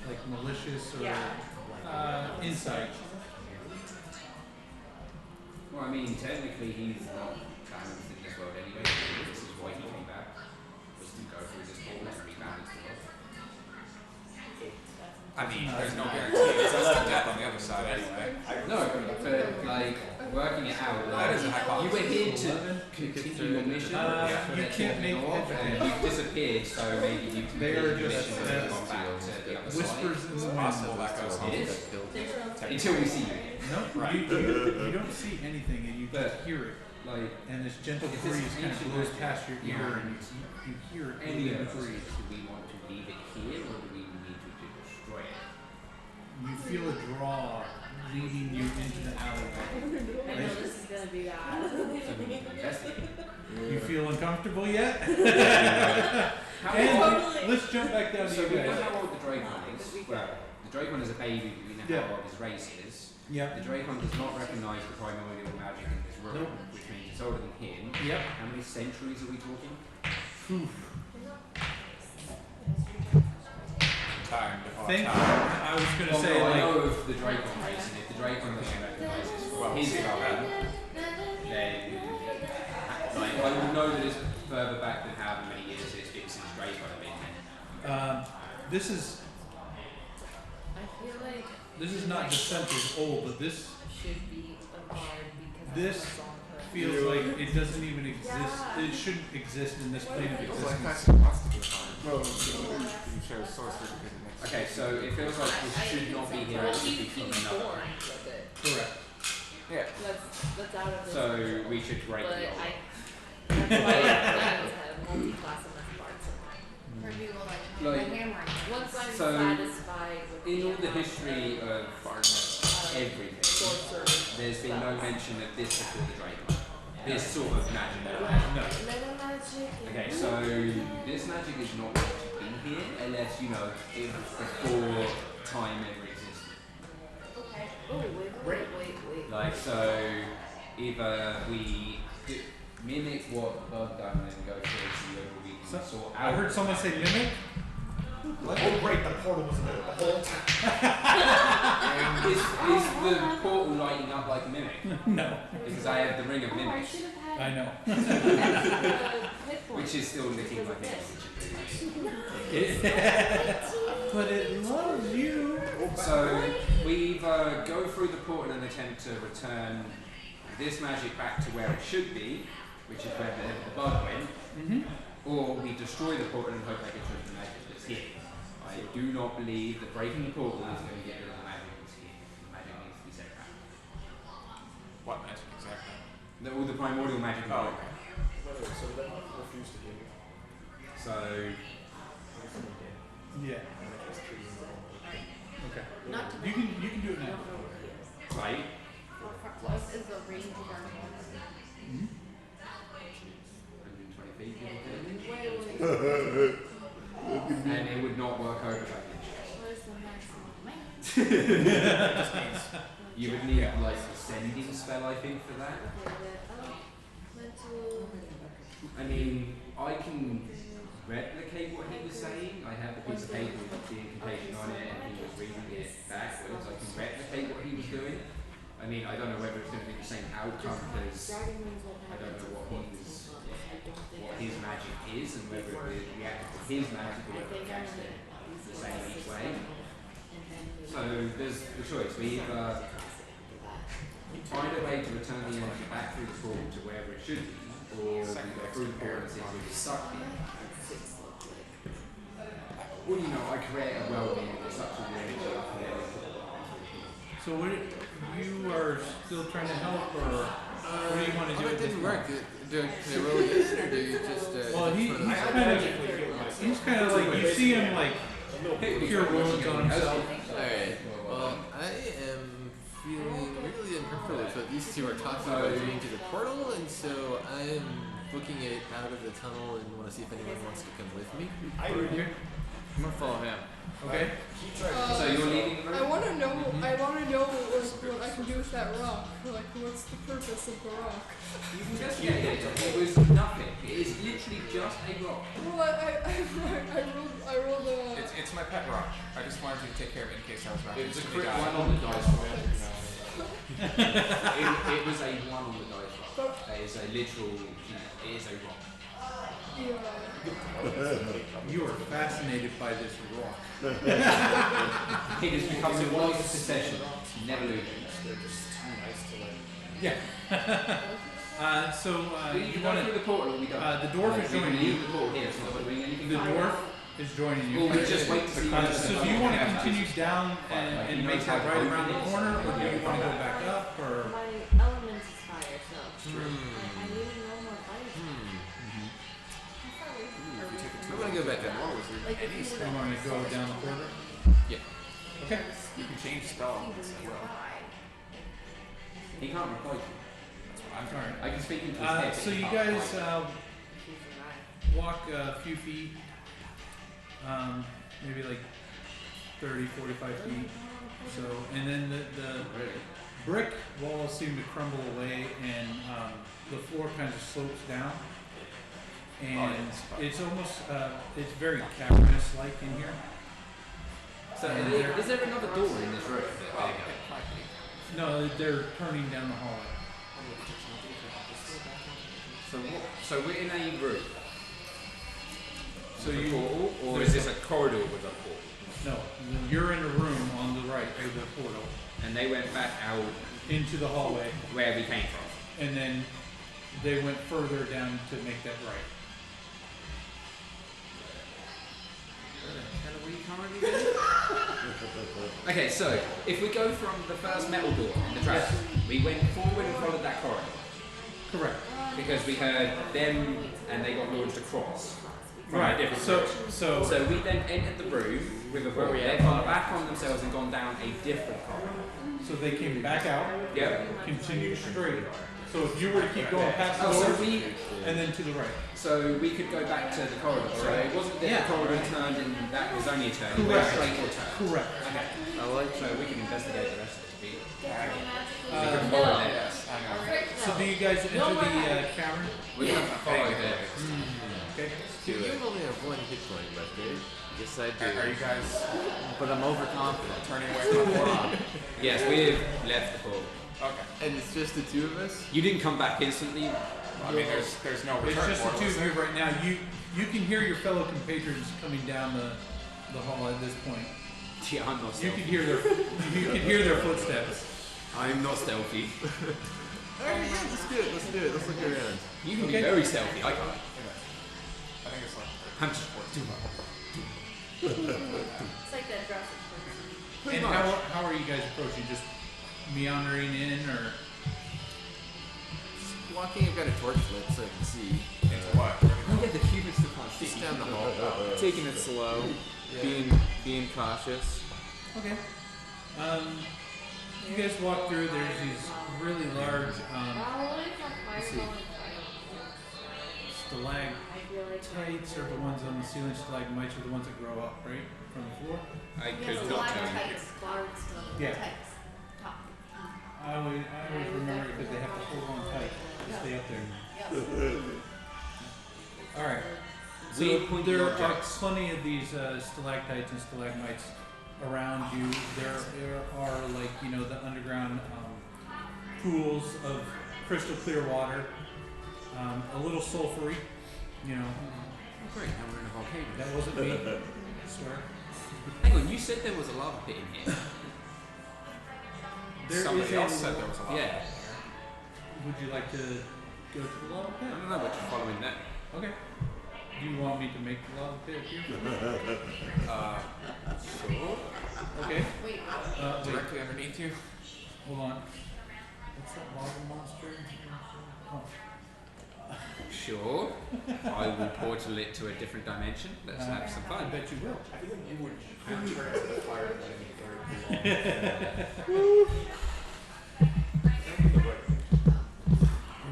Like malicious or insight. Well, I mean, technically he's not balanced in this world anyway. This is why he came back, was to go through this portal and rebalance the world. I mean, there's no guarantee. It's just death on the other side anyway. No, but like working it out. That is a hypothesis. You were here to continue your mission. You can't make and you disappeared, so maybe you can They are your just mission and gone back to the other whispers side. in the Possible wind. that goes home. It is. Until we see you. No, Right. you don't see anything, and you But- just hear it. Like And this gentle If this breeze kind of ancient blows magic, past your ear, yeah. and you hear it any in of the us, breeze. do we want to leave it here or do we need to destroy it? You feel a draw leading you into the alleyway. I know this is gonna be bad. So we need to investigate. You feel uncomfortable yet? How And Totally. let's jump back down to So you we know guys. how old the Dracon is. Well, the Dracon is a baby, but we know Yeah. how old his race is. Yep. The Dracon does not recognise the primordial magic in this room, Nope. which means it's older than him. Yep. How many centuries are we talking? Time to Think. time. I was gonna Well, say no, I like. know of the Dracon race, and if the Dracon doesn't recognise his then like, I would know that it's further back than however many years it's been since Dracon have been here. This is I feel like this is not just centuries old, but this should be a bard because This it's on her. feels like it doesn't even exist. Yeah. It shouldn't exist in this plane of Feels like existence. that's wants to be fine. Well, you chose sorcery because it makes Okay, so it feels like this should not be here, it should be from He's another. born with it. Correct. Yeah. That's out of this. So we should break but the old. that's why I plan to multi-class him as bard sometime. Or do you like Like- the hammering? Once I'm So, satisfied with In all the amount history of everything, sorcery there's been no mention of this before the Dracon. This sort of magic. No. Little magic. Okay, so this magic is not going to be here unless you know it was before time ever existed. Okay. Oh, wait. Like so, either we mimic what Bud done and go through and see whether we can So- sort I out. heard someone say mimic. Oh, great, the portal was there the whole time. Is the portal lighting up like a mimic? No. Because I have the ring of Oh, I mimics, should have had I know. hit which is still licking my fingers, which is pretty nice. But it loves you. So we either go through the portal and attempt to return this magic back to where it should be, which is where the bug went, or we destroy the portal and hope I can show the magic that's here. I do not believe that breaking the portal is going to get rid of the magic that's here. The magic needs to be set back. What magic exactly? All the primordial magic. in the Oh, world. okay. So then refuse to give me. So Yeah. Okay. Not to You can do it now. Right? What is the range of our movement? 120 feet, give or take. And it would not work over that much. What is the maximum length? You would need like a sending spell, I think, for that. I mean, I can replicate what he was saying. I have the piece of paper with the incantation on it, and he was reading it backwards. I can replicate what he was doing. I mean, I don't know whether it's going to be the same outcome because I don't know what his magic is, and whether it will react to his magic or whether it reacts to the same each way. So there's the choice. We either find a way to return the energy back through the pool to wherever it should be, or we go through the pool and see if we get stuck here. Well, you know, I create a well-being that sucks all the energy up there. So what you are still trying to help, or what do you want to do? It didn't work. Can I roll again, or do you just? Well, he's kind of like, you see him like cure wounds on himself. Alright. Well, I am feeling really uncomfortable with what these two are talking about doing to the portal, and so I am booking it out of the tunnel and want to see if anyone wants to come with me. I'm gonna follow him. Okay. So you're leaving the room? I want to know what I can do with that rock. Like, what's the purpose of the rock? You can just get it. It was nothing. It is literally just a rock. Well, I rolled a... It's my pet rock. I just wanted you to take care of it in case I was back. It was a crit one on the dice roll. It was a one on the dice roll. It is a literal, it is a rock. Yeah. You are fascinated by this rock. It has become a wise possession. Never lose it. They're just too nice to like. Yeah. So you want to through the portal or we don't? the dwarf is joining you. The portal here, so we're not doing anything. The dwarf is joining you. Well, we just wait to see. So do you want to continue down and make that right around the corner, or do you want to go back up, or? My element is fire, so I really know more fire. I'm gonna go back up. Like if You want to go down the corridor? Yeah. Okay. You can change spell. He can't reply to you. I'm trying. I can speak into his head. So you guys walk a few feet, maybe like 30, 45 feet. So, and then the brick walls seem to crumble away, and the floor kind of slopes down. And it's almost, it's very cavernous-like in here. So is there another door in this room? No, they're turning down the hallway. So we're in a room. So with a you, portal, or is this a corridor with a portal? no, you're in a room on the right of the portal And they went back out into the hallway, where we came from. and then they went further down to make that right. Okay, so if we go from the first metal door in the trap, we went forward and followed that corridor. Correct. Because we heard them and they got launched across. From a different direction. So we then entered the room with a portal. They've gone back on themselves and gone down a different corridor. So they came back out, Yep. continued straight. So if you were to keep going past the Oh, so door, we and then to the right. so we could go back to the corridor. So it wasn't that Yeah. the corridor turned and that was only a turn. It went Correct. straight or turn. Correct. Okay. I like So we can investigate the rest of it to be. So do you guys enter the cavern? We're going to follow there. Okay. You only have one hit point left, right? Yes, I do. Are you guys But I'm overconfident. turning away from the portal? Yes, we've left the portal. Okay. And it's just the two of us? You didn't come back instantly. I mean, there's no It's return just the portal, two is of you there? right now. You can hear your fellow compatriots coming down the hall at this point. Yeah, I'm not You stealthy. can hear their footsteps. I'm not stealthy. Alright, yeah, let's do it. Let's do it. Let's look around. You can Okay. be very stealthy. I can't. I think it's like. I'm just too much. It's like that Jurassic Park. And how are you guys approaching? Just meandering in, or Walking, I've got a torch lit so I can see. Into what? Oh yeah, the humans still can't see. Just down the hall. Taking it slow. being cautious. Okay. You guys walk through. There's these really large, let's see, stalactites are the ones on the ceiling. Stalagmites are the ones that grow up, right, from the floor. I could not tell you. Yeah. I always remember because they have to hold on tight to stay up there. All right. So there are plenty of these stalactites and stalagmites around you. There are the underground pools of crystal clear water, a little sulfury. Oh, great, now we're in a volcano. That wasn't me. I swear. Hang on, you said there was a lava pit in here. Somebody else said there was a lava pit. Yeah. Would you like to go to the lava pit? I don't know, but you're following that. Okay. Do you want me to make the lava pit here? Sure. Okay. Directly underneath you. Hold on. What's that lava monster? Oh. Sure. I will portal it to a different dimension. Let's have some fun. I bet you will. I feel like you would turn into the fire very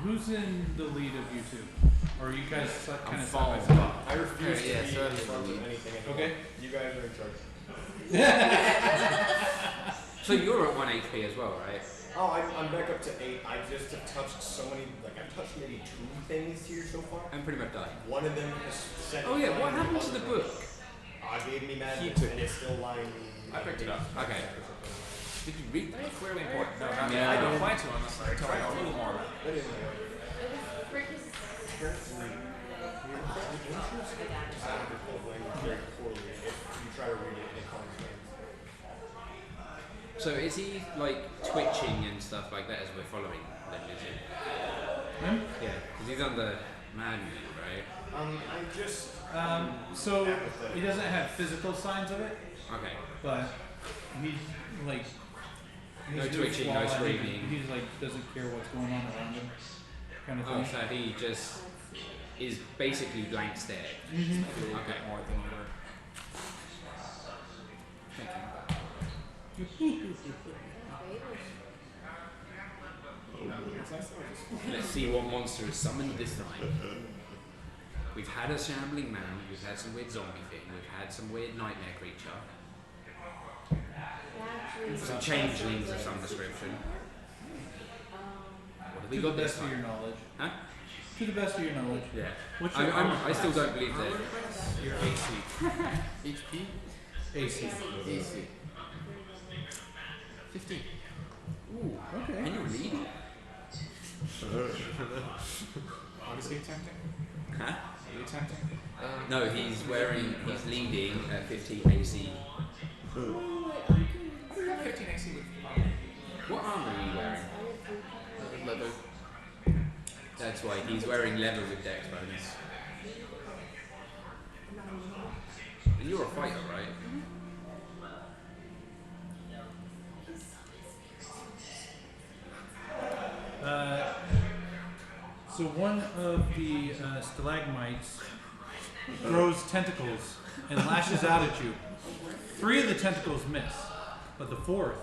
Who's in the lead of you two? Or are you guys kind of following. I refuse to be in charge of anything anymore. Okay. You guys are in charge. So you're at 1 HP as well, right? Oh, I'm back up to 8. I just have touched so many, I've touched maybe 2 things here so far. I'm pretty much died. One of them is set. Oh yeah, what happened to the book? Gave me madness and it's still lying. I picked it up. Okay. Did you read that? It's really important. No, not Yeah. I don't plan to unless I tell you a little more about it. Very poorly. If you try to read it, it comes in. So is he twitching and stuff like that as we're following then, is he? Him? Yeah, because he's under madness, right? I just. So he doesn't have physical signs of it, Okay. but he's No he's twitching, no flawed. screaming. He's doesn't care what's going on around him, kind of Oh, thing. so he just is basically blank stare. A little bit more than you were thinking about. Let's see what monster is summoned this time. We've had a shambling man, we've had some weird zombie thing, we've had some weird nightmare creature. Some changelings of some description. What have we To got the this best of time? your knowledge. Huh? To the best of your knowledge. Yeah. What's your I still don't believe that. your AC? HP? AC. AC. 15. Ooh, okay. And you're leading. What is he attempting? Huh? Are you attempting? No, he's leading at 15 AC. I think you have 15 AC with What armor are you wearing? Leather. That's why he's wearing leather with dex bonus. And you're a fighter, right? So one of the stalagmites grows tentacles and lashes out at you. 3 of the tentacles miss, but the 4th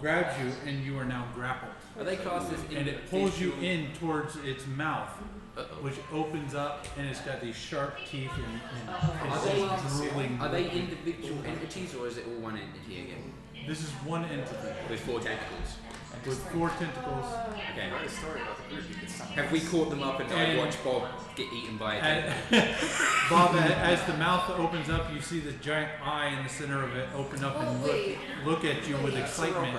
grabs you and you are now grappled. Are they classed as And it pulls you in towards its mouth, which opens up and it's got these sharp teeth and it's drooling. Are they individual entities or is it all one entity again? This is one entity With 4 tentacles. with 4 tentacles. Okay. Write a story about the group you could summon. Have we caught them up and I watch Bob get eaten by a tentacle? Bob, as the mouth opens up, you see the giant eye in the center of it open up and look at you with excitement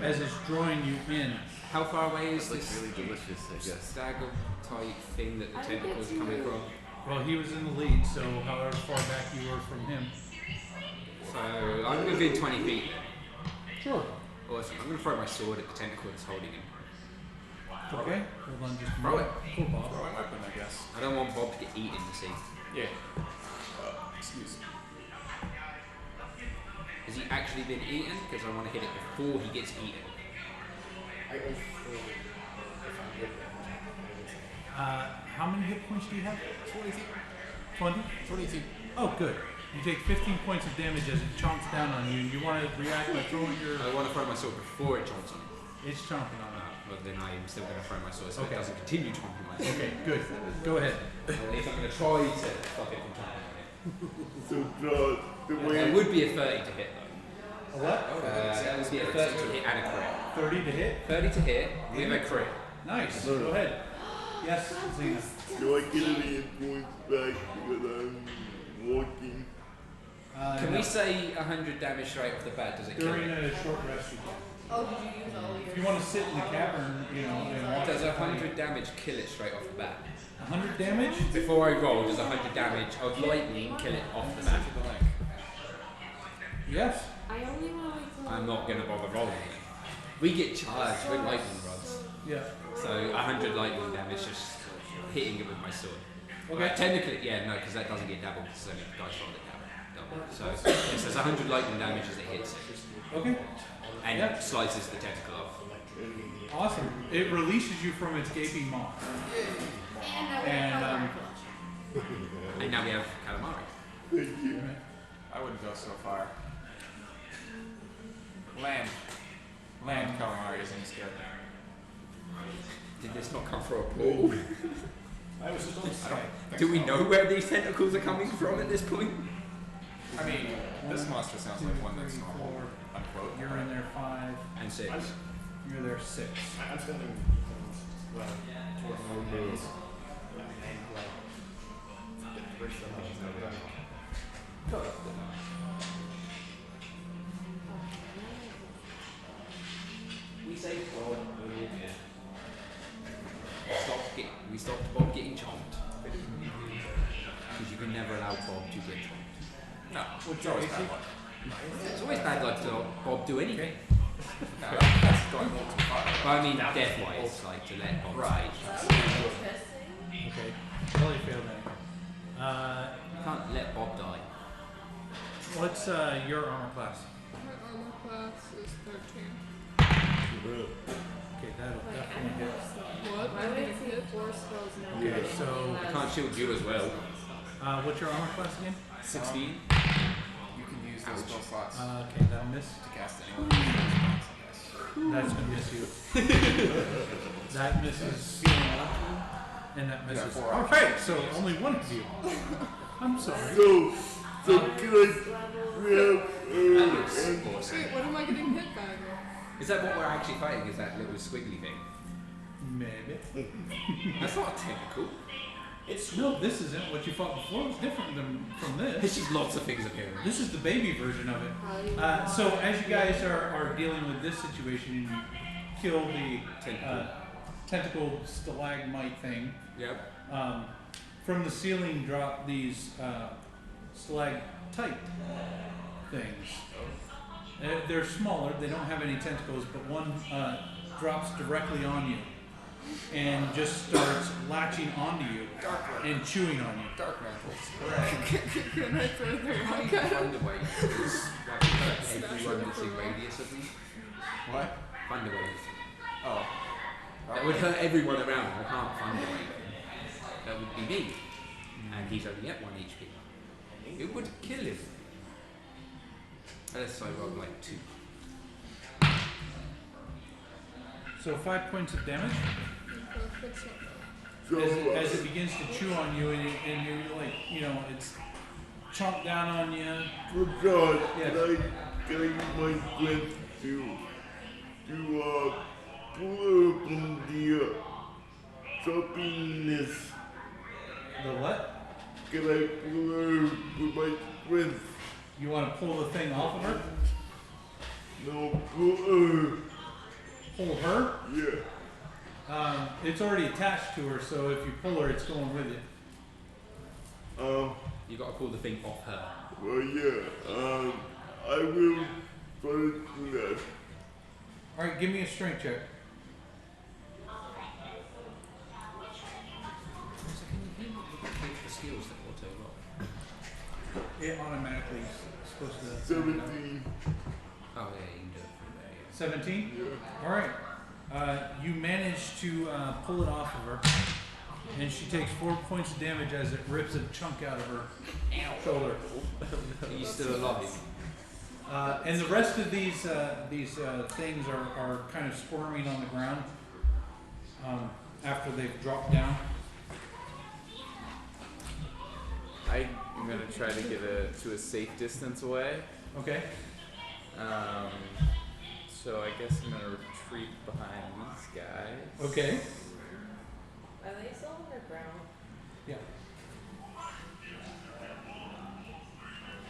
as it's drawing you in. How far away is It's this really delicious, I guess. stagger type thing that the tentacles are coming from? Well, he was in the lead, so however far back you were from him. So I'm within 20 feet. Sure. Awesome. I'm going to throw my sword at the tentacle that's holding him. Okay. Hold on just a Throw moment. Cool, Bob. Throw it open, I guess. I don't want Bob to get eaten, you see. Yeah. Excuse me. Has he actually been eaten? Because I want to hit it before he gets eaten. I go for if I'm good. How many hit points do you have? 22. 20? 22. Oh, good. You take 15 points of damage as it chomps down on you. You want to react by throwing your... I want to throw my sword before it chomps on me. It's chomping on it. Well, then I'm still going to throw my sword so it doesn't continue chomping on me. Okay, good. Go ahead. At least I'm going to try to stop it from chomping on it. So the way That would be a 30 to hit though. A what? That would be a 30 to hit and a crit. 30 to hit? 30 to hit with a crit. Nice. Go ahead. Yes, Zena. do I get any points back because I'm walking? Can we say 100 damage straight off the bat? Does it kill During it? a short rest you can. Oh, did you use all your... If you want to sit in the cavern, you know, and watch Does it, 100 damage kill it straight off the bat? 100 damage? Before I roll, does 100 damage of lightning kill it off the bat? Yes. I only want to wait till... I'm not going to bother rolling it. We get charged with lightning rods. Yeah. So 100 lightning damage just hitting it with my sword. Okay. Technically, yeah, no, because that doesn't get doubled because only dice roll it double. So it says 100 lightning damage as it hits it. Okay. And slices the tentacle off. Awesome. It releases you from its gaping maw. And And now we have calamari. Thank you. I wouldn't go so far. Land calamari isn't as good. Did this not come from a pool? I was supposed to say. Do we know where these tentacles are coming from at this point? I mean, this monster sounds like one that's normal, unquote. You're in there 5. And 6. You're there 6. I'm spending, well, towards my days. We say we stopped Bob getting chomped. Because you can never allow Bob to get chomped. No, What's it's always your bad AC? luck. It's always bad luck to Bob do anything. No, that's going a little too far. But I mean, death-wise, like to let Bob Right. Okay. Probably failed anyway. You can't let Bob die. What's your armor class? My armor class is 13. Okay, that'll definitely hit. What? Why would it say 4 spells now? Okay, so I can't shield you as well. what's your armor class again? 16. You can use those spell slots Okay, that'll miss. to cast anyone with spell slots, I guess. That's gonna miss you. That misses. And that misses. 4 Okay, so only one of you. I'm sorry. So can I grab That looks Wait, awesome. what am I getting hit by though? Is that what we're actually fighting? Is that little squiggly thing? Maybe. That's not a tentacle. No, this isn't. What you fought before was different from this. There's just lots of things appearing. This is the baby version of it. So as you guys are dealing with this situation, you kill the tentacle stalagmite thing. Yep. From the ceiling drop these stalactite things. They're smaller, they don't have any tentacles, but one drops directly on you and just starts latching onto you and chewing on you. Dark mantles. Can I throw the rock Can't at him? Thunderwave is like everyone that's in radius of me. What? Thunderwave. Oh. That would hurt everyone around. I can't Thunderwave him. That would be me. And he's only at 1 HP. It would kill him. Unless I roll like 2. So 5 points of damage That's not So as it begins to chew on you, and you're like, you know, it's chomped down on you. for God, Yes. can I use my strength to pull her from the choppiness? The what? Can I pull her with my strength? You want to pull the thing off of her? No, pull her. Pull her? Yeah. It's already attached to her, so if you pull her, it's going with it. You got to pull the thing off her. Well, yeah. I will try to do that. All right, give me a strength check. The skills that auto roll. It automatically is supposed to. 17. Oh yeah, you can do it from there. 17? Yeah. All right. You manage to pull it off of her, And she takes 4 points of damage as it rips a chunk out of her shoulder. Are you still alive? And the rest of these things are kind of squirming on the ground after they've dropped down. I'm gonna try to get to a safe distance away. Okay. So I guess I'm gonna retreat behind these guys. Okay. Are they still underground? Yeah.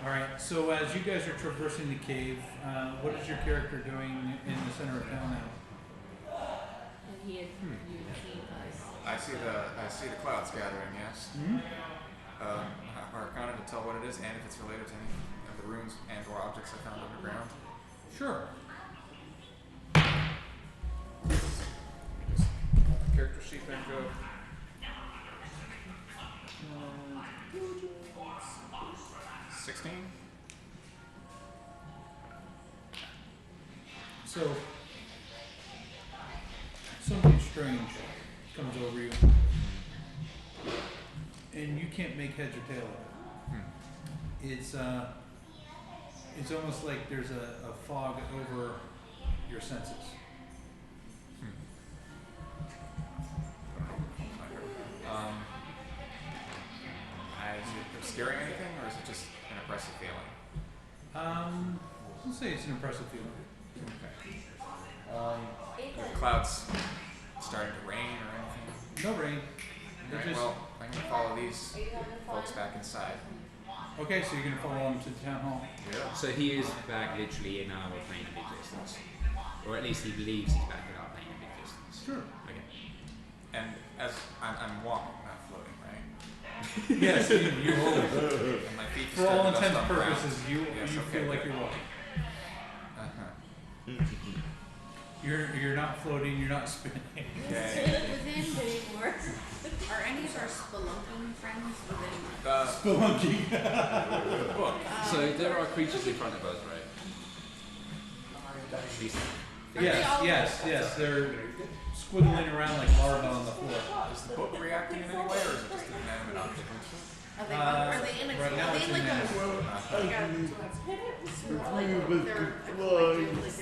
All right. So as you guys are traversing the cave, what is your character doing in the center of town now? And he had you've seen us. I see the clouds gathering. Yes. Mm-hmm. Arcana to tell what it is and if it's related to any of the runes and/or objects I found underground. Sure. Just character sheet back up. 16. So something strange comes over you, and you can't make heads or tail of it. It's almost like there's a fog over your senses. Is it scaring anything, or is it just an oppressive feeling? Let's say it's an impressive feeling. Okay. Are the clouds starting to rain or anything? No rain. Alright, well, I'm going to follow these folks back inside. Okay, so you're going to follow them to the town hall? Yeah. So he is back literally in our plane of existence. Or at least he believes he's back in our plane of existence. Sure. Okay. And as I'm walking, not floating, right? Yes, you hold it. And my feet For start all to dust intents on and the ground. purposes, you Yes, you okay, feel like good. you're walking. Uh-huh. You're not floating, you're not spinning. Okay. Within anymore. Are any of our spelunking friends within? Spelunking. Book. So there are creatures in front of us, right? These Yes. They're squiggling around like larvae on the floor. Is the book reacting in any way, or is it just an inanimate object? Are they in a right now are it's they like inanimate.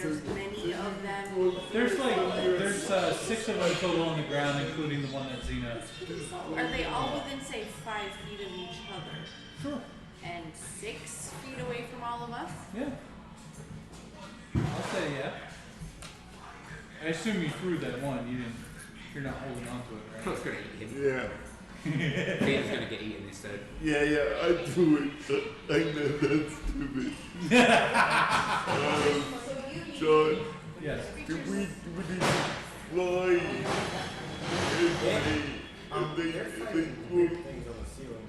there's many of them? There's 6 of them total on the ground, including the one that Xena. Are they all within, say, 5 feet of each other? Sure. And 6 feet away from all of us? Yeah. I'll say yeah. I assume you threw that one. You're not holding on to it, I was right? going to eat him. Yeah. Peter's going to get eaten instead. Yeah, I do it. I know that's stupid. John, Yes. can we fly? If they will Things on the ceiling.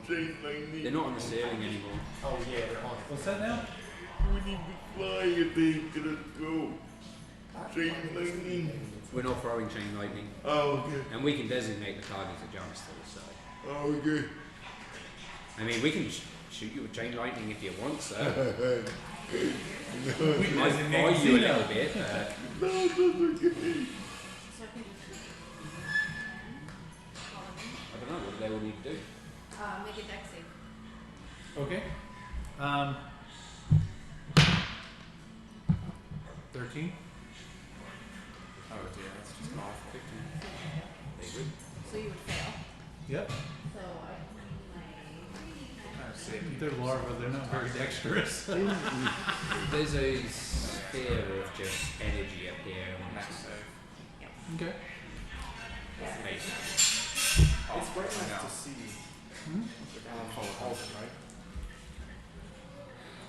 chain lightning. They're not on the ceiling anymore. Oh yeah, they're on. What's that now? We need to fly if they gonna throw chain lightning. We're not throwing chain lightning. Oh, okay. And we can designate the targets at jump still, so. Oh, okay. I mean, we can shoot you with chain lightning if you want, sir. We Might designate buy you a Xena. little bit. No, that's okay. So I can just I don't know what they will need to do. make a dex save. Okay. 13. Oh dear, that's just awful. 15. Very good. So you would fail. Yep. So Kind of safe. They're larvae. They're not very dexterous. There's a sphere of just energy up here. Max save. Okay. Basically. It's bright enough now. to see Hmm? also, right?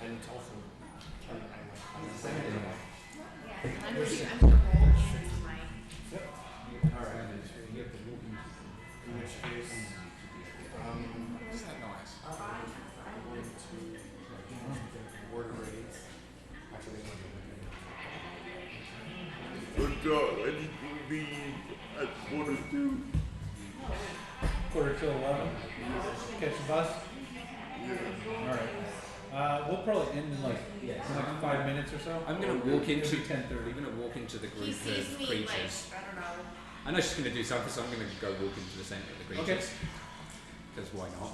And it's also I'm gonna roll against my. Alright. In which case, What's that noise? I'm going to word raids. Actually, But I need to be at quarter two. Quarter till 11. Catch the bus. Yeah. All right. We'll probably end in like 5 minutes or so. I'm going to walk It'll into. be 10:30. I'm going to walk into the He group sees of me creatures. like, I don't know, I know she's going to do something, so I'm going to go walk into the centre of the creatures. Because why not?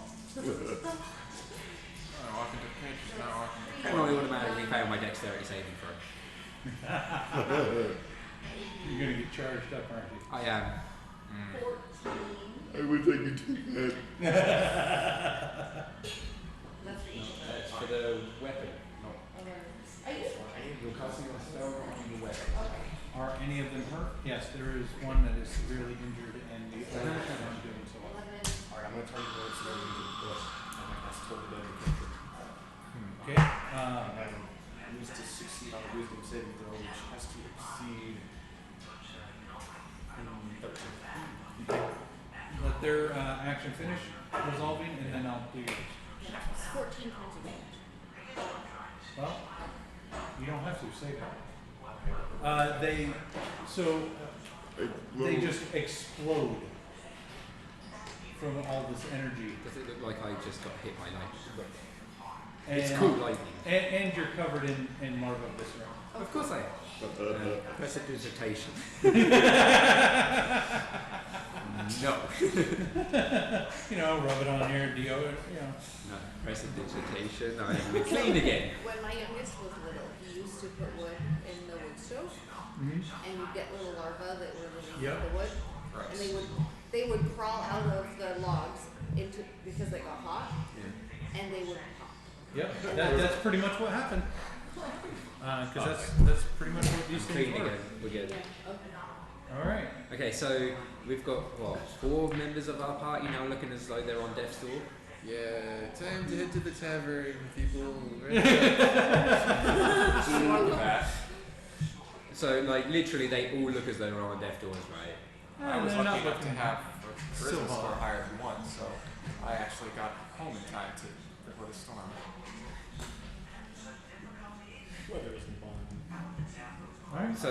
Walking to the creatures, not walking to the And I automatically fail my dexterity saving throw. You're going to get charged up, aren't you? I am. I wish I could do that. That's for the weapon. You're casting a spell on your weapon. Are any of them hurt? Yes, there is one that is severely injured, and the other is doing so well. Alright, I'm gonna turn towards the bush. I'm gonna cast Total Damage Creature. Okay. And needs to succeed on a wisdom saving throw, which has to exceed 13. Let their action finish resolving, and then I'll do yours. 14 points of damage. Well, you don't have to say that. They just explode from all this energy. Does it look like I just got hit by lightning? And, It's cool lightning. And you're covered in Marva Viscera. Of course I am. Precipitation. No. Rub it on your deodorant, No, precipitation. I'm clean again. When my youngest was little, he used to put wood in the wood stove, and you'd get little larvae that were released in the wood, and they would crawl out of the logs because they got hot, and they would pop. Yep, that's pretty much what happened. Because that's pretty much what these things were. Again. We're good. All right. Okay, so we've got 4 members of our party now looking as though they're on death's door. Yeah, time to head to the tavern, people. So literally they all look as though they're on death doors, right? I was lucky enough to have a charisma score higher than 1, so I actually got home in time before the storm. Alright. So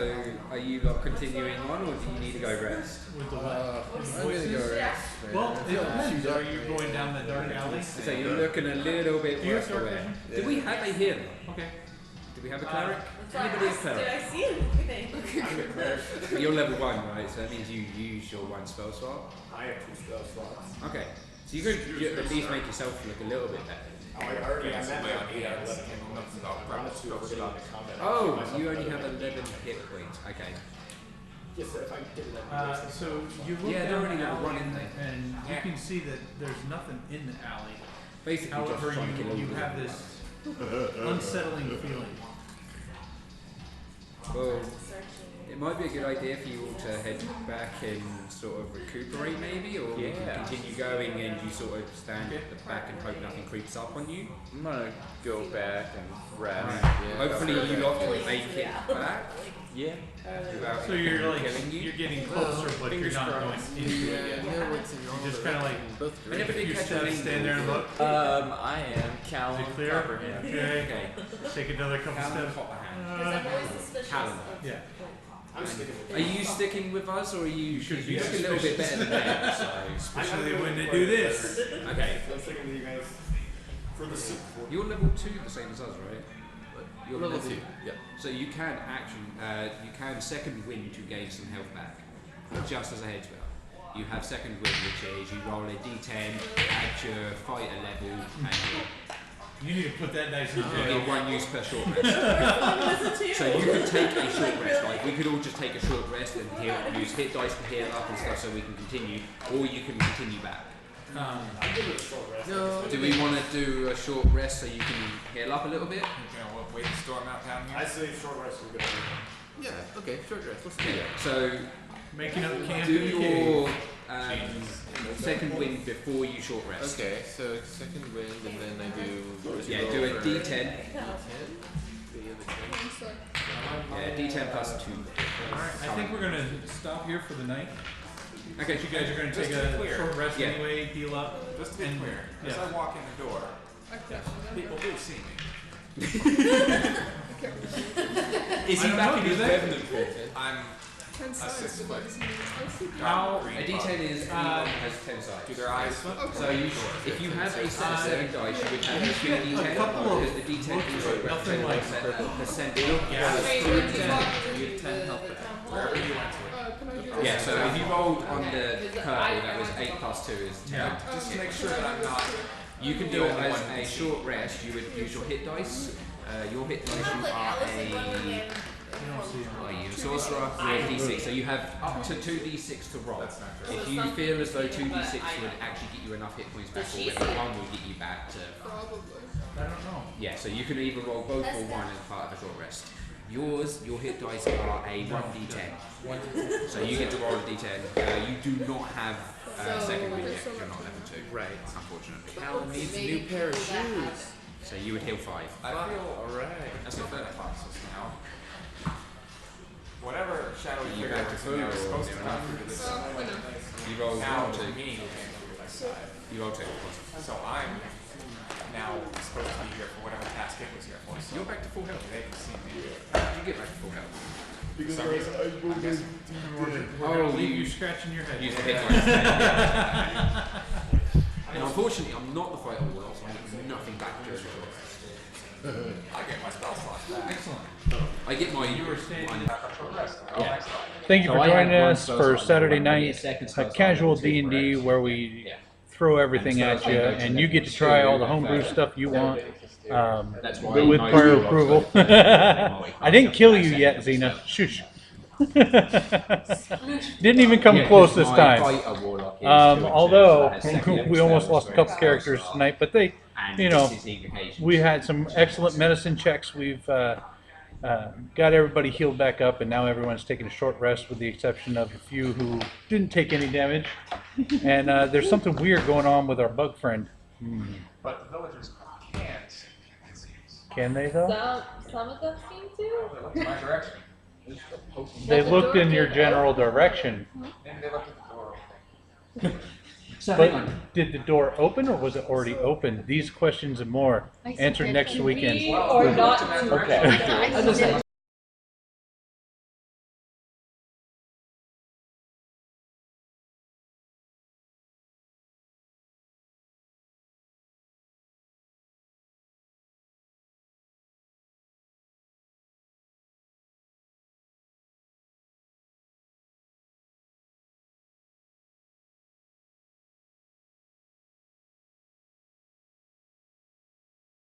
are you lot continuing on, or do you need to go rest? With the I'm gonna go rest. Well, it depends. Are you going down the dark alley? So you're looking a little bit worse for wear. Yeah. Do we have a healer? Okay. Do we have a cleric? Anybody a Did cleric? I see anything? You're level 1, right? So that means you use your 1 spell slot. I have 2 spell slots. Okay. So you could at least make yourself look a little bit better. I already Yeah, I'm at my like 8 out of 11. I'm I'm at 2 over combat. Oh, you only have 11 hit points. Okay. Yes, sir, if I did that. So you look Yeah, they're down already the level 1, alley, aren't they? and you can see that there's nothing in the alley. Basically, However, just trying to kill all you the have this unsettling feeling. Well, it might be a good idea for you all to head back and sort of recuperate maybe, or you can continue going and you sort of stand at the back and hope nothing creeps up on you. I'm gonna go back and rest. Hopefully you lot can make it back Yeah. without So you're killing you. you're getting closer, but you're not going into it yet. Yeah, what's in all You're just the kind of like both I never did you catch a stand name. there and look. I am Callum Is it clear? Copperhand. Okay. Take another couple Callum steps. Copperhand. Because I'm always suspicious Callum. of Yeah. I'm sticking with Are you sticking with us, or are you? should You be look a little bit better than them. So. Especially when they do this. Okay. I'm sticking with you guys for the soup. You're level 2, the same as us, right? You're level 2. Yeah. So you can you can second wind to gain some health back, just as a heads up. You have second wind, which is you roll a d10 at your fighter level, and You need to put that dice in you jail. get 1 use per short rest. So you could take a short rest, like we could all just take a short rest and use hit dice to heal up and stuff so we can continue, or you can continue back. I'm good with a short rest. No. Do we want to do a short rest so you can heal up a little bit? Wait the storm out down here. I say short rest is a good idea. Yeah, okay, short rest. Let's do Yeah. that. So Making up camp do in the cave. your second wind before you short rest. Okay, so second wind, and then I do. Yeah, do a d10. D10. Yeah, d10 plus 2. Alright, I think we're gonna stop here for the night. Okay, You guys are gonna Just take to be a clear. short rest Yeah. anyway, heal up. Just to be And- clear, as yeah. I walk in the door, people do see me. Is he back in his revenant form? I'm 10 sides, assisted but by that doesn't mean it's supposed to. How- green A d10 is anyone has 10 sides. Do their eyes flip? So you, if you have a set of 7 dice, you would have a 2 d10 couple of because the d10 also nothing represents like a percent. Wait, where did you walk You into have 10 health the back. town hall? Wherever you went to. Can I Yeah, so if you rolled on the purple, that was 8 plus 2 is 10. Just to make sure that I'm not. You can do it as a short rest. You would use your hit dice. Your hit dice, you are a sorcerer, you're a d6. So you have up to 2d6 to roll. If you feel as though 2d6 would actually get you enough hit points back, or whether 1 will get you back to. Probably. I don't know. Yeah, so you can either roll both or 1 as part of a short rest. Your hit dice are a 1d10. So you get to roll a d10. You do not have second wind yet, you're not level 2. Right. Unfortunately. Alan needs a new pair of shoes. So you would heal 5. I feel Alright. that's a hypothesis now. Whatever shadowy You figure back to was in there is full supposed to roll, come through to this side. You roll Now 1 or 2. me came through this side. You roll 2. So I'm now supposed to be here for whatever task it was here for. So You're back to full health. they can see me. You get back to full health. Because some reason, I will get We're gonna leave you scratching your head. Use the hit dice. And unfortunately, I'm not the fighter wall, so I get nothing back to it. I get my spell slots back. Excellent. I get my. You were saying. Yeah. Thank you So for I had joining one us spell for slot, Saturday I get a night, second a spell slot, casual I get 2 D&D for where we Yeah. throw everything And at so you, I go to and the you get to try all the two, homebrew stuff you want, That's why with I prior know you approval. lots of- I didn't kill you yet, Xena. Shush. Didn't even come Yeah, close 'cause this my time. fighter warlock is 2 and 2, Although so that has second we almost level lost a spells, couple so characters spell tonight, but they, and you know, this is the invocation. we had some excellent medicine checks. We've got everybody healed back up, and now everyone's taking a short rest, with the exception of a few who didn't take any damage. And there's something weird going on with our bug friend. But the villagers can't. Can they though? Some of them seem to. They look in my direction. They looked in your general direction. Maybe they looked at the door open. So hang But on. did the door open, or was it already open? These questions and more answered next weekend. Or not. Okay. I was gonna say,